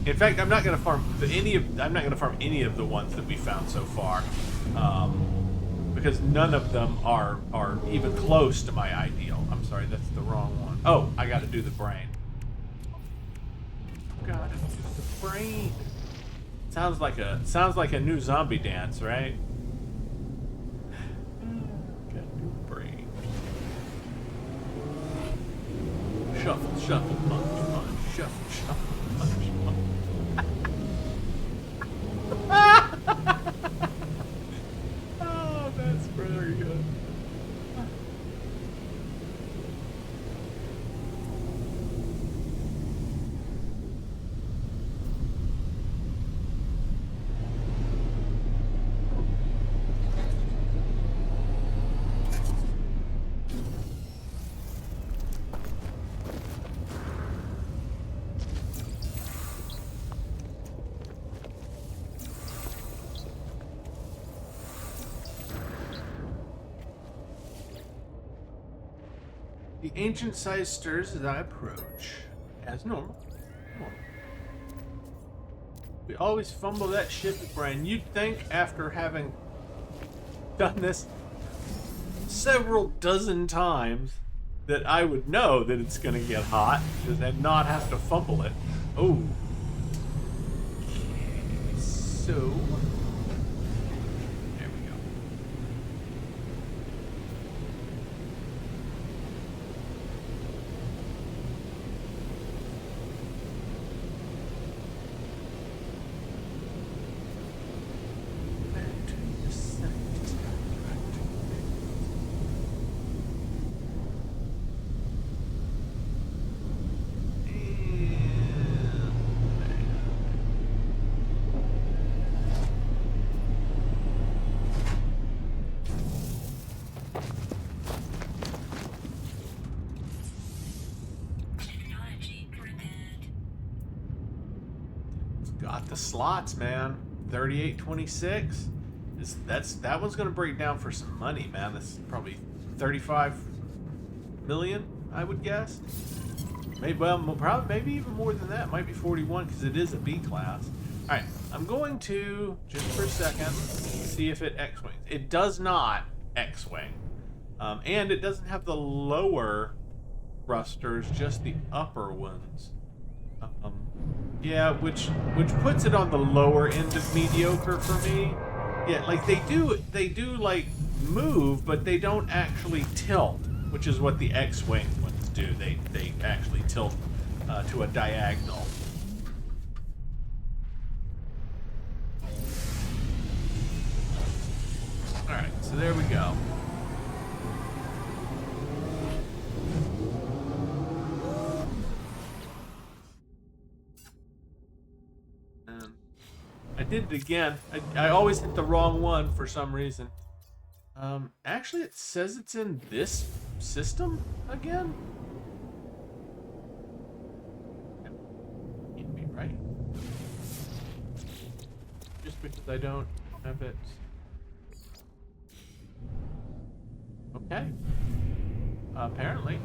In fact, I'm not going to farm any of the ones that we found so far, because none of them are even close to my ideal. I'm sorry, that's the wrong one. Oh, I got to do the brain. Got to do the brain. Sounds like a new zombie dance, right? Got to do the brain. Shuffle, shuffle, punch, punch, shuffle, shuffle, punch, punch. Oh, that's very good. The ancient size stirs as I approach. As normal. We always fumble that ship, Brian. You'd think after having done this several dozen times that I would know that it's going to get hot and not have to fumble it. Oh. Okay, so there we go. Back to the site. Technology prepared. Got the slots, man. 3826. That one's gonna break down for some money, man. That's probably 35 million, I would guess. Maybe probably maybe even more than that. Might be 41 because it is a B class. All right, I'm going to just for a second see if it X-wings. It does not X-wing, and it doesn't have the lower thrusters, just the upper ones. Yeah, which puts it on the lower end of mediocre for me. Yeah, like they do like move, but they don't actually tilt, which is what the X-wing ones do. They actually tilt to a diagonal. All right, so there we go. I did it again. I always hit the wrong one for some reason. Actually, it says it's in this system again. Can't be right. Just because I don't have it. Okay. Apparently,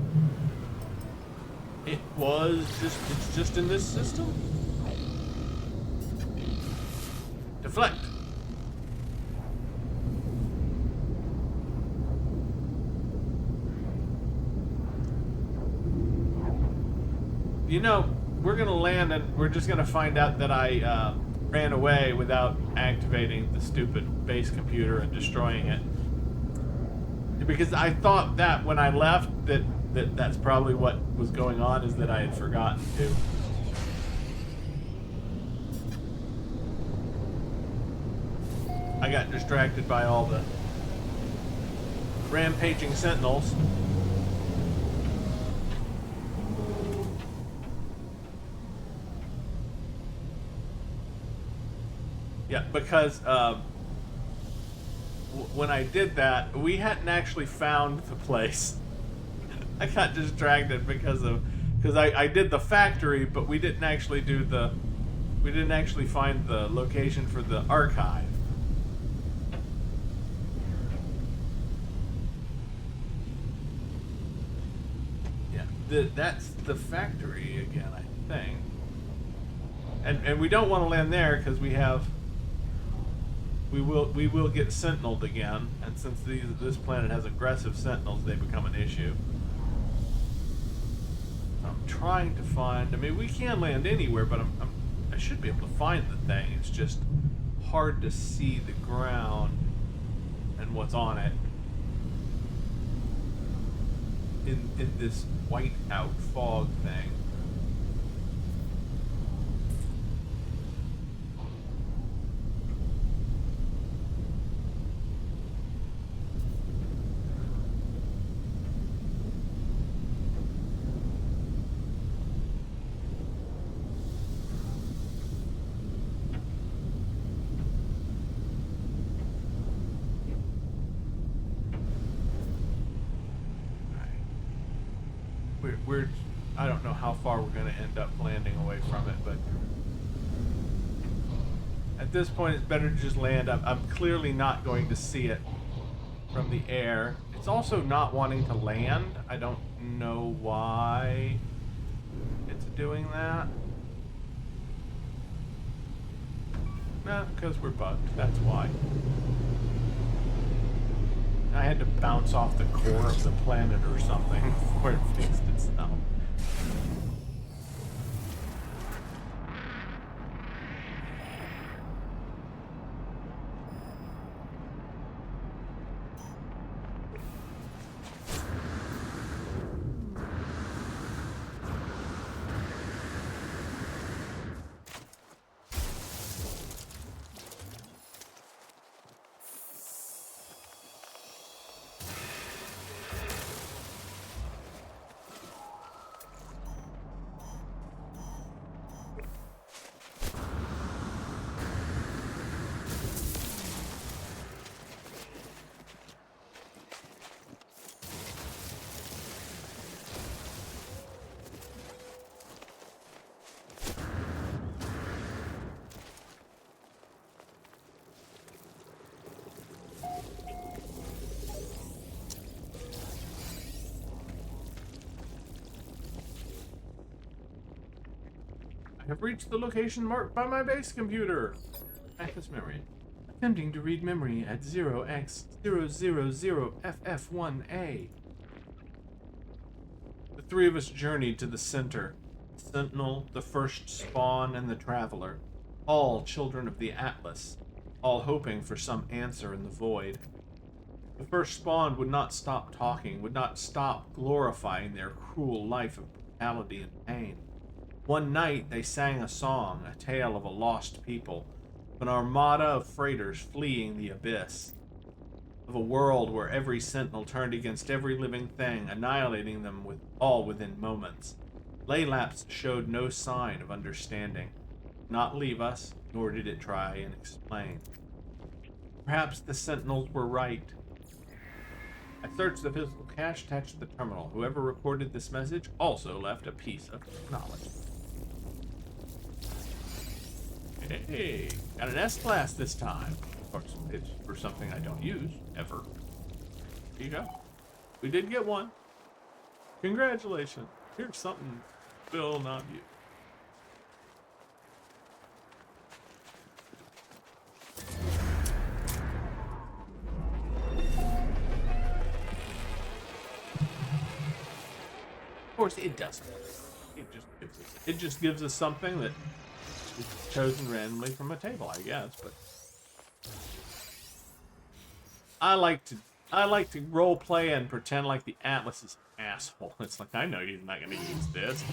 it's just in this system. Deflect. You know, we're gonna land and we're just gonna find out that I ran away without activating the stupid base computer and destroying it. Because I thought that when I left that's probably what was going on, is that I had forgotten to. I got distracted by all the rampaging sentinels. Yeah, because when I did that, we hadn't actually found the place. I got distracted because I did the factory, but we didn't actually find the location for the archive. That's the factory again, I think. And we don't want to land there because we will get sentineled again, and since this planet has aggressive sentinels, they become an issue. I'm trying to find. I mean, we can land anywhere, but I should be able to find the thing. It's just hard to see the ground and what's on it in this white out fog thing. I don't know how far we're going to end up landing away from it, but at this point it's better to just land. I'm clearly not going to see it from the air. It's also not wanting to land. I don't know why it's doing that. No, because we're bugged. That's why. I had to bounce off the core of the planet or something before it fixed itself. I have reached the location marked by my base computer. Access memory. Attempting to read memory at 0x000FF1A. The three of us journeyed to the center. The Sentinel, the first spawn, and the Traveler. All children of the Atlas. All hoping for some answer in the void. The first spawn would not stop talking, would not stop glorifying their cruel life of brutality and pain. One night they sang a song, a tale of a lost people, of an armada of freighters fleeing the abyss, of a world where every sentinel turned against every living thing, annihilating them all within moments. Laylaps showed no sign of understanding, did not leave us, nor did it try and explain. Perhaps the sentinels were right. I searched the physical cache attached to the terminal. Whoever recorded this message also left a piece of knowledge. Hey, got an S-class this time. Of course, it's for something I don't use, ever. There you go. We did get one. Congratulations. Here's something Bill not use. Of course, it doesn't. It just gives us something that is chosen randomly from a table, I guess. But I like to role play and pretend like the Atlas is an asshole. It's like, I know he's not going to use this.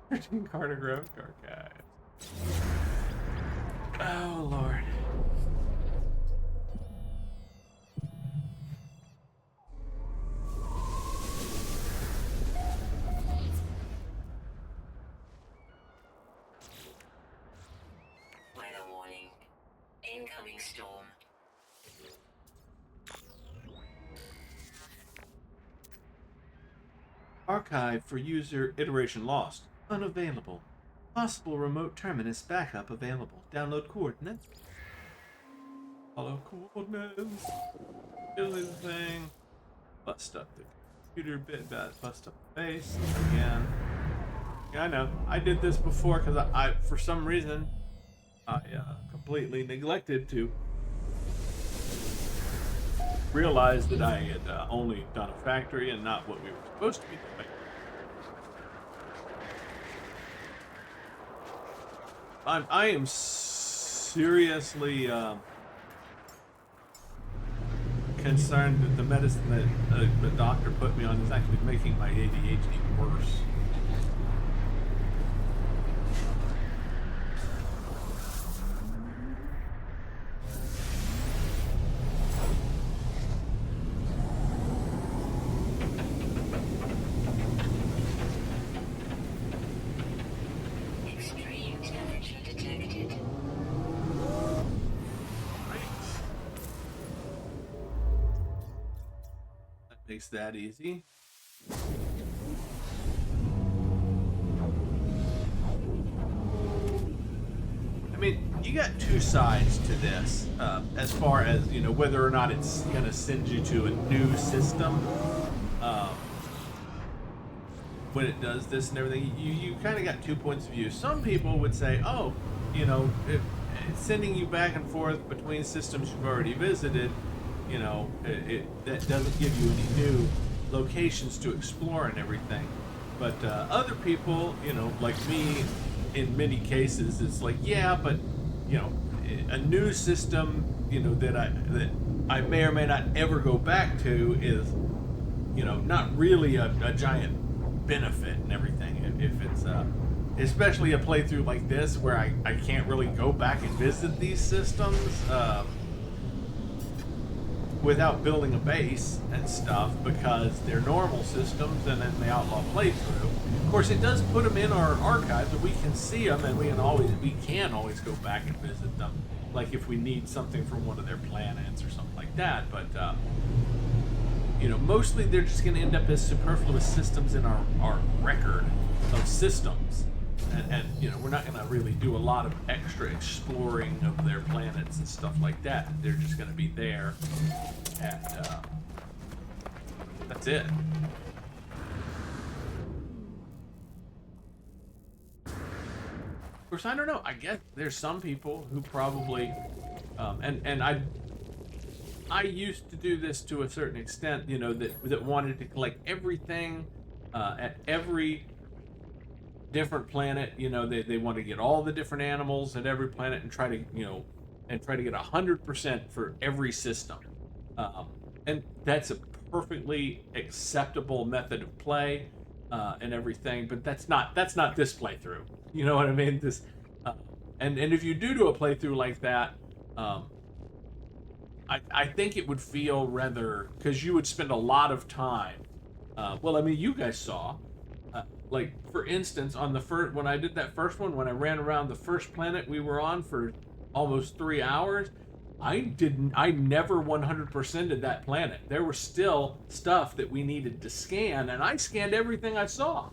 13 Carter Grove Archives. Oh Lord. Incoming storm. Archive for user iteration lost. Unavailable. Possible remote terminus backup available. Download coordinates. Follow coordinates. Do the thing. Bust up the computer bit. Bust up the base. Again. Yeah, I know. I did this before because I for some reason, I completely neglected to realize that I had only done a factory and not what we were supposed to be doing. I am seriously concerned that the medicine that the doctor put me on is actually making my ADHD worse. Makes that easy. I mean, you got two sides to this, as far as, you know, whether or not it's going to send you to a new system. When it does this and everything, you kind of got 2 points of view. Some people would say, oh, you know, if it's sending you back and forth between systems you've already visited, you know, that doesn't give you any new locations to explore and everything. But other people, you know, like me, in many cases, it's like, yeah, but, you know, a new system, you know, that I may or may not ever go back to is, you know, not really a giant benefit and everything. If it's especially a playthrough like this where I can't really go back and visit these systems without building a base and stuff, because they're normal systems and then the Outlaw playthrough. Of course, it does put them in our archives and we can see them, and we can always go back and visit them, like if we need something from one of their planets or something like that. But you know, mostly they're just going to end up as superfluous systems in our record of systems. And you know, we're not going to really do a lot of extra exploring of their planets and stuff like that. They're just going to be there, and that's it. Of course, I don't know. I guess there's some people who probably, and I used to do this to a certain extent, you know, that wanted to collect everything at every different planet. You know, they want to get all the different animals at every planet and try to, you know, and try to get 100% for every system. And that's a perfectly acceptable method of play and everything, but that's not this playthrough. You know what I mean? This, and if you do a playthrough like that, I think it would feel rather, because you would spend a lot of time. Well, I mean, you guys saw, like, for instance, on the first, when I did that first one, when I ran around the first planet we were on for almost 3 hours, I never 100%ed that planet. There was still stuff that we needed to scan, and I scanned everything I saw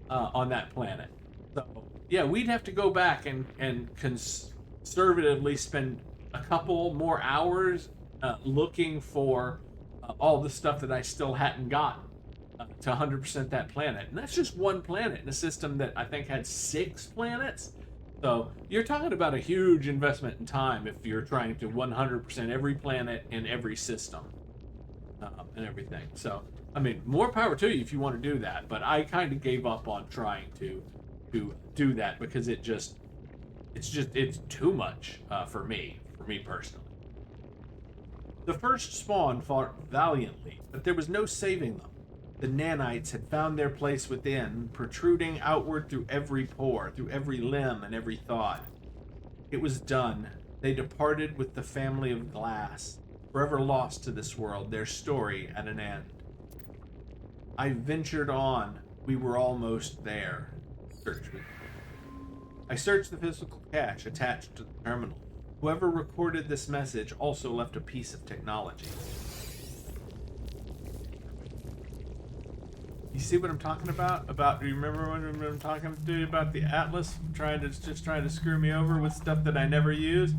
on that planet. So, yeah, we'd have to go back and conservatively spend a couple more hours looking for all the stuff that I still hadn't gotten to 100% that planet. And that's just one planet in a system that I think had 6 planets. So you're talking about a huge investment in time if you're trying to 100% every planet in every system and everything. So, I mean, more power to you if you want to do that. But I kind of gave up on trying to do that because it's too much for me personally. The first spawn fought valiantly, but there was no saving them. The nanites had found their place within, protruding outward through every pore, through every limb and every thought. It was done. They departed with the family of glass, forever lost to this world, their story at an end. I ventured on. We were almost there. I searched the physical cache attached to the terminal. Whoever recorded this message also left a piece of technology. You see what I'm talking about? Do you remember when I'm talking to you about the Atlas trying to screw me over with stuff that I never use?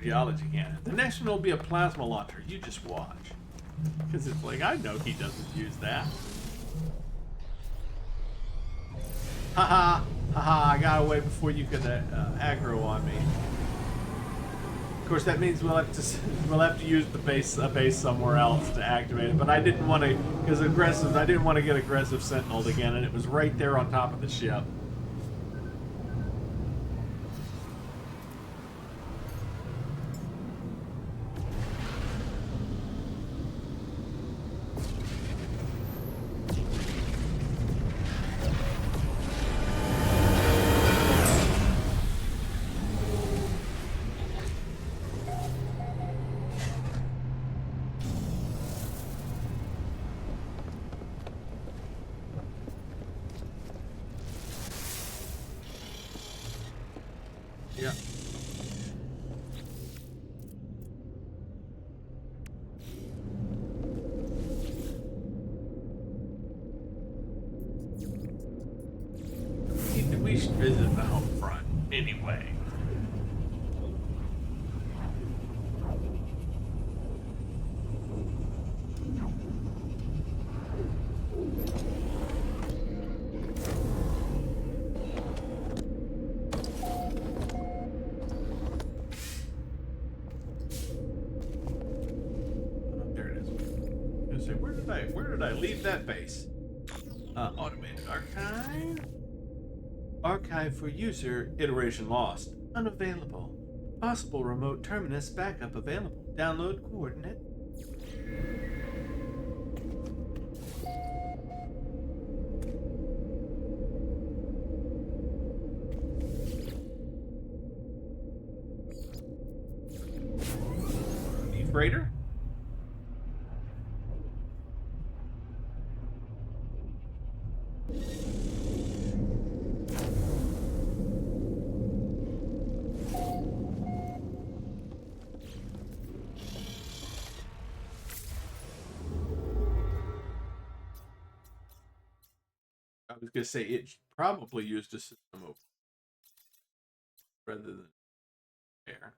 Geology cannon. The next one will be a plasma launcher. You just watch. Because it's like, I know he doesn't use that. Haha, haha, I got away before you could aggro on me. Of course, that means we'll have to use the base somewhere else to activate it. But I didn't want to, because I didn't want to get aggressive sentineled again, and it was right there on top of the ship. Yeah. We should visit the home front anyway. Hey, where did I leave that base? Automated archive. Archive for user. Iteration lost. Unavailable. Possible remote terminus backup available. Download coordinate. Freighter? I was going to say it probably used a system over rather than air.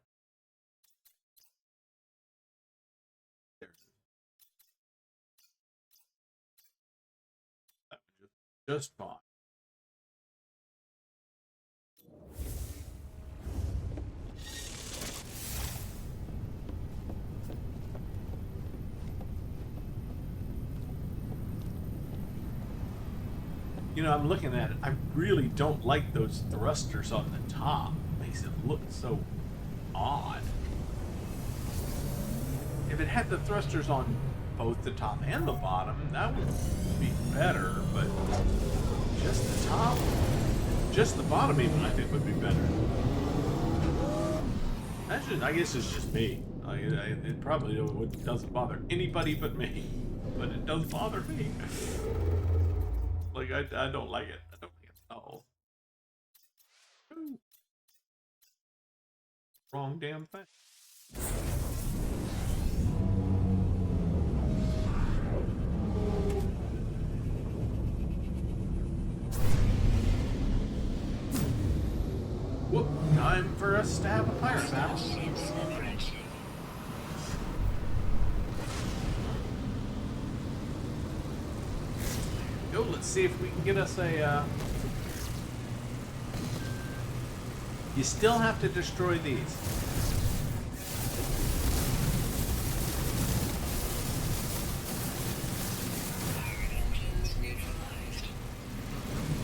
There. That was just fine. You know, I'm looking at it. I really don't like those thrusters on the top. It makes it look so odd. If it had the thrusters on both the top and the bottom, that would be better, but just the top, just the bottom even, I think would be better. That's just, I guess it's just me. It probably doesn't bother anybody but me, but it does bother me. Like, I don't like it. I don't like it at all. Ooh. Wrong damn thing. Whoop, time for us to have a pirate battle. Go, let's see if we can get us a, You still have to destroy these.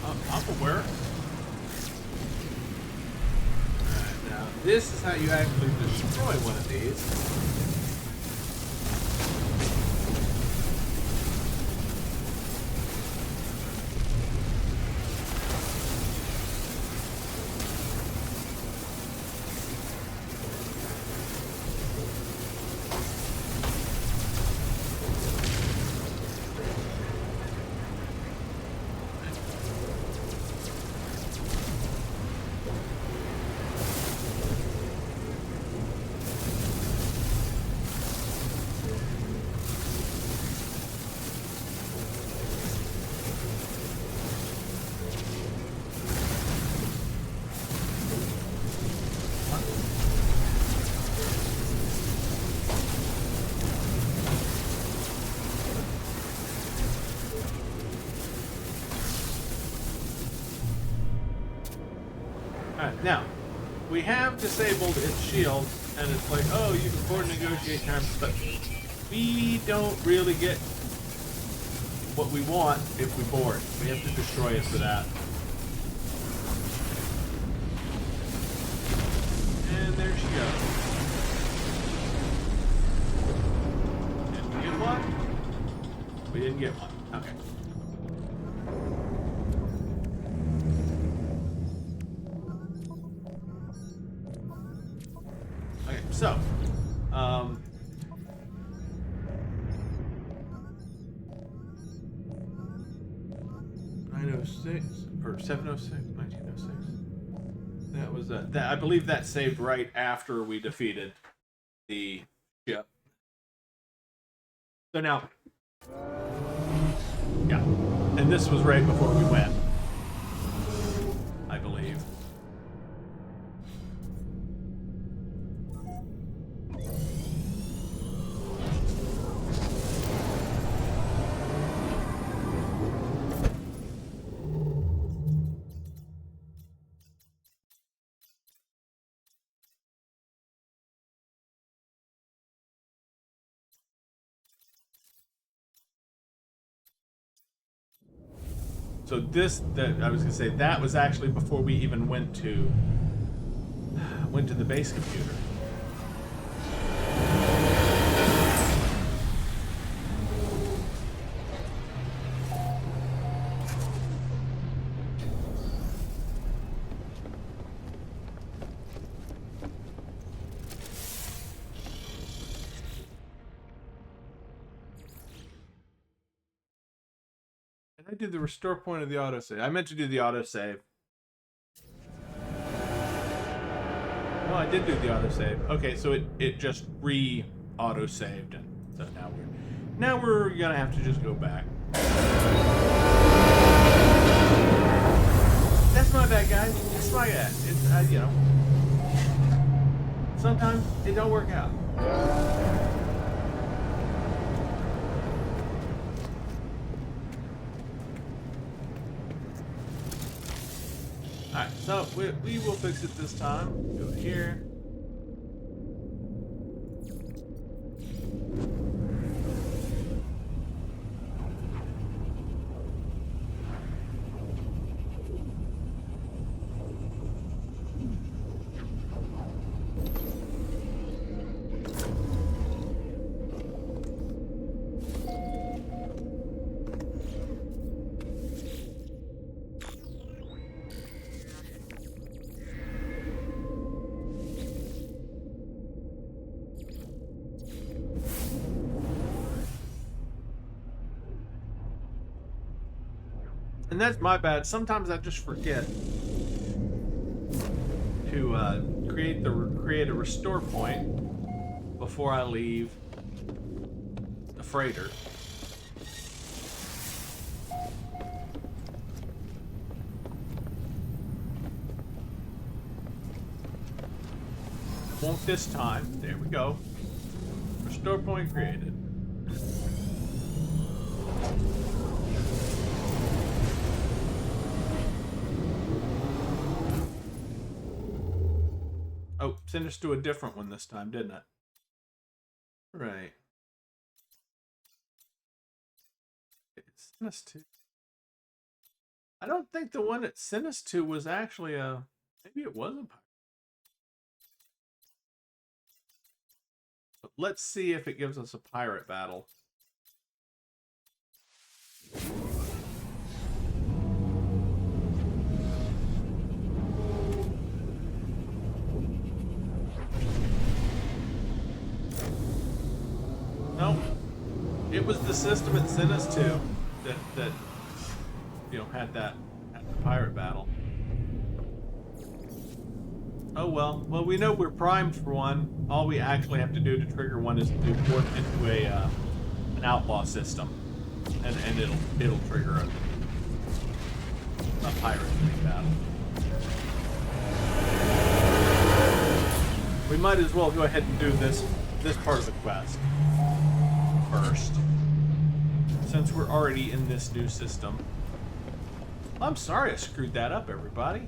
I'm aware. Alright, now this is how you actually destroy one of these. Now, we have disabled its shield, and it's like, oh, you can board negotiate terms, but we don't really get what we want if we board. We have to destroy it for that. And there she goes. Did we get one? We didn't get one. Okay. So, 906 or 706, 1906. That was that. I believe that saved right after we defeated the ship. So now, yeah, and this was right before we went, I believe. So this, that I was gonna say, that was actually before we even went to the base computer. Did I do the restore point of the autosave? I meant to do the autosave. No, I did do the autosave. Okay, so it just re-autosaved, and so now we're gonna have to just go back. That's my bad, guys. It's my bad. It's you know, sometimes it don't work out. Alright, so we will fix it this time. Do it here. And that's my bad. Sometimes I just forget to create a restore point before I leave the freighter. Won't this time. There we go. Restore point created. Oh, sent us to a different one this time, didn't it? Right. It sent us to... I don't think the one it sent us to was actually a... Maybe it was a pirate. But let's see if it gives us a pirate battle. No, it was the system it sent us to that you know had the pirate battle. Oh well. Well, we know we're primed for one. All we actually have to do to trigger one is to port into an outlaw system, and it'll trigger a pirate battle. We might as well go ahead and do this part of the quest first, since we're already in this new system. I'm sorry I screwed that up, everybody.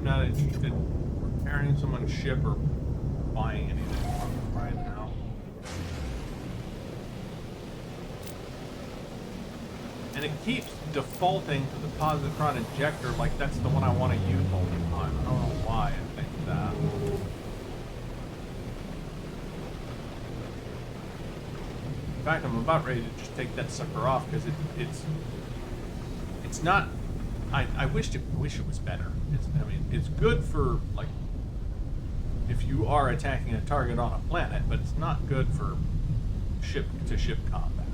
not interested in repairing someone's ship or buying anything from them right now. And it keeps defaulting to the positron injector like that's the one I want to use all the time. I don't know why it thinks that. In fact, I'm about ready to just take that sucker off because it's not. I wish it was better. I mean, it's good for like if you are attacking a target on a planet, but it's not good for ship-to-ship combat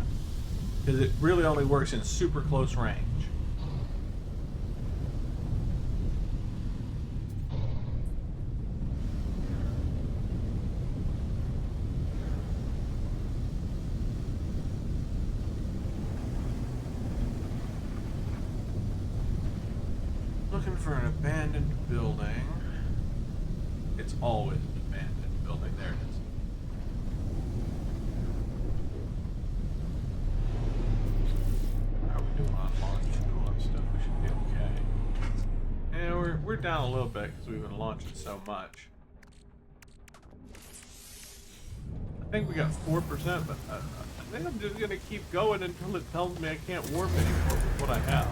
because it really only works in super close range. Looking for an abandoned building. It's always an abandoned building. There it is. How are we doing on launch fuel and stuff? We should be okay. And we're down a little bit because we've been launching so much. I think we got 4%, but I think I'm just gonna keep going until it tells me I can't warp anymore with what I have.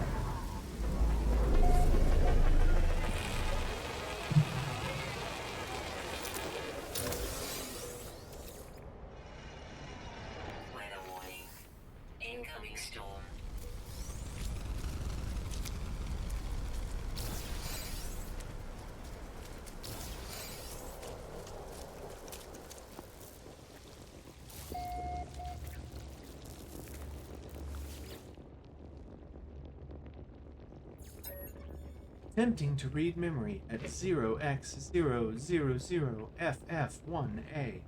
Attempting to read memory at 0x000FF1A.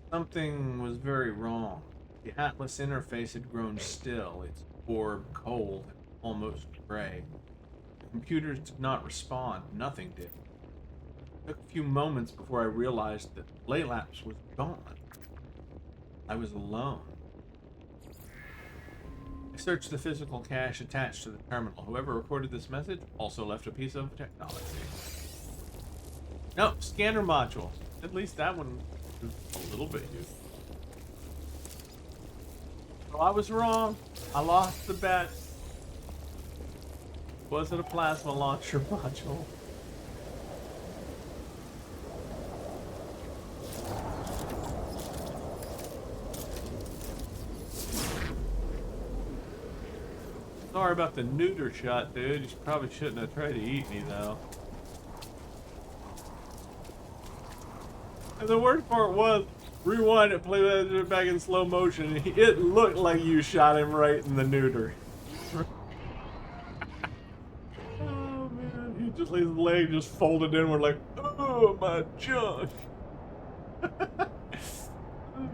Something was very wrong. The Atlas interface had grown still, its orb cold and almost gray. The computers did not respond. Nothing did. It took a few moments before I realized that Laylaps was gone. I was alone. I searched the physical cache attached to the terminal. Whoever recorded this message also left a piece of technology. No, scanner module. At least that one is a little bit useful. So I was wrong. I lost the bet. Was it a plasma launcher module? Sorry about the neuter shot, dude. You probably shouldn't have tried to eat me, though. And the worst part was, rewind it, play that back in slow motion, and it looked like you shot him right in the neuter. Oh, man. He just leaves his leg just folded inward like, oh, my junk.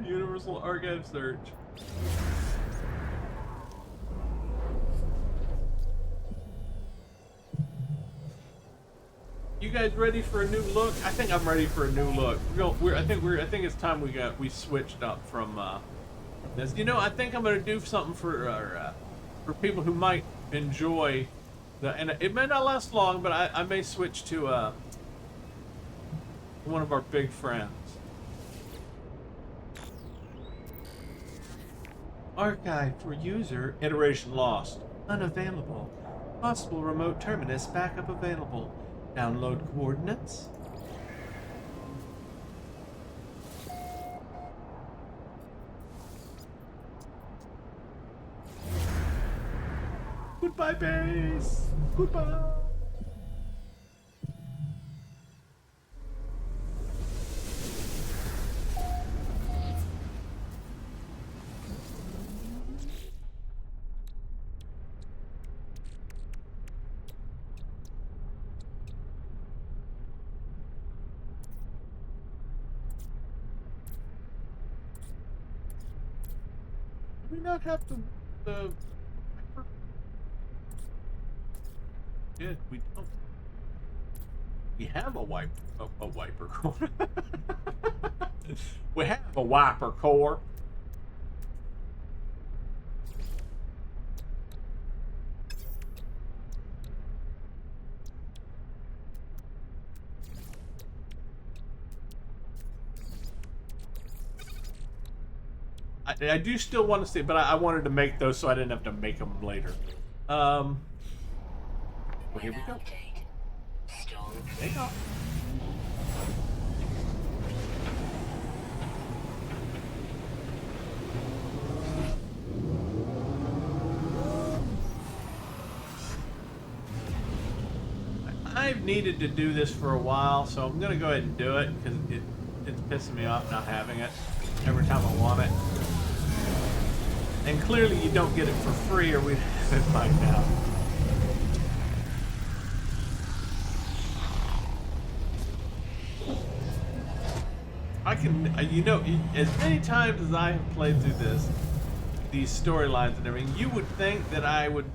Universal Archive search. You guys ready for a new look? I think I'm ready for a new look. I think it's time we switched up from this. You know, I think I'm gonna do something for people who might enjoy and it may not last long, but I may switch to one of our big friends. Archive for user iteration lost, unavailable. Possible remote terminus backup available. Download coordinates. Goodbye, base. Goodbye. Do we not have the yeah, we don't. We have a wiper core. We have a wiper core. I do still want to see, but I wanted to make those so I didn't have to make them later. Well, here we go. Take off. I've needed to do this for a while, so I'm gonna go ahead and do it because it's pissing me off not having it every time I want it. And clearly you don't get it for free, or we'd have it by now. I can, you know, as many times as I have played through these storylines and everything, you would think that I would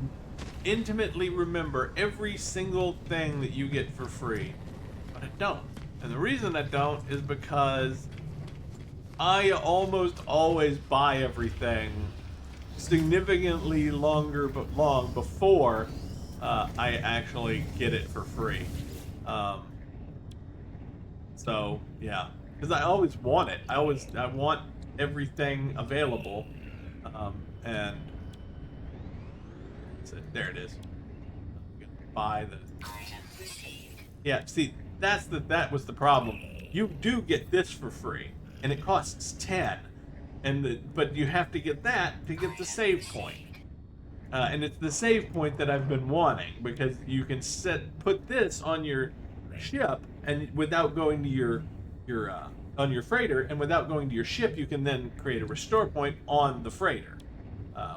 intimately remember every single thing that you get for free, but I don't. And the reason I don't is because I almost always buy everything significantly long before I actually get it for free. So yeah, because I always want it. I want everything available, and so there it is. I'm gonna buy the. Yeah, see, that was the problem. You do get this for free, and it costs 10, but you have to get that to get the save point. And it's the save point that I've been wanting, because you can put this on your ship, and without going to your on your freighter, and without going to your ship, you can then create a restore point on the freighter,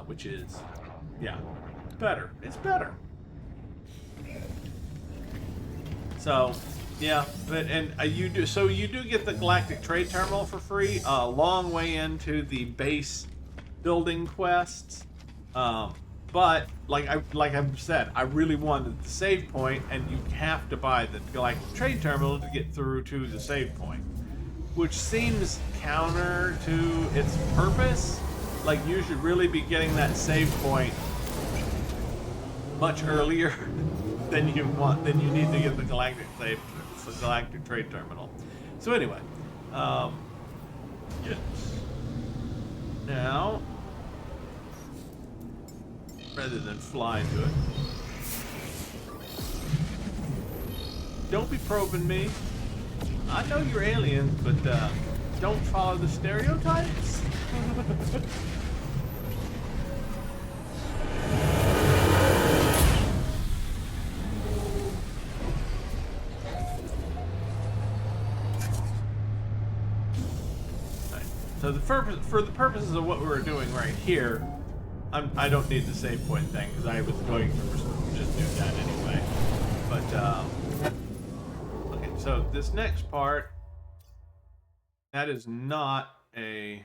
which is, yeah, better. It's better. So, yeah, and you do get the Galactic Trade Terminal for free, a long way into the base building quests. But like I've said, I really wanted the save point, and you have to buy the Galactic Trade Terminal to get through to the save point, which seems counter to its purpose. Like, you should really be getting that save point much earlier than you need to get the Galactic Trade Terminal. So anyway, yes. Now, rather than fly into it, don't be probing me. I know you're aliens, but don't follow the stereotypes. So for the purposes of what we were doing right here, I don't need the save point thing, because I was going to just do that anyway. But okay, so this next part, that is not a.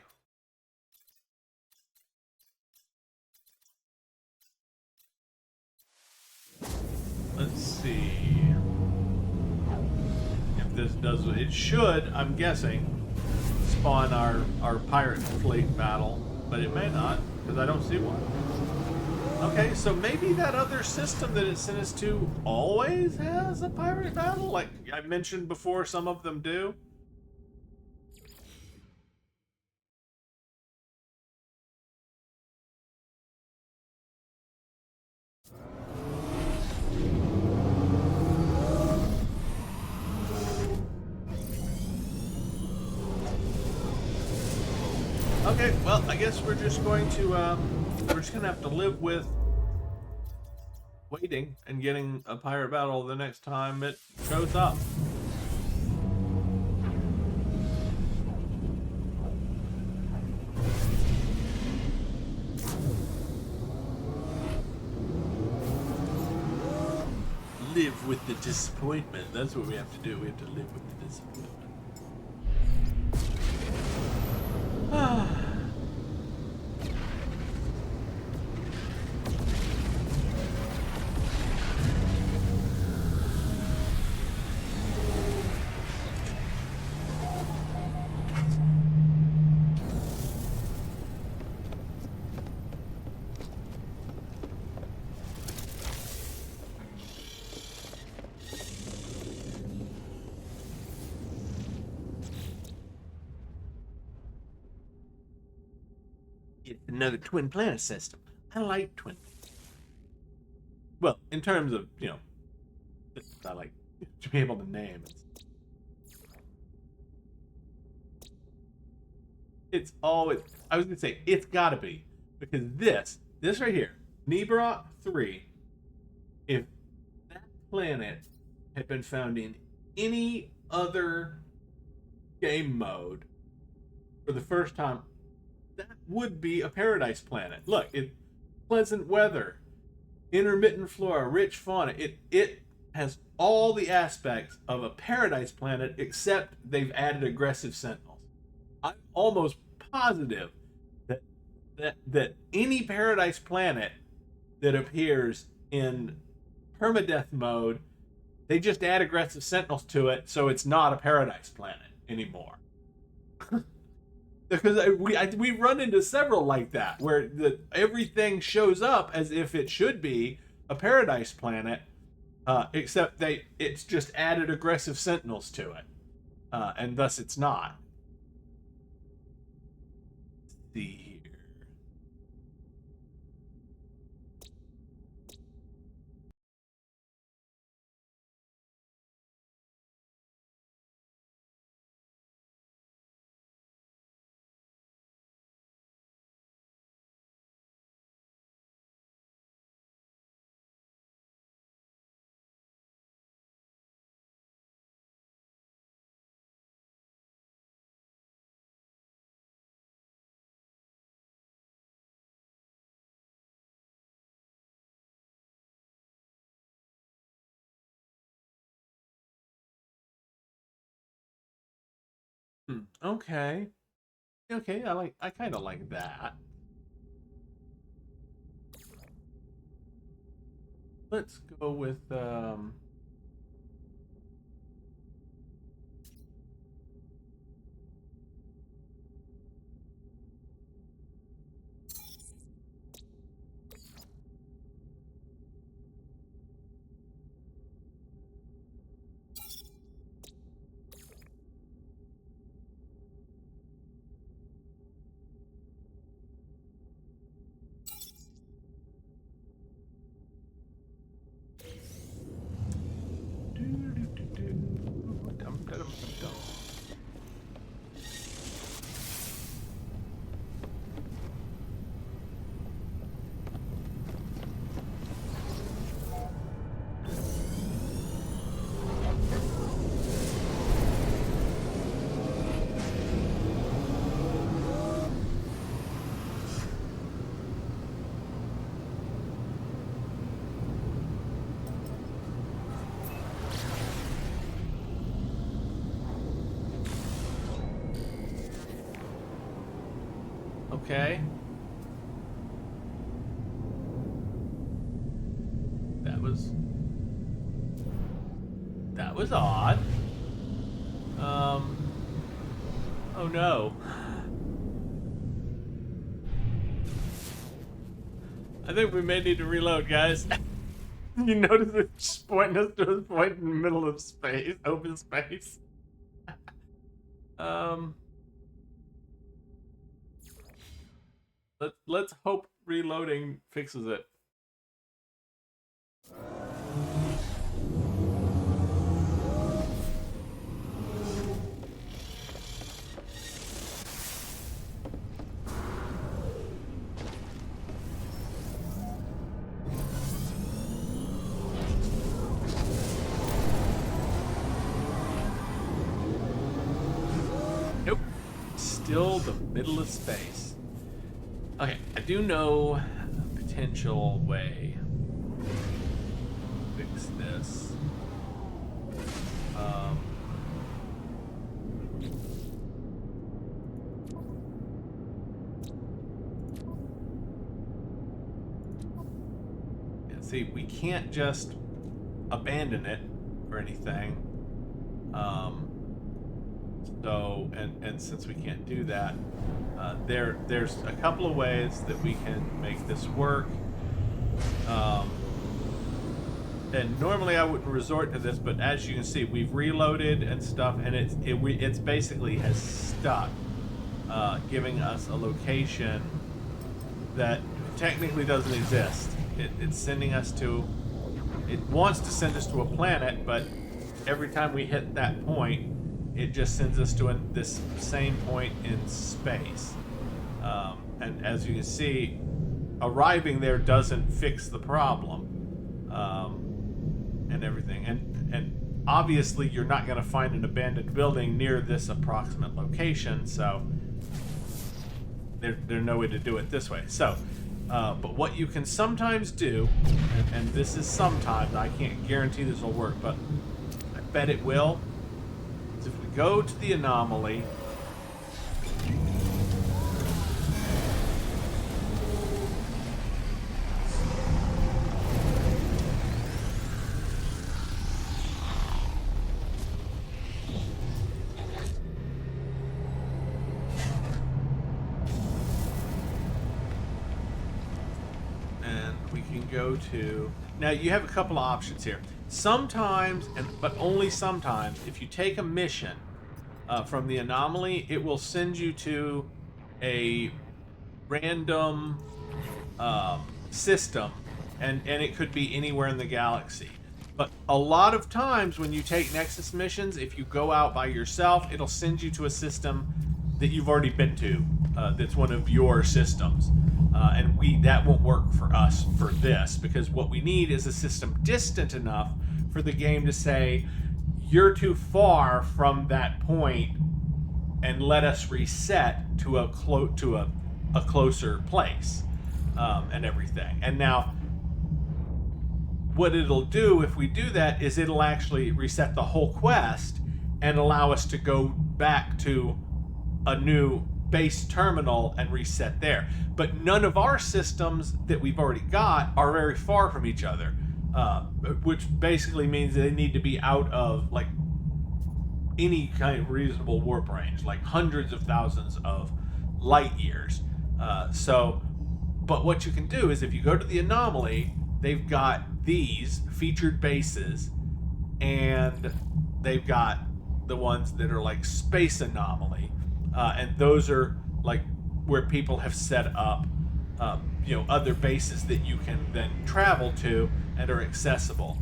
Let's see if this does. It should, I'm guessing, spawn our pirate fleet battle, but it may not, because I don't see one. Okay, so maybe that other system that it sent us to always has a pirate battle, like I mentioned before. Some of them do. Okay, well, I guess we're just going to have to live with waiting and getting a pirate battle the next time it shows up. Live with the disappointment. That's what we have to do. We have to live with the disappointment. It's another twin planet system. I like twin. Well, in terms of, you know, I like to be able to name. It's always, I was going to say, it's got to be. Because this right here, Nebra 3, if that planet had been found in any other game mode for the first time, that would be a paradise planet. Look, it pleasant weather, intermittent flora, rich fauna. It has all the aspects of a paradise planet, except they've added aggressive sentinels. I'm almost positive that any paradise planet that appears in permadeath mode, they just add aggressive sentinels to it, so it's not a paradise planet anymore. Because we run into several like that, where everything shows up as if it should be a paradise planet, except it's just added aggressive sentinels to it, and thus it's not. Let's see here. Okay. Okay, I kind of like that. Let's go with okay. That was odd. Oh no. I think we may need to reload, guys. You notice it's just pointing us to a point in the middle of space, open space. Let's hope reloading fixes it. Nope. Still the middle of space. Okay, I do know a potential way to fix this. Yeah, see, we can't just abandon it or anything. So, and since we can't do that, there's a couple of ways that we can make this work. And normally I wouldn't resort to this, but as you can see, we've reloaded and stuff, and it's basically has stuck, giving us a location that technically doesn't exist. It's sending us to... It wants to send us to a planet, but every time we hit that point, it just sends us to this same point in space. And as you can see, arriving there doesn't fix the problem, and everything. And obviously, you're not going to find an abandoned building near this approximate location, so there's no way to do it this way. So, but what you can sometimes do, and this is sometimes, I can't guarantee this will work, but I bet it will, is if we go to the anomaly, go to... Now, you have a couple of options here. Sometimes, but only sometimes, if you take a mission from the anomaly, it will send you to a random system, and it could be anywhere in the galaxy. But a lot of times when you take Nexus missions, if you go out by yourself, it'll send you to a system that you've already been to, that's one of your systems. And that won't work for us for this, because what we need is a system distant enough for the game to say, you're too far from that point, and let us reset to a closer place, and everything. And now, what it'll do if we do that is it'll actually reset the whole quest and allow us to go back to a new base terminal and reset there. But none of our systems that we've already got are very far from each other, which basically means they need to be out of like any kind of reasonable warp range, like hundreds of thousands of light years. But what you can do is if you go to the anomaly, they've got these featured bases, and they've got the ones that are like space anomaly, and those are like where people have set up other bases that you can then travel to and are accessible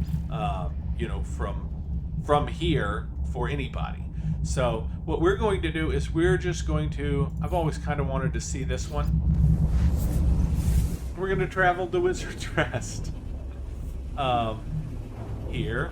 from here for anybody. So what we're going to do is we're just going to... I've always kind of wanted to see this one. We're going to travel to Wizard's Rest. Here.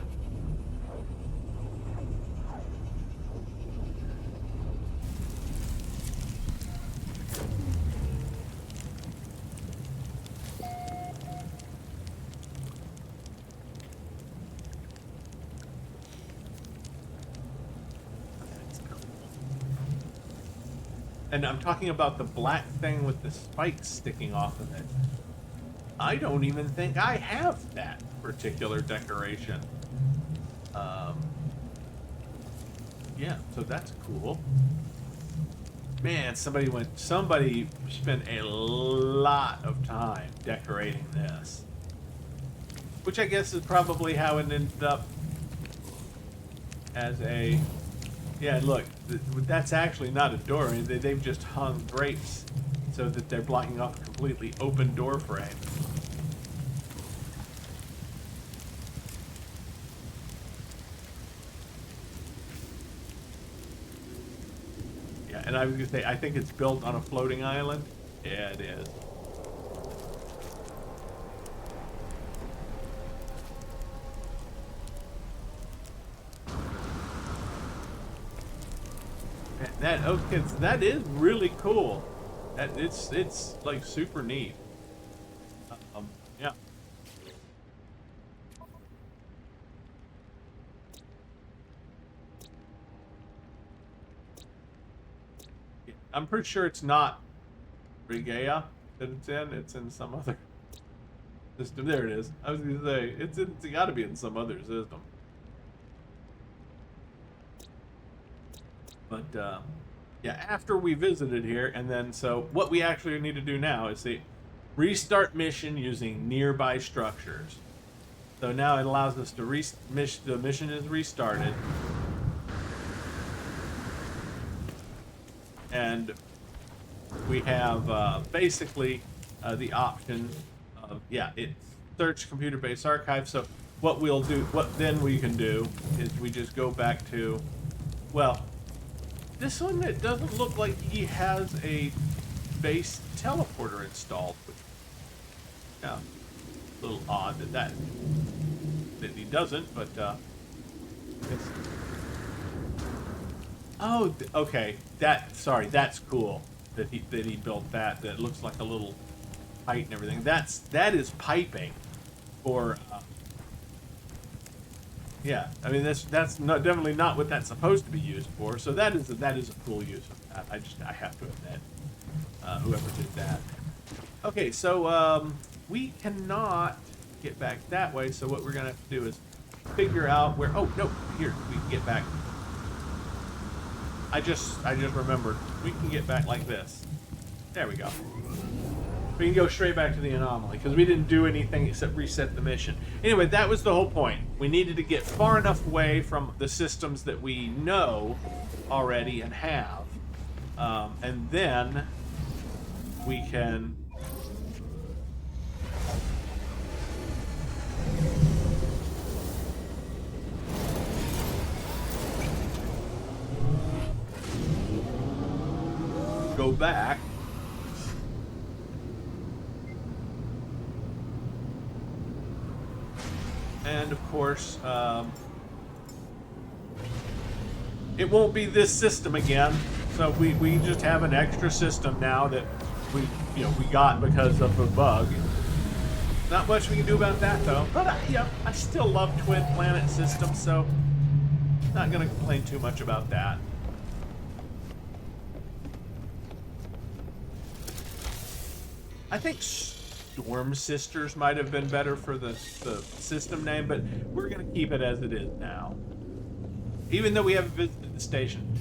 And I'm talking about the black thing with the spikes sticking off of it. I don't even think I have that particular decoration. Yeah, so that's cool. Man, somebody spent a lot of time decorating this. Which I guess is probably how it ended up as a... Yeah, look, that's actually not a door. They've just hung drapes so that they're blocking off a completely open door frame. Yeah, and I was going to say, I think it's built on a floating island. Yeah, it is. That is really cool. It's like super neat. Yeah. I'm pretty sure it's not Frigate that it's in. It's in some other system. There it is. I was gonna say it's got to be in some other system. But yeah, after we visited here, and then so what we actually need to do now is see restart mission using nearby structures. So now it allows us to the mission is restarted, and we have basically the option of, yeah, it's search computer-based archive. So what we'll do, what then we can do is we just go back to, well, this one, it doesn't look like he has a base teleporter installed, which, yeah, a little odd that he doesn't, but it's, oh, okay, that's cool that he built that. That looks like a little height and everything. That is piping for, yeah. I mean, that's not, definitely not what that's supposed to be used for. So that is a cool use of that. I have to admit, whoever did that. Okay, so we cannot get back that way. So what we're gonna have to do is figure out where. Oh no, here we can get back. I just remembered we can get back like this. There we go. We can go straight back to the anomaly because we didn't do anything except reset the mission. Anyway, that was the whole point. We needed to get far enough away from the systems that we know already and have, and then we can go back and, of course, it won't be this system again. So we just have an extra system now that we got because of a bug. Not much we can do about that though. But I still love twin planet systems, so not gonna complain too much about that. I think Storm Sisters might have been better for the system name, but we're going to keep it as it is now. Even though we haven't visited the station.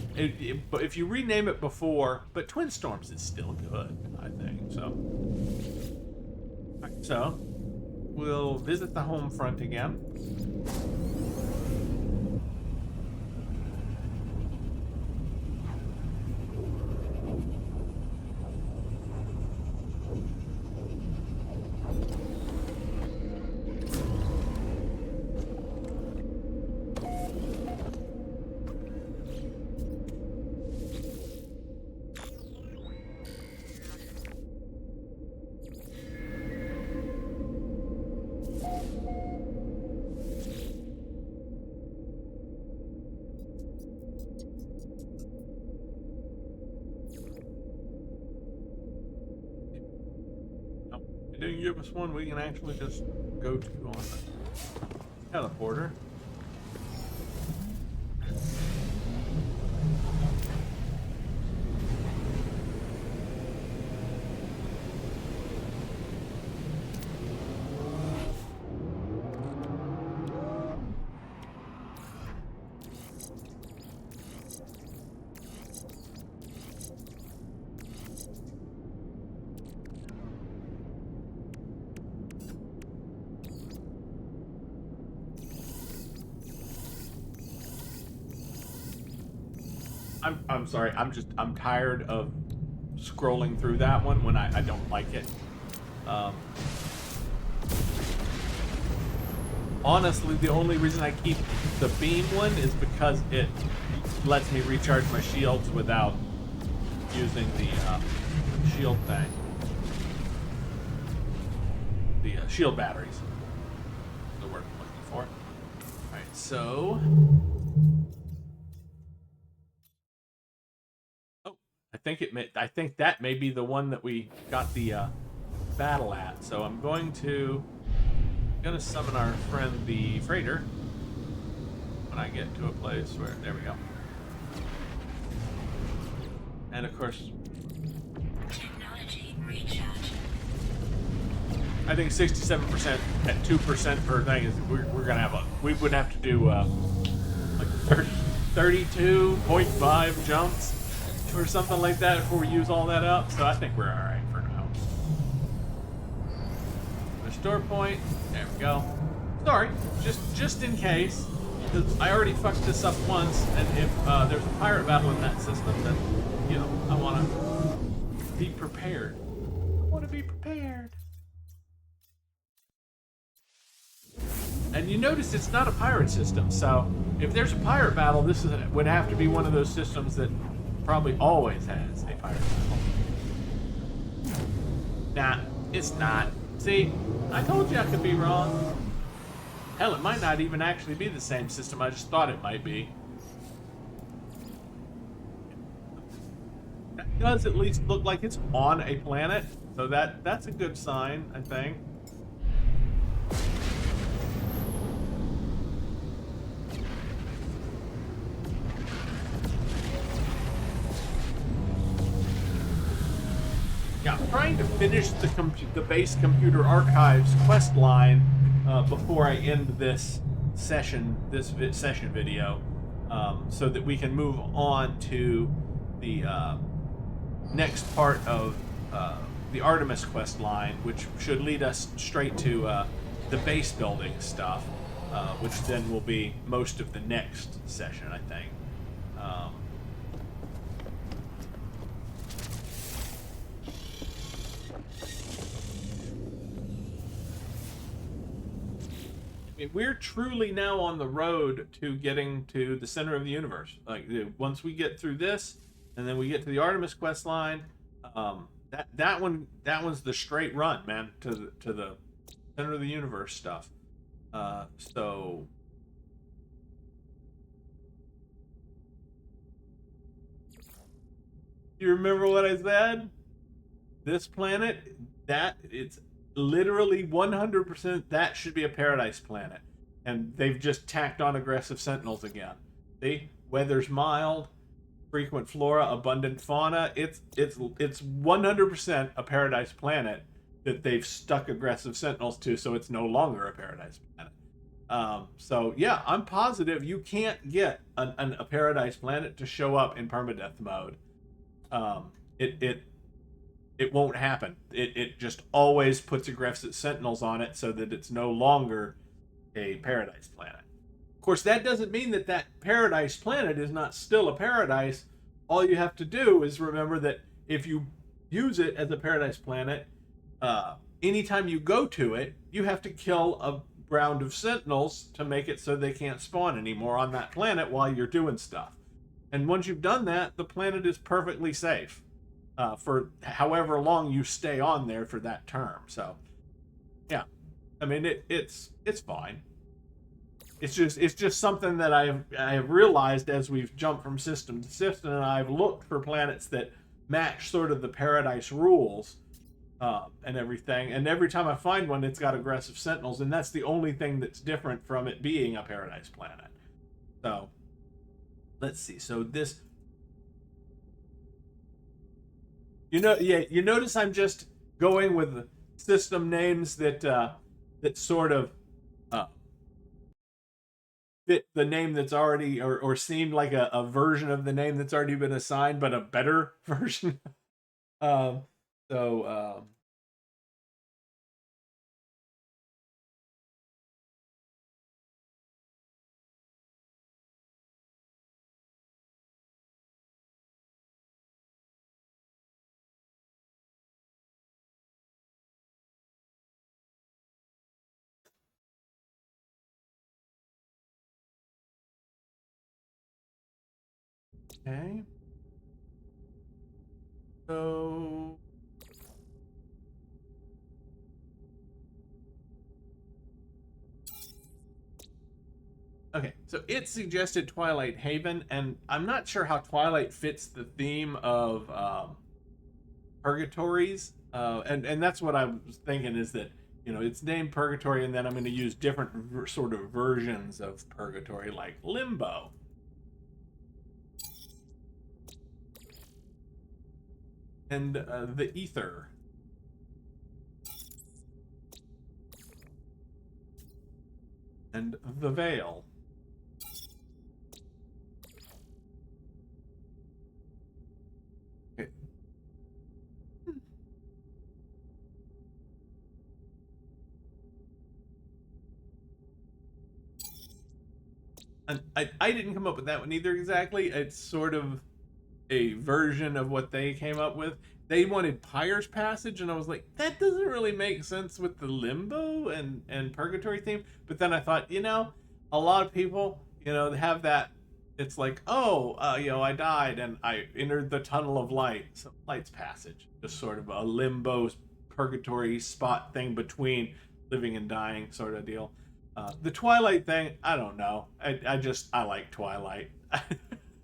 But if you rename it before, but Twin Storms is still good, I think. So, right, so we'll visit the home front again. Didn't give us one we can actually just go to on the teleporter. I'm sorry, I'm tired of scrolling through that one when I don't like it. Honestly, the only reason I keep the beam one is because it lets me recharge my shields without using the shield thing. The shield batteries is the word I'm looking for. Alright, so I think that may be the one that we got the battle at. So I'm gonna summon our friend the freighter when I get to a place where, there we go. And of course, Technology recharge. I think 67% at 2% per thing is we're gonna have we would have to do like 32.5 jumps or something like that before we use all that up. So I think we're all right for now. Restore point. There we go. Sorry, just in case, because I already fucked this up once, and if there's a pirate battle in that system, then I want to be prepared. I want to be be prepared. And you notice it's not a pirate system, so if there's a pirate battle, would have to be one of those systems that probably always has a pirate battle. Nah, it's not. See, I told you I could be wrong. Hell, it might not even actually be the same system. I just thought it might be. That does at least look like it's on a planet, so that's a good sign, I think. Yeah, I'm trying to finish the base computer archives quest line before I end this session video, so that we can move on to the next part of the Artemis quest line, which should lead us straight to the base building stuff, which then will be most of the next session, I think. We're truly now on the road to getting to the center of the universe. Like, once we get through this, and then we get to the Artemis quest line, that one's the straight run, man, to the center of the universe stuff. So you remember what I said? This planet, it's literally 100% that should be a paradise planet, and they've just tacked on aggressive sentinels again. See, weather's mild, frequent flora, abundant fauna. It's 100% a paradise planet that they've stuck aggressive sentinels to, so it's no longer a paradise planet. So yeah, I'm positive you can't get a paradise planet to show up in permadeath mode. It won't happen. It just always puts aggressive sentinels on it so that it's no longer a paradise planet. Of course, that doesn't mean that paradise planet is not still a paradise. All you have to do is remember that if you use it as a paradise planet, anytime you go to it, you have to kill a round of sentinels to make it so they can't spawn anymore on that planet while you're doing stuff. And once you've done that, the planet is perfectly safe. For however long you stay on there for that term. So, yeah, I mean it's fine. It's just something that I have realized as we've jumped from system to system, and I've looked for planets that match sort of the paradise rules and everything. And every time I find one, it's got aggressive sentinels, and that's the only thing that's different from it being a paradise planet. So, let's see. So this. You notice I'm just going with system names that sort of fit the name that's already, or seemed like a version of the name that's already been assigned, but a better version. Okay. So. Okay, so it suggested Twilight Haven, and I'm not sure how Twilight fits the theme of purgatories, and that's what I was thinking, is that, it's named Purgatory, and then I'm going to use different sort of versions of Purgatory, like Limbo. And the Ether. And the Veil. Okay. And I didn't come up with that one either exactly. It's sort of a version of what they came up with. they wanted Pyre's Passage, and I was like, that doesn't really make sense with the limbo and purgatory theme. But then I thought, a lot of people, have that. It's like, oh, I died and I entered the tunnel of light. So light's passage, just sort of a limbo purgatory spot thing between living and dying sort of deal. The Twilight thing, I don't know. I like Twilight.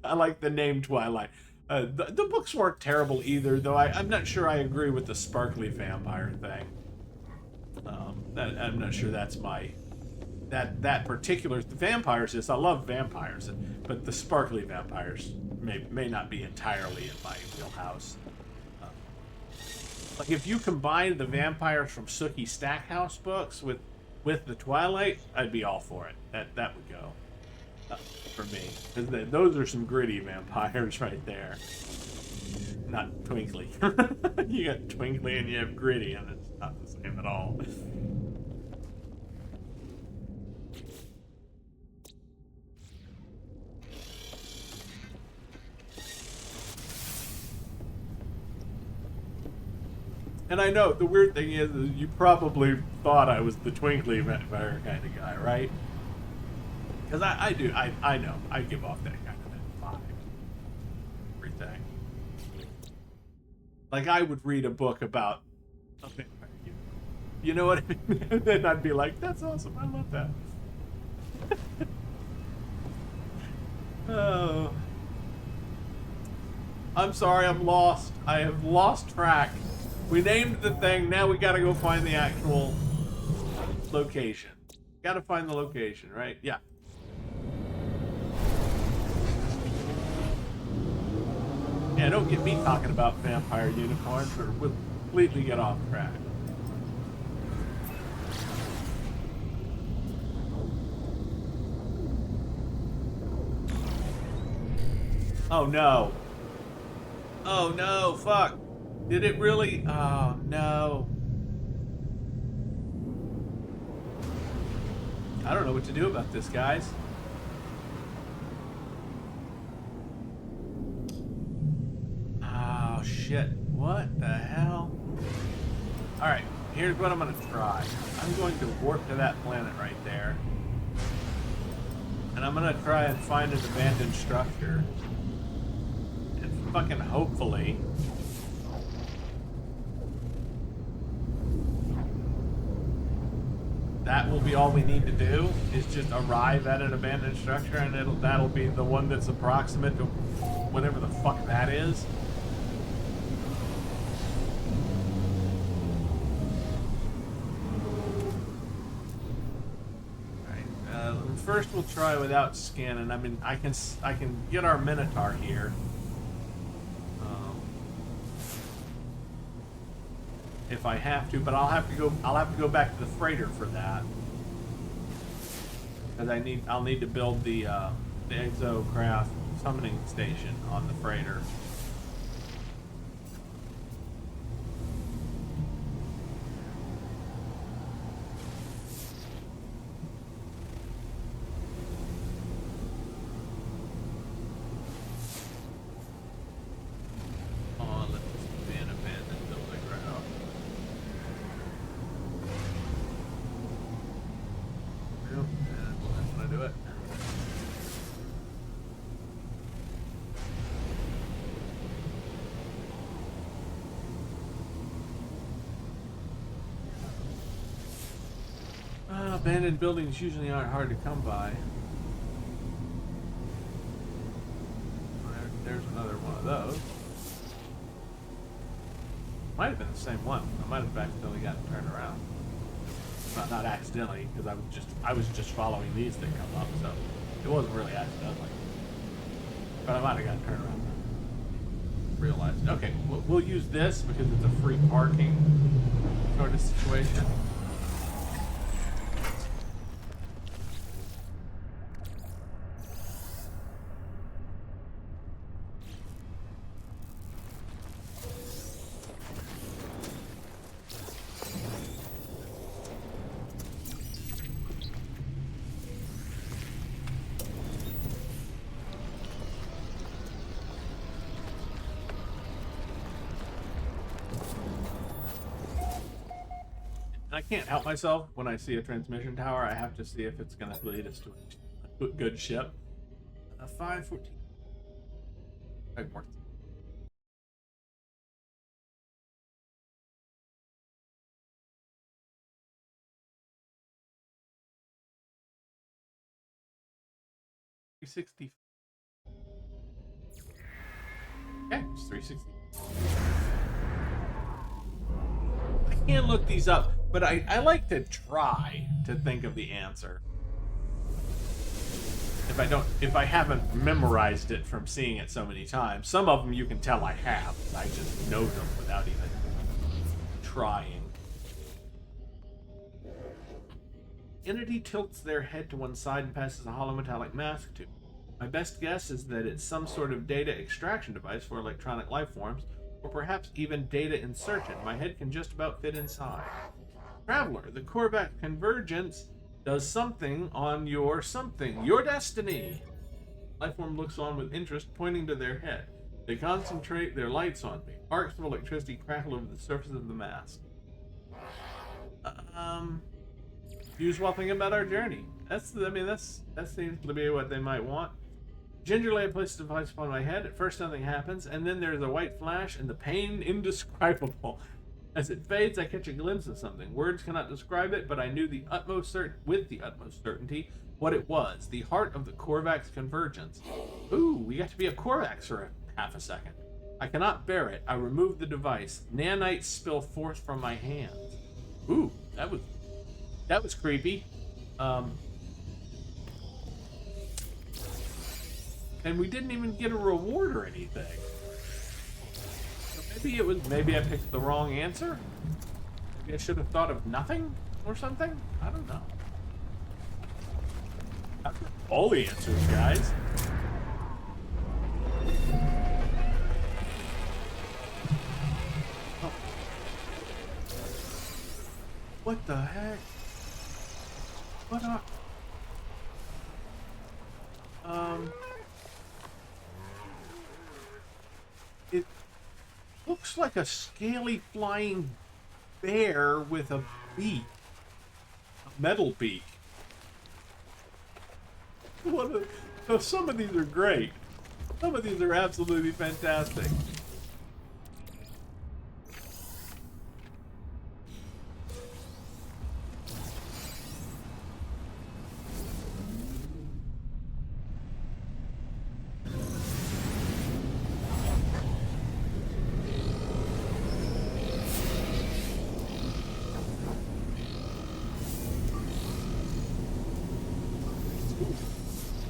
I like the name Twilight. The books weren't terrible either, though I'm not sure I agree with the sparkly vampire thing. I'm not sure that's my that particular the vampires is. I love vampires, but the sparkly vampires may not be entirely in my wheelhouse. Like if you combine the vampires from Sookie Stackhouse books with the Twilight, I'd be all for it. That would go for me, because those are some gritty vampires right there. Not twinkly. You got twinkly and you have gritty, and it's not the same at all. And I know the weird thing is you probably thought I was the twinkly vampire kind of guy, right? Because I know I give off that kind of vibe. Everything. Like I would read a book about a vampire. You know what I mean? And then I'd be like, that's awesome. I love that. Oh. I'm sorry, I'm lost. I have lost track. We named the thing, now we gotta go find the actual location. Gotta find the location, right? Yeah. Yeah, don't get me talking about vampire unicorns, or we'll completely get off track. Oh no. Oh no, fuck. Did it really? Oh, no. I don't know what to do about this, guys. Oh, shit. What the hell? Alright, here's what I'm going to try. I'm going to warp to that planet right there. And I'm going to try and find an abandoned structure. And fucking hopefully... that will be all we need to do, is just arrive at an abandoned structure, and that'll be the one that's approximate to whatever the fuck that is. Alright, first we'll try without scanning. I mean, I can get our Minotaur here. If I have to, but I'll have to go back to the freighter for that, because I'll need to build the exocraft summoning station on the freighter. Abandoned buildings usually aren't hard to come by. There's another one of those. Might have been the same one. I might have accidentally gotten turned around. Not accidentally, because I was just following these that come up, so it wasn't really accidentally. But I might have gotten turned around. Realized. Okay, we'll use this because it's a free parking sort of situation. I can't help myself when I see a transmission tower. I have to see if it's going to lead us to a good ship. 514. More. $360. Okay, it's 360. I can't look these up, but I like to try to think of the answer. If I haven't memorized it from seeing it so many times. Some of them you can tell I have. I just know them without even trying. Entity tilts their head to one side and passes a hollow metallic mask to. My best guess is that it's some sort of data extraction device for electronic life forms, or perhaps even data insertion. My head can just about fit inside. Traveler, the Korvax convergence does something on your destiny. Lifeform looks on with interest, pointing to their head. They concentrate their lights on me. Arcs of electricity crackle over the surface of the mask. Use while thinking about our journey. That seems to be what they might want. Gingerly, I place the device upon my head. At first, nothing happens, and then there's a white flash, and the pain indescribable. As it fades, I catch a glimpse of something. Words cannot describe it, but I knew with the utmost certainty what it was. The heart of the Korvax convergence. Ooh, we got to be a Korvax for half a second. I cannot bear it. I remove the device. Nanites spill forth from my hands. Ooh, that was creepy. And we didn't even get a reward or anything. Maybe I picked the wrong answer? Maybe I should have thought of nothing or something? I don't know. After all the answers, guys. Oh. What the heck? What are... It looks like a scaly flying bear with a beak. A metal beak. Some of these are great. Some of these are absolutely fantastic.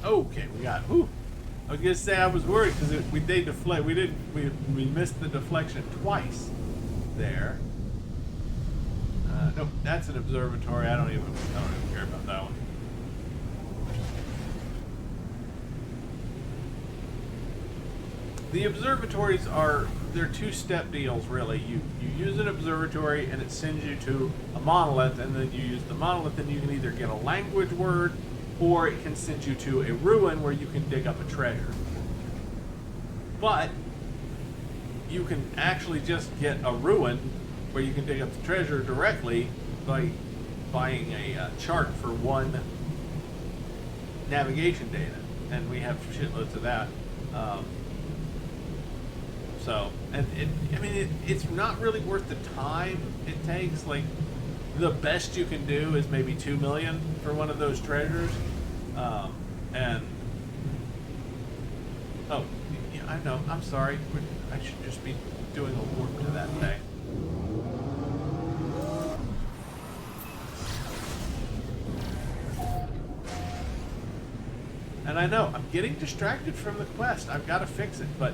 Okay, we got. Whew. I was gonna say I was worried because we missed the deflection twice there. Nope, that's an observatory. I don't even care about that one. The observatories they're two-step deals really. You use an observatory and it sends you to a monolith, and then you use the monolith and you can either get a language word, or it can send you to a ruin where you can dig up a treasure. But you can actually just get a ruin where you can dig up the treasure directly by buying a chart for one navigation data, and we have shitloads of that. It's not really worth the time it takes. Like, the best you can do is maybe 2 million for one of those treasures. Oh, yeah, I know. I'm sorry. I should just be doing a warp to that thing. And I know I'm getting distracted from the quest. I've got to fix it, but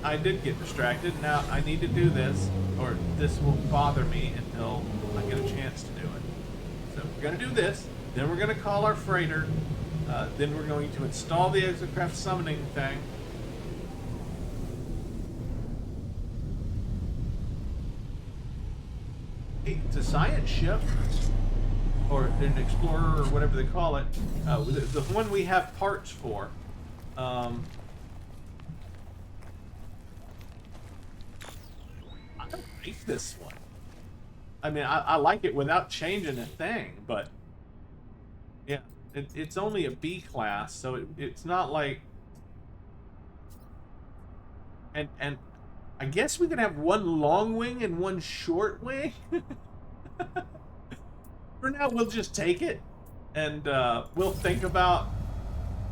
I did get distracted. Now I need to do this, or this will bother me until I get a chance to do it. So we're going to do this, then we're going to call our freighter, then we're going to install the exocraft summoning thing. It's a science ship, or an explorer, or whatever they call it. The one we have parts for. I like this one. I mean, I like it without changing a thing, but yeah, it's only a B class, so it's not like. And I guess we could have one long wing and one short wing. For now, we'll just take it, and we'll think about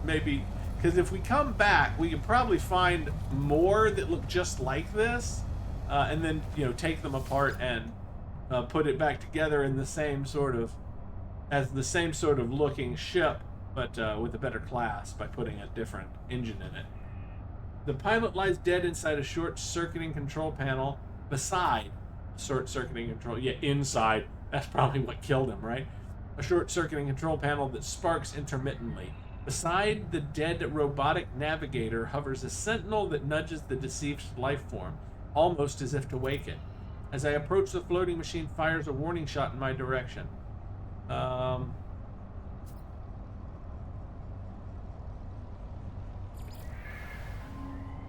maybe, because if we come back, we can probably find more that look just like this, and then take them apart and put it back together in the same sort of looking ship, but with a better class by putting a different engine in it. The pilot lies dead inside a short-circuiting control panel beside short-circuiting control. Yeah, inside. That's probably what killed him, right? A short-circuiting control panel that sparks intermittently. Beside the dead robotic navigator hovers a sentinel that nudges the deceased life form, almost as if to wake it. As I approach, the floating machine fires a warning shot in my direction.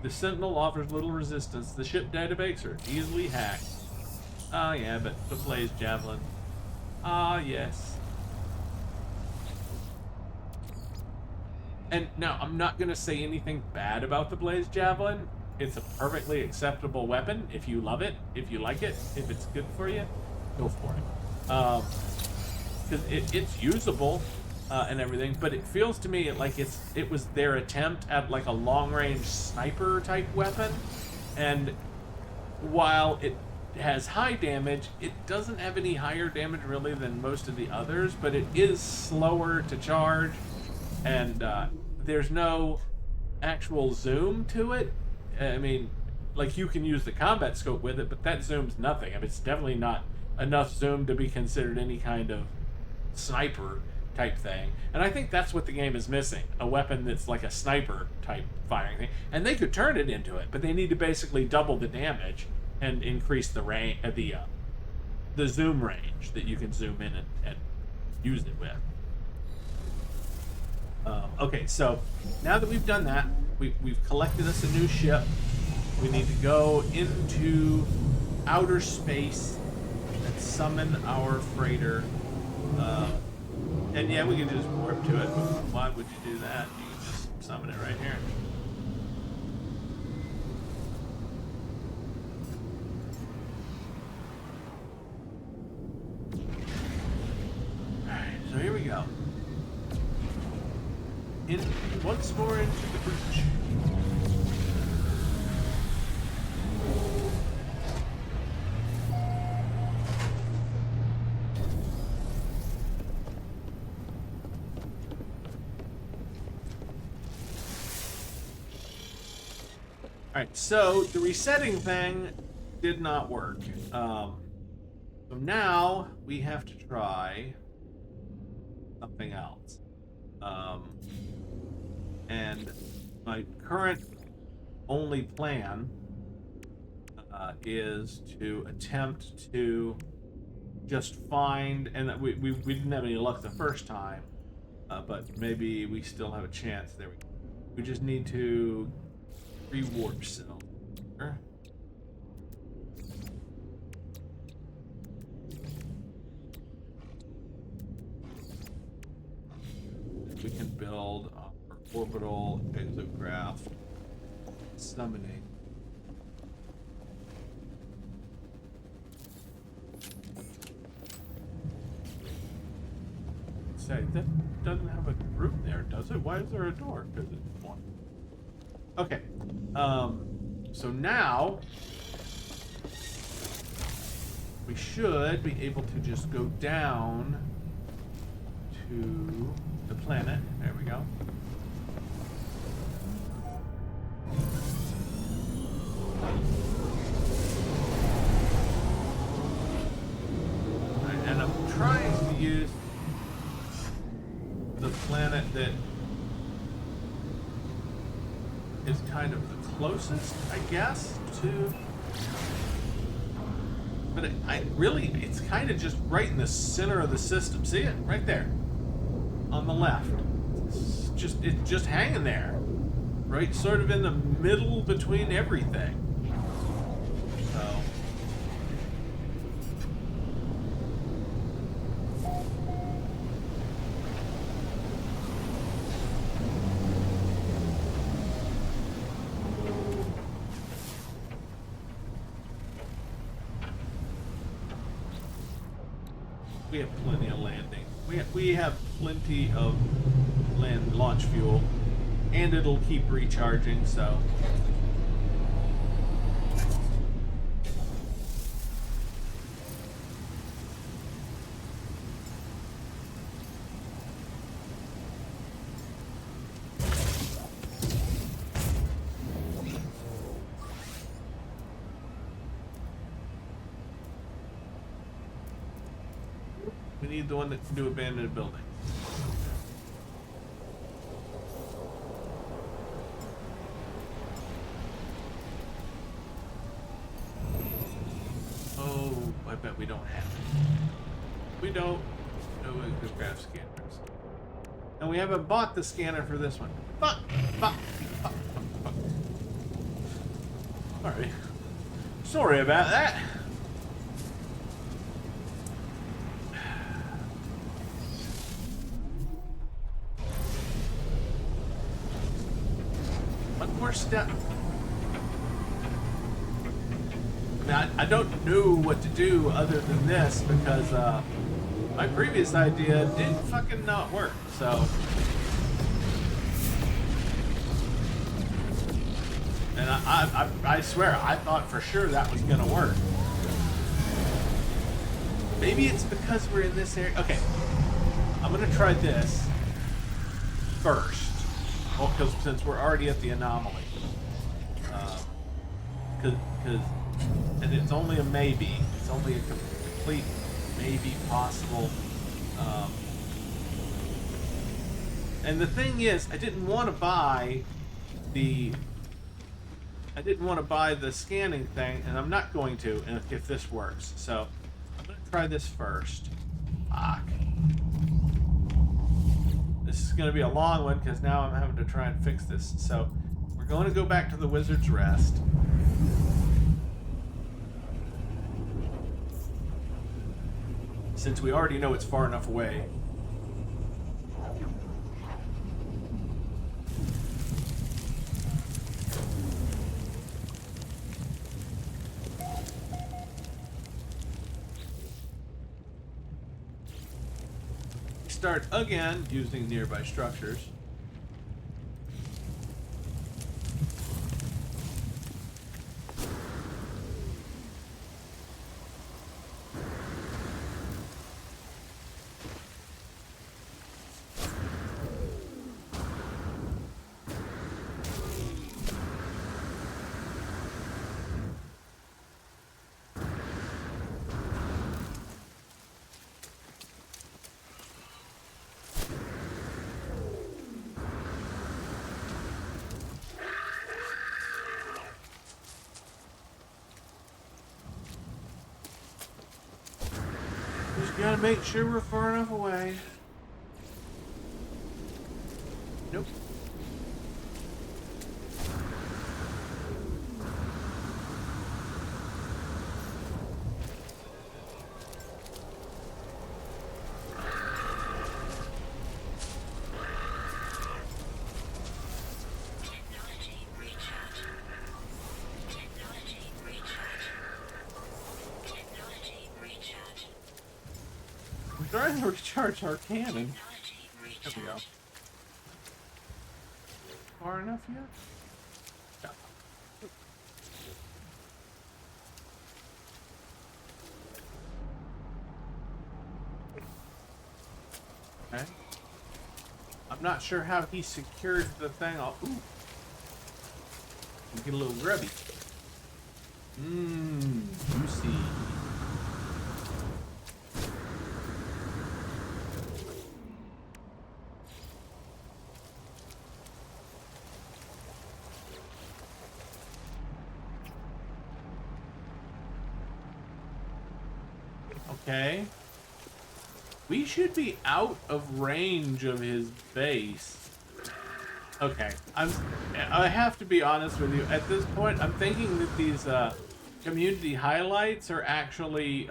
The Sentinel offers little resistance. The ship database are easily hacked. Ah, yeah, but the Blaze Javelin. Ah, yes. And now, I'm not going to say anything bad about the Blaze Javelin. It's a perfectly acceptable weapon. If you love it, if you like it, if it's good for you, go for it. Because it's usable. And everything, but it feels to me like it was their attempt at like a long-range sniper type weapon, and while it has high damage, it doesn't have any higher damage really than most of the others, but it is slower to charge, and there's no actual zoom to it. I mean, like, you can use the combat scope with it, but that zooms nothing. I mean, it's definitely not enough zoom to be considered any kind of sniper type thing, and I think that's what the game is missing, a weapon that's like a sniper type firing thing. And they could turn it into it, but they need to basically double the damage and increase the range, the zoom range that you can zoom in and use it with. Okay, so now that we've done that, we've collected us a new ship. We need to go into outer space and summon our freighter. And yeah, we can just warp to it, but why would you do that? You can just summon it right here. Alright, so here we go. Once more into the breach. Alright, so the resetting thing did not work. So now we have to try something else. And my current only plan is to attempt to just find, and we didn't have any luck the first time, but maybe we still have a chance. There we go. We just need to rewarp cell. We can build our orbital exograph summoning. Say, that doesn't have a room there, does it? Why is there a door? Because it's one. Okay. So now we should be able to just go down to the planet. There we go. Right, and I'm trying to use the planet that is kind of the closest, I guess, to... But it's kind of just right in the center of the system. See it? Right there. On the left. It's just hanging there. Right? Sort of in the middle between everything. So... We have plenty of landing. We have plenty of land launch fuel, and it'll keep recharging. So. We need the one that can do abandoned buildings. Oh, I bet we don't have it. We don't. No, we could grab scanners. And we haven't bought the scanner for this one. Fuck! Fuck! Fuck! Fuck! Alright. Sorry about that. One more step. Now, I don't know what to do other than this because my previous idea didn't fucking not work, so. And I swear, I thought for sure that was gonna work. Maybe it's because we're in this area. Okay, I'm gonna try this first. Well, because since we're already at the anomaly. And it's only a maybe. It's only a complete maybe possible. And the thing is, I didn't want to buy the scanning thing, and I'm not going to if this works. So I'm going to try this first. Fuck. This is going to be a long one because now I'm having to try and fix this. So we're going to go back to the Wizard's Rest. Since we already know it's far enough away. Start again using nearby structures. Just gotta make sure we're far enough away. Nope. We're trying to recharge our cannon. There we go. Far enough yet? Yeah. Okay. I'm not sure how he secured the thing. Ooh. Get a little grubby. Juicy. Okay. We should be out of range of his base. Okay. I have to be honest with you. At this point, I'm thinking that these community highlights are actually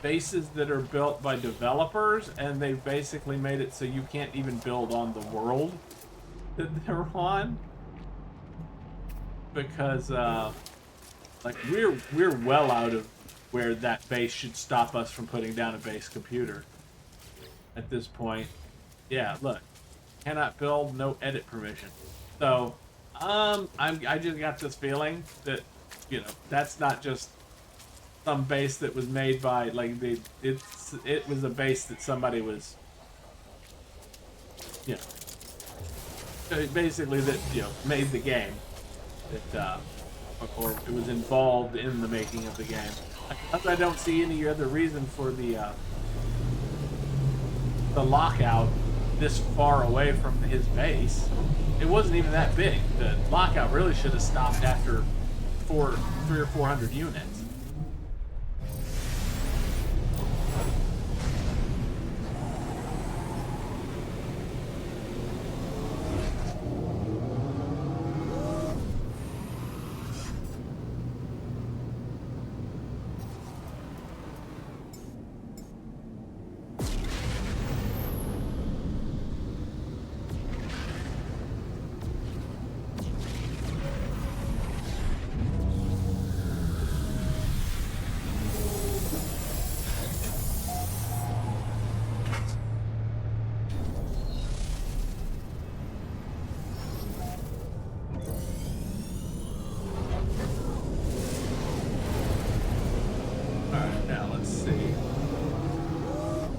bases that are built by developers, and they've basically made it so you can't even build on the world that they're on. Because like we're well out of where that base should stop us from putting down a base computer. At this point, yeah, look, cannot build, no edit permission. So, I just got this feeling that, you know, that's not just some base that was made by, like, it was a base that somebody was, you know, basically that, you know, made the game, that, or it was involved in the making of the game. I don't see any other reason for the lockout this far away from his base. It wasn't even that big. The lockout really should have stopped after 300 or 400 units.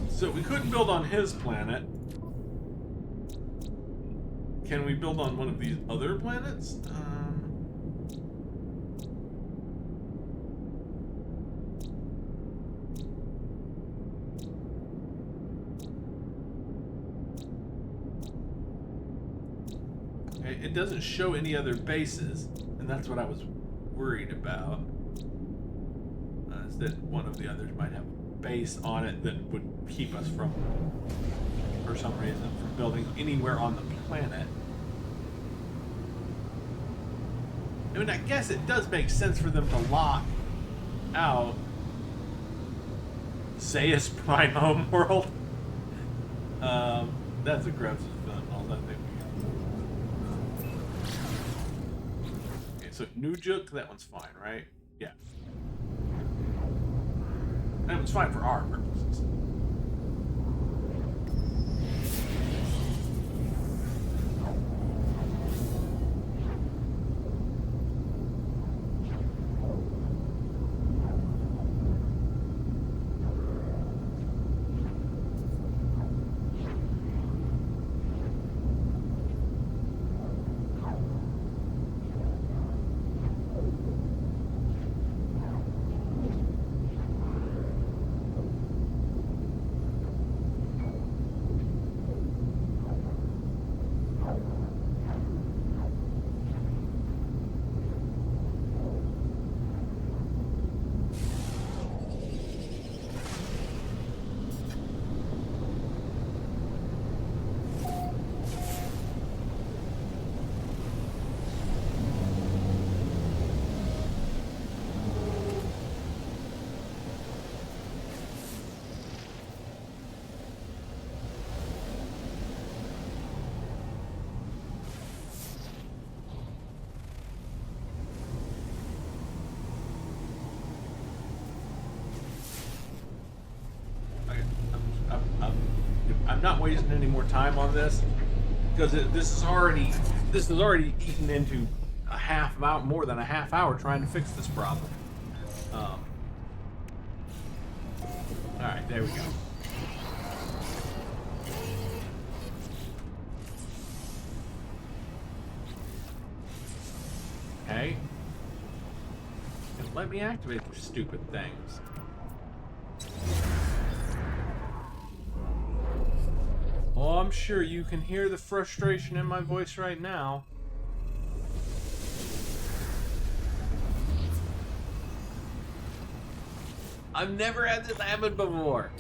So we couldn't build on his planet. Can we build on one of these other planets? Okay, it doesn't show any other bases, and that's what I was worried about. Is that one of the others might have base on it that would keep us from, for some reason, from building anywhere on the planet. I mean, I guess it does make sense for them to lock out Zeus Prime Home World. That's a gross fun. All that thing we got. Okay, so Nujuk, that one's fine, right? Yeah. That was fine for our purposes. I'm not wasting any more time on this because this is already eaten into a half hour, more than a half hour trying to fix this problem. All right, there we go. Okay. And let me activate these stupid things. Oh, I'm sure you can hear the frustration in my voice right now. I've never had this happen before.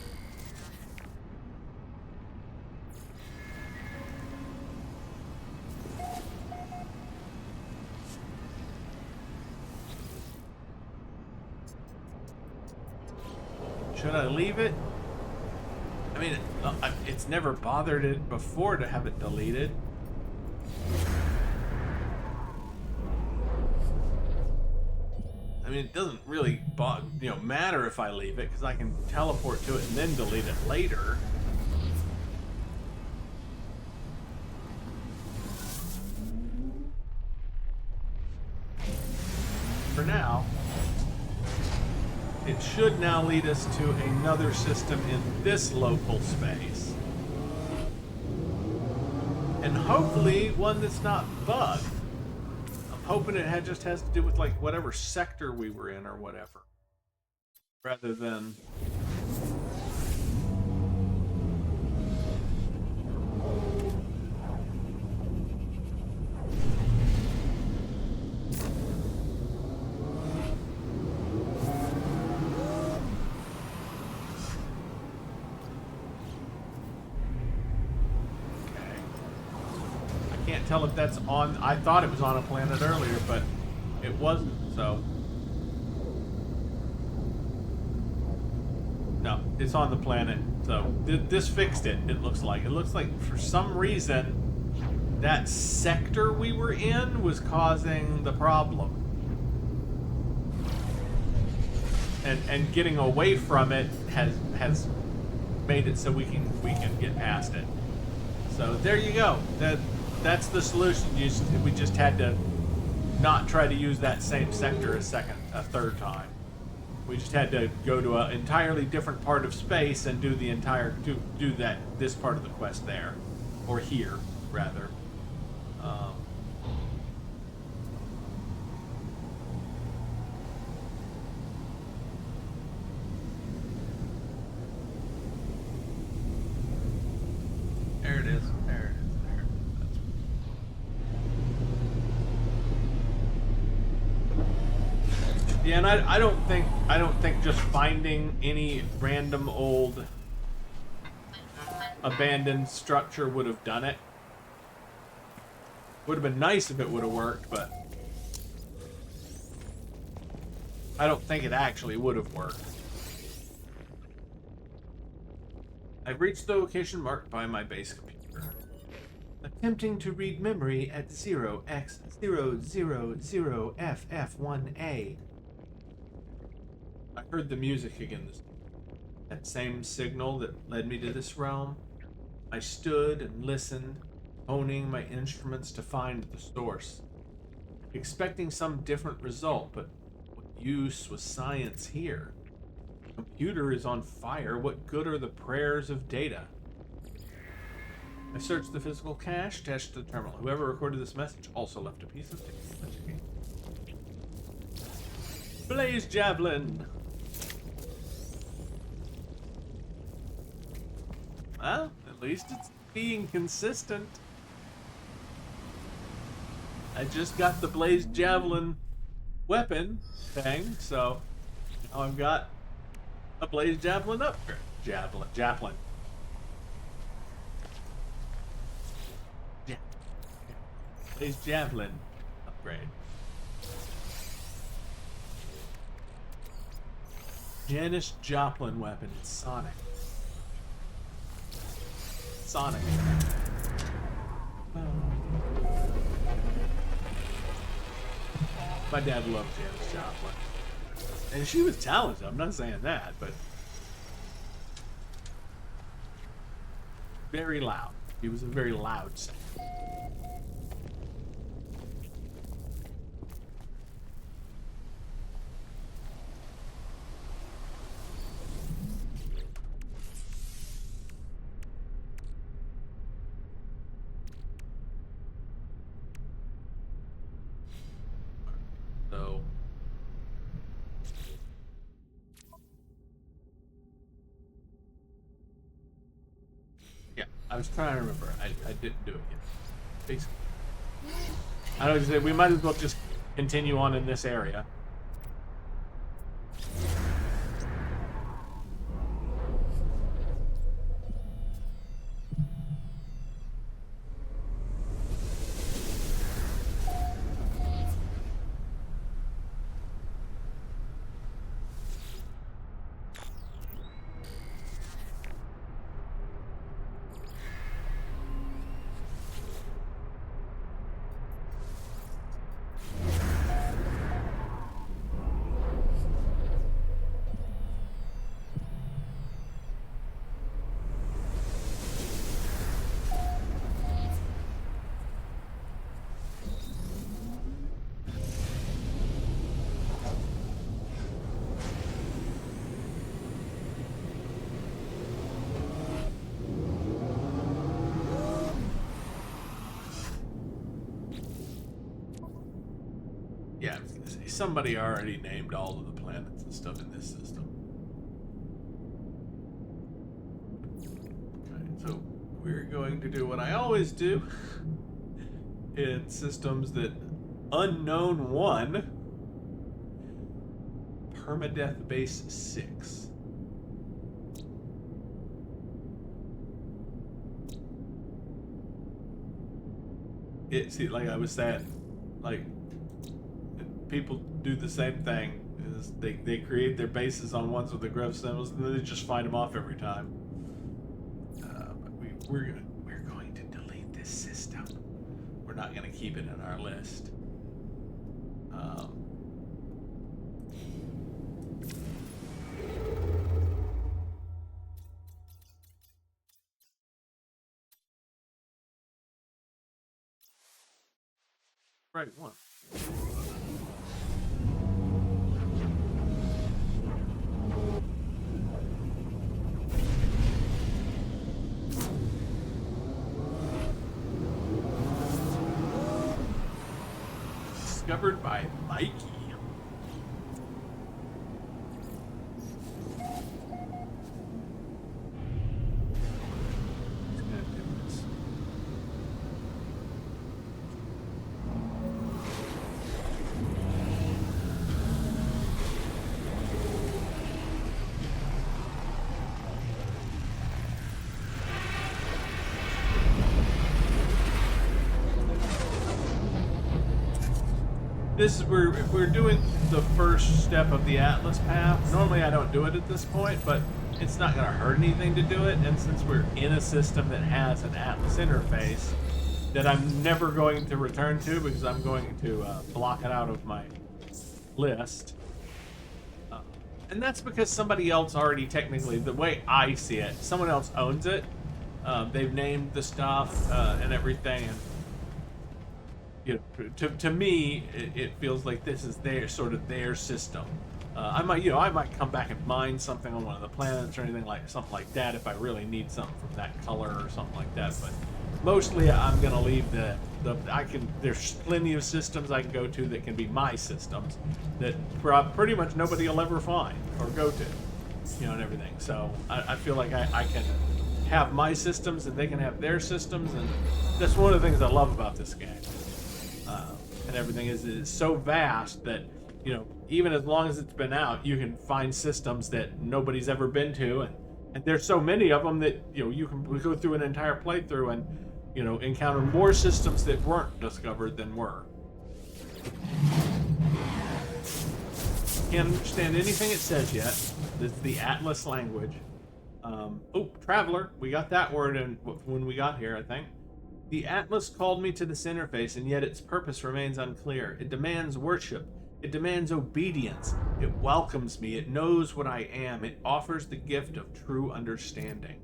Should I leave it? I mean, it's never bothered it before to have it deleted. I mean, it doesn't really matter if I leave it, because I can teleport to it and then delete it later. For now, it should now lead us to another system in this local space. And hopefully one that's not bugged. I'm hoping it just has to do with like whatever sector we were in or whatever. Rather than... Tell if that's on. I thought it was on a planet earlier, but it wasn't. So no, it's on the planet. So this fixed it. It looks like for some reason that sector we were in was causing the problem, and getting away from it has made it so we can get past it. So there you go. That's the solution. We just had to not try to use that same sector a third time. We just had to go to an entirely different part of space and do this part of the quest there, or here rather. There it is. Yeah, and I don't think just finding any random old abandoned structure would have done it. Would have been nice if it would have worked, but I don't think it actually would have worked. I've reached the location marked by my base computer. Attempting to read memory at 0x000FF1A. I heard the music again. That same signal that led me to this realm. I stood and listened, honing my instruments to find the source. Expecting some different result, but what use was science here? The computer is on fire. What good are the prayers of data? I searched the physical cache attached to the terminal. Whoever recorded this message also left a piece of technology. Blaze Javelin! Well, at least it's being consistent. I just got the Blaze Javelin weapon thing, so now I've got a Blaze Javelin upgrade. Javelin. Blaze Javelin upgrade. Janis Joplin weapon. It's Sonic. Sonic. My dad loved Janis Joplin. And she was talented. I'm not saying that, but very loud. He was a very loud singer. I was trying to remember. I didn't do it yet. Basically. I don't know, we might as well just continue on in this area. somebody already named all of the planets and stuff in this system. Okay, so we're going to do what I always do in systems that unknown 1, Permadeath base 6. See, like I was saying, like people do the same thing. Is they create their bases on ones with the growth symbols, and then they just fight them off every time. But we're going to delete this system. We're not going to keep it in our list. Right one. Discovered by Mikey. This is we're doing the first step of the Atlas path. Normally I don't do it at this point, but it's not going to hurt anything to do it. And since we're in a system that has an Atlas interface that I'm never going to return to because I'm going to block it out of my list. And that's because somebody else already technically, the way I see it, someone else owns it. They've named the stuff and everything. And you know, to me, it feels like this is their sort of their system. I might come back and mine something on one of the planets or anything like something like that if I really need something from that color or something like that. But mostly, I'm gonna leave there's plenty of systems I can go to that can be my systems that pretty much nobody will ever find or go to, you know, and everything. So I feel like I can have my systems and they can have their systems, and that's one of the things I love about this game. And everything is it's so vast that, you know, even as long as it's been out, you can find systems that nobody's ever been to, and there's so many of them that, you know, you can go through an entire playthrough and, you know, encounter more systems that weren't discovered than were. Can't understand anything it says yet. It's the Atlas language. Oh, Traveler. We got that word in when we got here, I think. The Atlas called me to this interface, and yet its purpose remains unclear. It demands worship. It demands obedience. It welcomes me. It knows what I am. It offers the gift of true understanding.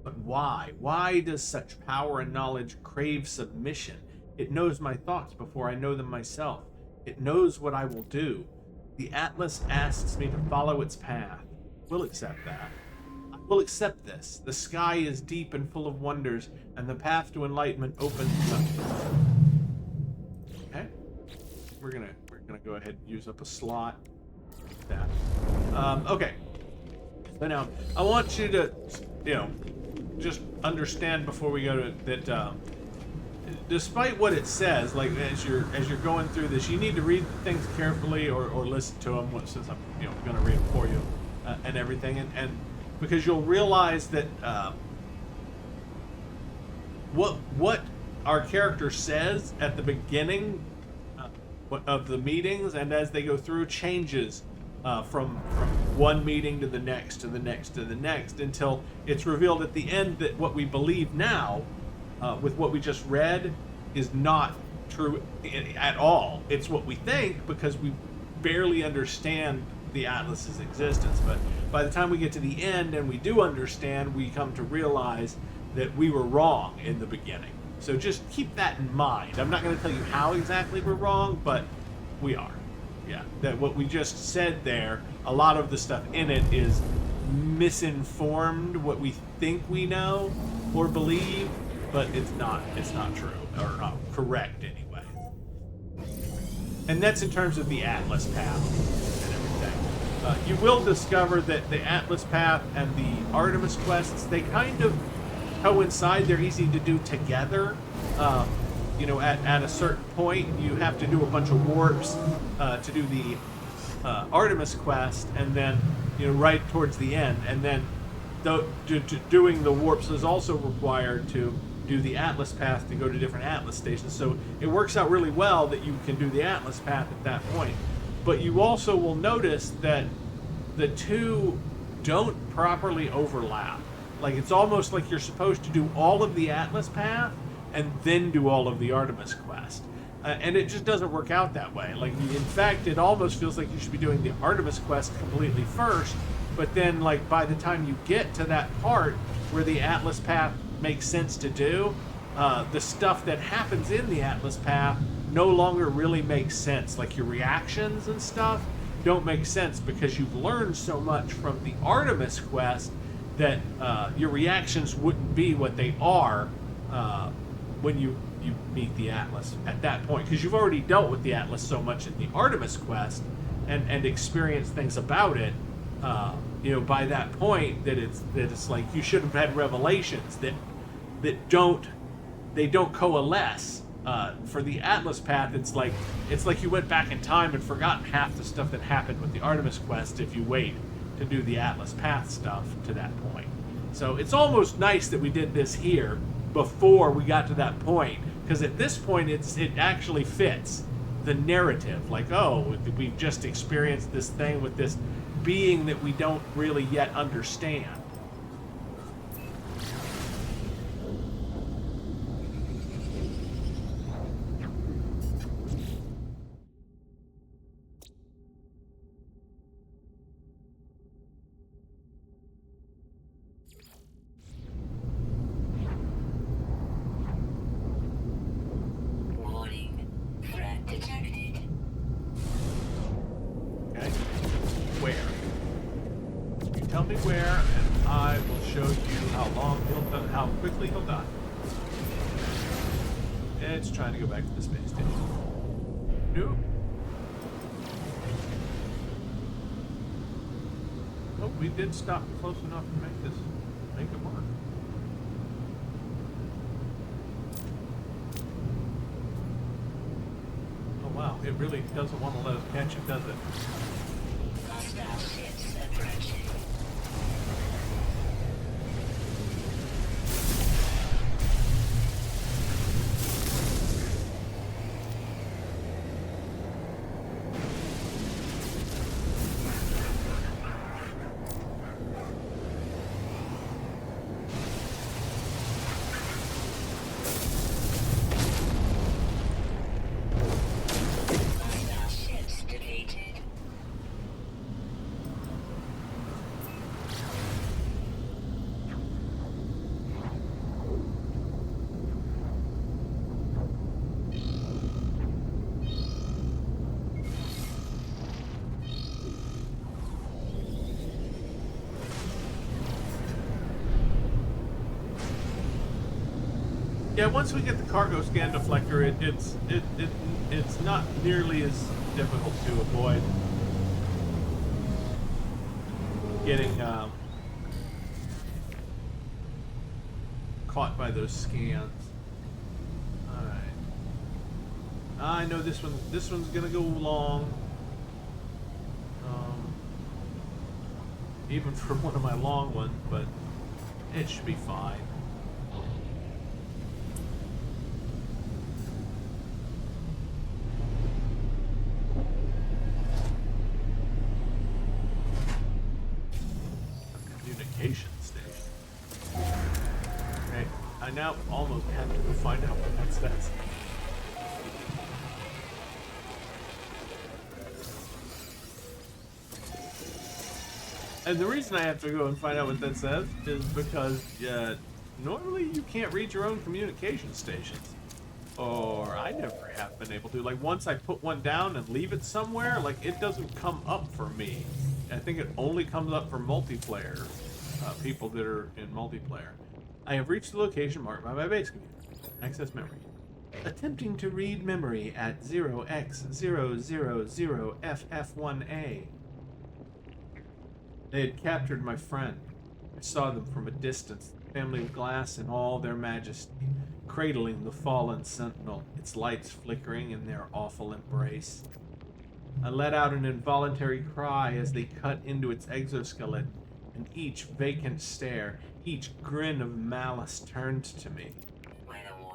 But why? Why does such power and knowledge crave submission? It knows my thoughts before I know them myself. It knows what I will do. The Atlas asks me to follow its path. We'll accept that. We'll accept this. The sky is deep and full of wonders, and the path to enlightenment opens up. Okay, we're gonna go ahead and use up a slot. Like that. Okay. So now I want you to, you know, just understand before we go to that. Despite what it says, like as you're going through this, you need to read things carefully or listen to them. Since I'm going to read them for you and everything, and because you'll realize that what our character says at the beginning of the meetings, and as they go through, changes from one meeting to the next to the next to the next, until it's revealed at the end that what we believe now, with what we just read, is not true at all. It's what we think because we barely understand the Atlas's existence, but by the time we get to the end and we do understand, we come to realize that we were wrong in the beginning. So just keep that in mind. I'm not going to tell you how exactly we're wrong, but we are. Yeah, that what we just said there, a lot of the stuff in it is misinformed, what we think we know or believe, but it's not true, or not correct anyway. And that's in terms of the Atlas path and everything. You will discover that the Atlas path and the Artemis quests, they kind of coincide. They're easy to do together. You know, at a certain point, you have to do a bunch of warps to do the Artemis quest, and then, you know, right towards the end, and then doing the warps is also required to do the Atlas path to go to different Atlas stations. So it works out really well that you can do the Atlas path at that point. But you also will notice that the two don't properly overlap. Like, it's almost like you're supposed to do all of the Atlas path and then do all of the Artemis quest. And it just doesn't work out that way. Like, in fact, it almost feels like you should be doing the Artemis quest completely first, but then, like, by the time you get to that part where the Atlas path makes sense to do, the stuff that happens in the Atlas path no longer really makes sense. Like, your reactions and stuff don't make sense because you've learned so much from the Artemis quest that your reactions wouldn't be what they are when you meet the Atlas at that point, because you've already dealt with the Atlas so much in the Artemis quest and experienced things about it, you know, by that point that it's like you should have had revelations that don't coalesce. For the Atlas path, it's like you went back in time and forgotten half the stuff that happened with the Artemis quest if you wait to do the Atlas path stuff to that point. So it's almost nice that we did this here before we got to that point, because at this point it actually fits the narrative. Like, oh, we've just experienced this thing with this being that we don't really yet understand. It's trying to go back to the space station. Nope. Oh, we did stop close enough to make it work. Oh wow, it really doesn't want to let us catch it, does it? Yeah, once we get the cargo scan deflector, it's not nearly as difficult to avoid getting caught by those scans. All right, I know this one's gonna go long, even for one of my long ones, but it should be fine. Station. Okay, I now almost have to go find out what that says. And the reason I have to go and find out what that says is because normally you can't read your own communication stations. Or I never have been able to. Like, once I put one down and leave it somewhere, like, it doesn't come up for me. I think it only comes up for multiplayer. People that are in multiplayer. I have reached the location marked by my base computer. Access memory. Attempting to read memory at 0x000FF1A. They had captured my friend. I saw them from a distance, the family of glass in all their majesty, cradling the fallen sentinel, its lights flickering in their awful embrace. I let out an involuntary cry as they cut into its exoskeleton, and each vacant stare, each grin of malice turned to me.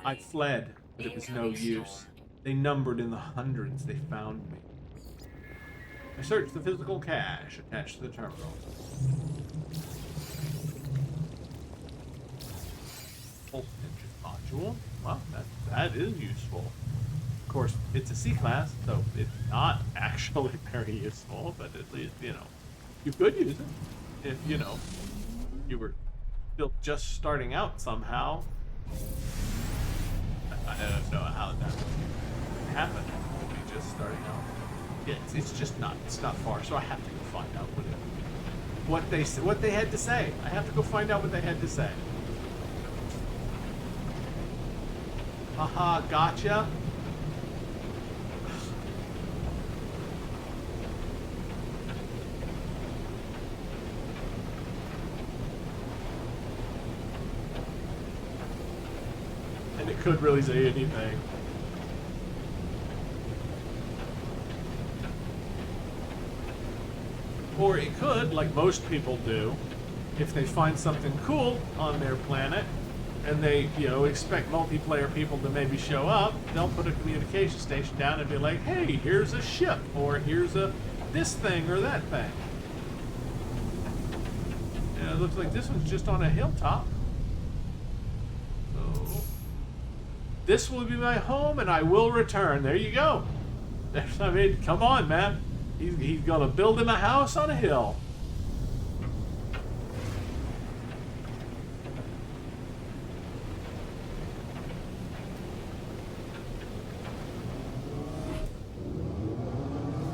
I fled, but it was no use. They numbered in the hundreds. They found me. I searched the physical cache attached to the terminal. Pulse engine module. Well, that is useful. Of course, it's a C-class, so it's not actually very useful, but at least, you know, you could use it if, you know, you were still just starting out somehow. I don't know how that would happen. We'll be just starting out. Yeah, it's just not. It's not far, so I have to go find out what they had to say. I have to go find out what they had to say. Haha, gotcha. And it could really say anything. Or it could, like most people do, if they find something cool on their planet and they, you know, expect multiplayer people to maybe show up, they'll put a communication station down and be like, hey, here's a ship, or here's a this thing or that thing. And it looks like this one's just on a hilltop. So this will be my home and I will return. There you go. I mean, come on, man. He's gonna build him a house on a hill.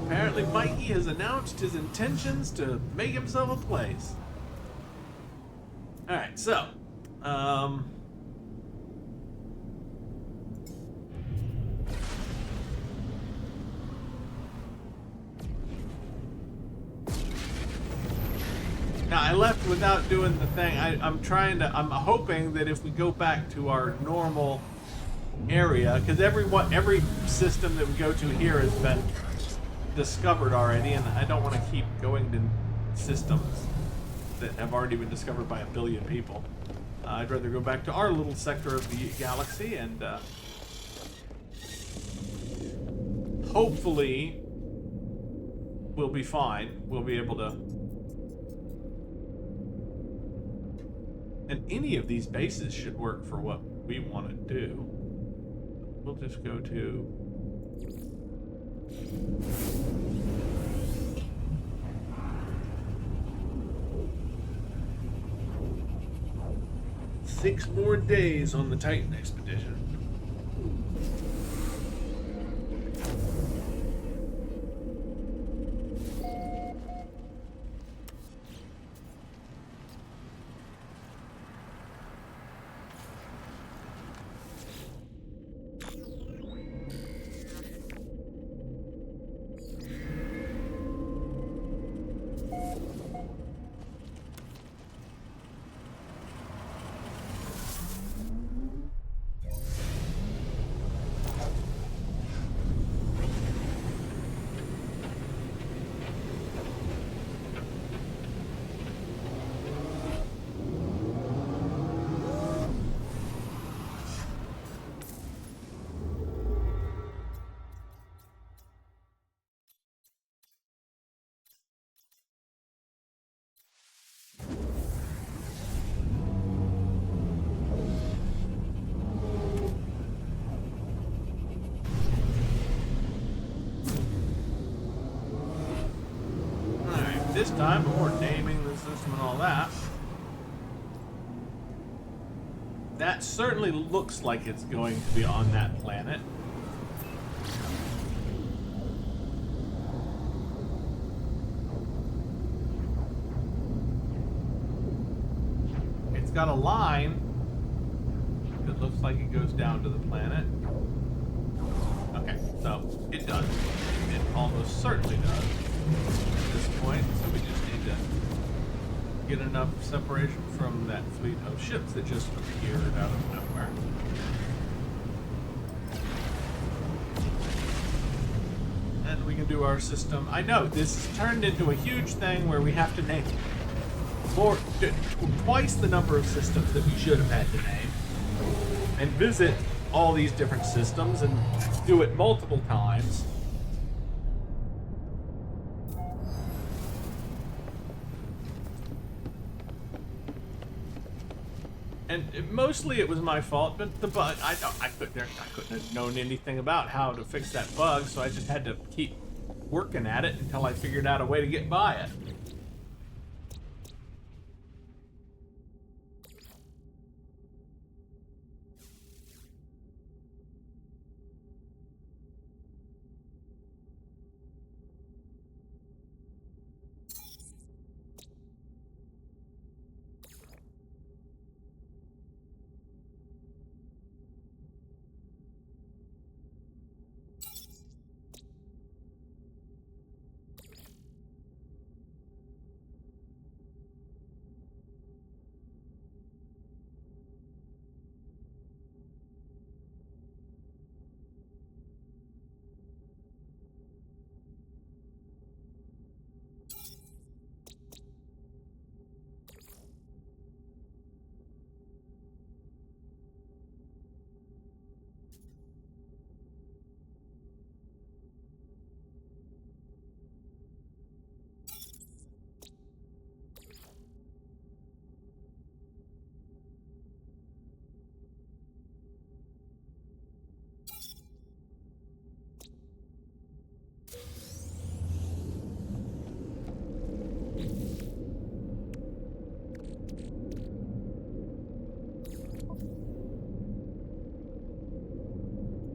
Apparently Mikey has announced his intentions to make himself a place. Alright, so now, I left without doing the thing. I'm hoping that if we go back to our normal area, because every system that we go to here has been discovered already, and I don't want to keep going to systems that have already been discovered by a billion people. I'd rather go back to our little sector of the galaxy, and hopefully we'll be fine. We'll be able to. And any of these bases should work for what we want to do. We'll just go to... Six more days on the Titan expedition. This time, before naming the system and all that, that certainly looks like it's going to be on that planet. It's got a line that looks like it goes down to the planet. Okay, so it does. It almost certainly does at this point. So we just need to get enough separation from that fleet of ships that just appeared out of nowhere. And we can do our system. I know this has turned into a huge thing where we have to name twice the number of systems that we should have had to name, and visit all these different systems and do it multiple times. And mostly it was my fault, but the bug, I couldn't have known anything about how to fix that bug, so I just had to keep working at it until I figured out a way to get by it.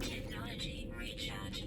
Technology recharge.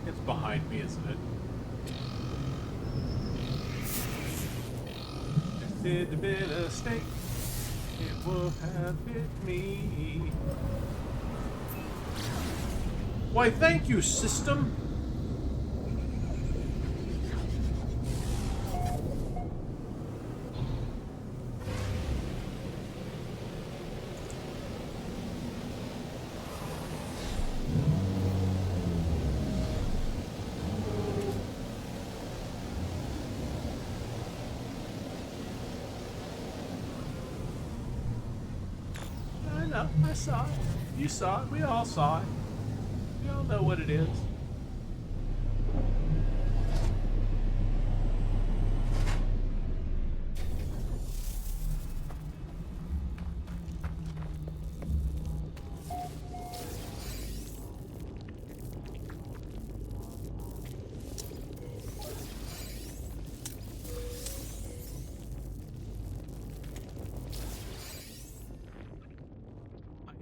It's behind me, isn't it? If it had been a snake, it would have bit me. Why, thank you, system. I saw it. You saw it. We all saw it. We all know what it is.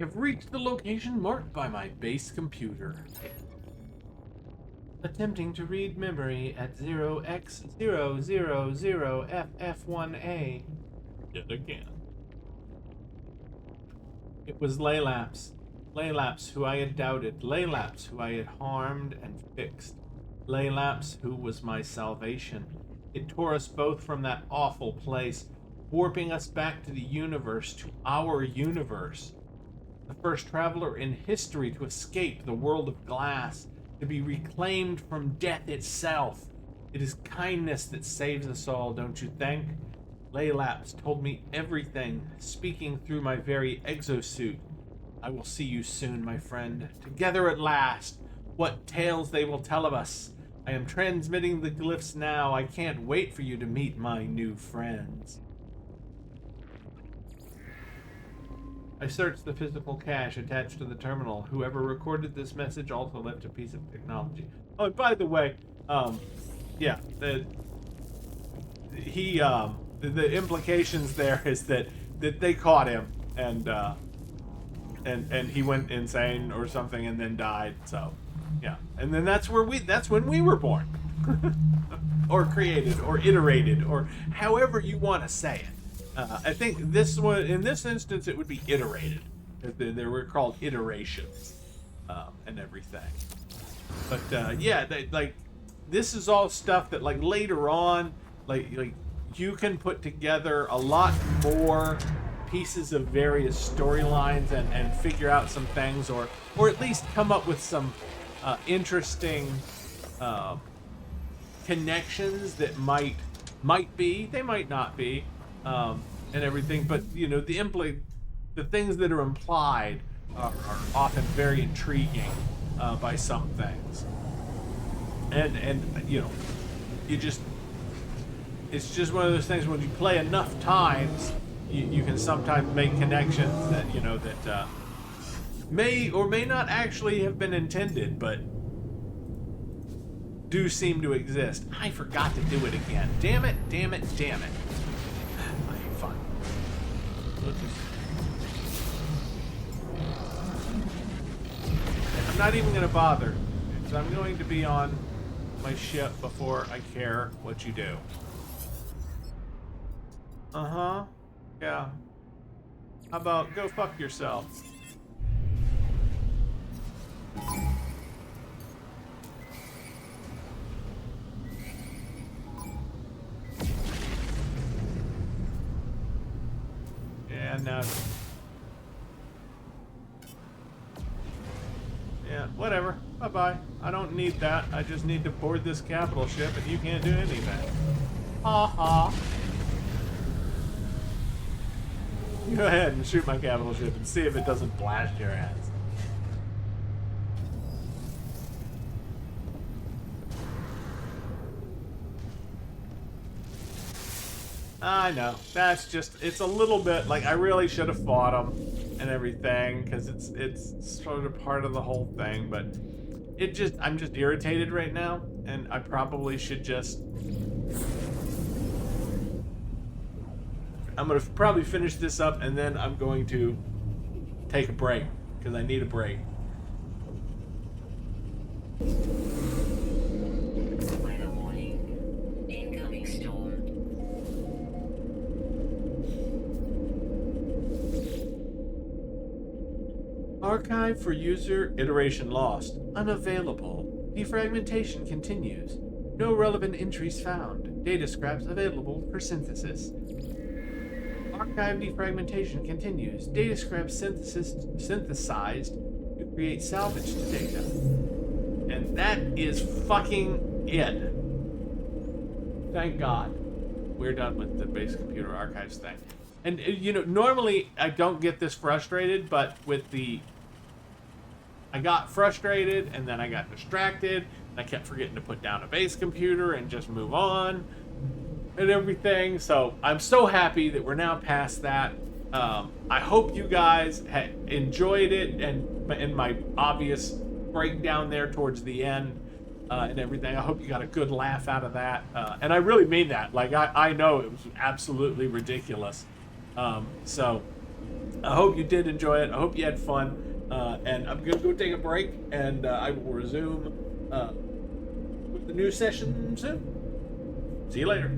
You've reached the location marked by my base computer. Attempting to read memory at 0x000FF1A. Yet again. It was Laylaps. Laylaps who I had doubted. Laylaps who I had harmed and fixed. Laylaps who was my salvation. It tore us both from that awful place, warping us back to the universe, to our universe. The first traveler in history to escape the world of glass, to be reclaimed from death itself. It is kindness that saves us all, don't you think? Laylaps told me everything, speaking through my very exosuit. I will see you soon, my friend. Together at last. What tales they will tell of us. I am transmitting the glyphs now. I can't wait for you to meet my new friends. I searched the physical cache attached to the terminal. Whoever recorded this message also left a piece of technology. Oh, and by the way, yeah, the implications there is that they caught him and he went insane or something and then died. So, yeah, and then that's when we were born, or created, or iterated, or however you want to say it. I think this one, in this instance, it would be iterated. They were called iterations, and everything. But yeah, this is all stuff that later on, you can put together a lot more pieces of various storylines and figure out some things, or at least come up with some interesting connections that might be, they might not be. And everything, but the things that are implied are often very intriguing by some things, and it's just one of those things when you play enough times, you can sometimes make connections that that may or may not actually have been intended, but do seem to exist. I forgot to do it again. Damn it, damn it, damn it. I'm not even going to bother, because I'm going to be on my ship before I care what you do. Uh-huh. Yeah. How about go fuck yourself? Yeah, no. Yeah, whatever. Bye-bye. I don't need that. I just need to board this capital ship, and you can't do anything. Ha ha. Go ahead and shoot my capital ship and see if it doesn't blast your ass. I know. That's just, it's a little bit like I really should have fought him and everything, because it's sort of part of the whole thing, but I'm just irritated right now, and I probably should just, I'm gonna probably finish this up, and then I'm going to take a break, because I need a break. Weather warning. Incoming storm. Archive for user iteration lost. Unavailable. Defragmentation continues. No relevant entries found. Data scraps available for synthesis. Archive defragmentation continues. Data scraps synthesized to create salvaged data. And that is fucking it. Thank God. We're done with the base computer archives thing. And, normally I don't get this frustrated, but with I got frustrated, and then I got distracted, and I kept forgetting to put down a base computer and just move on and everything. So I'm so happy that we're now past that. I hope you guys enjoyed it, and my obvious breakdown there towards the end and everything. I hope you got a good laugh out of that. And I really mean that. I know it was absolutely ridiculous. So I hope you did enjoy it. I hope you had fun. And I'm going to go take a break, and I will resume with the new session soon. See you later.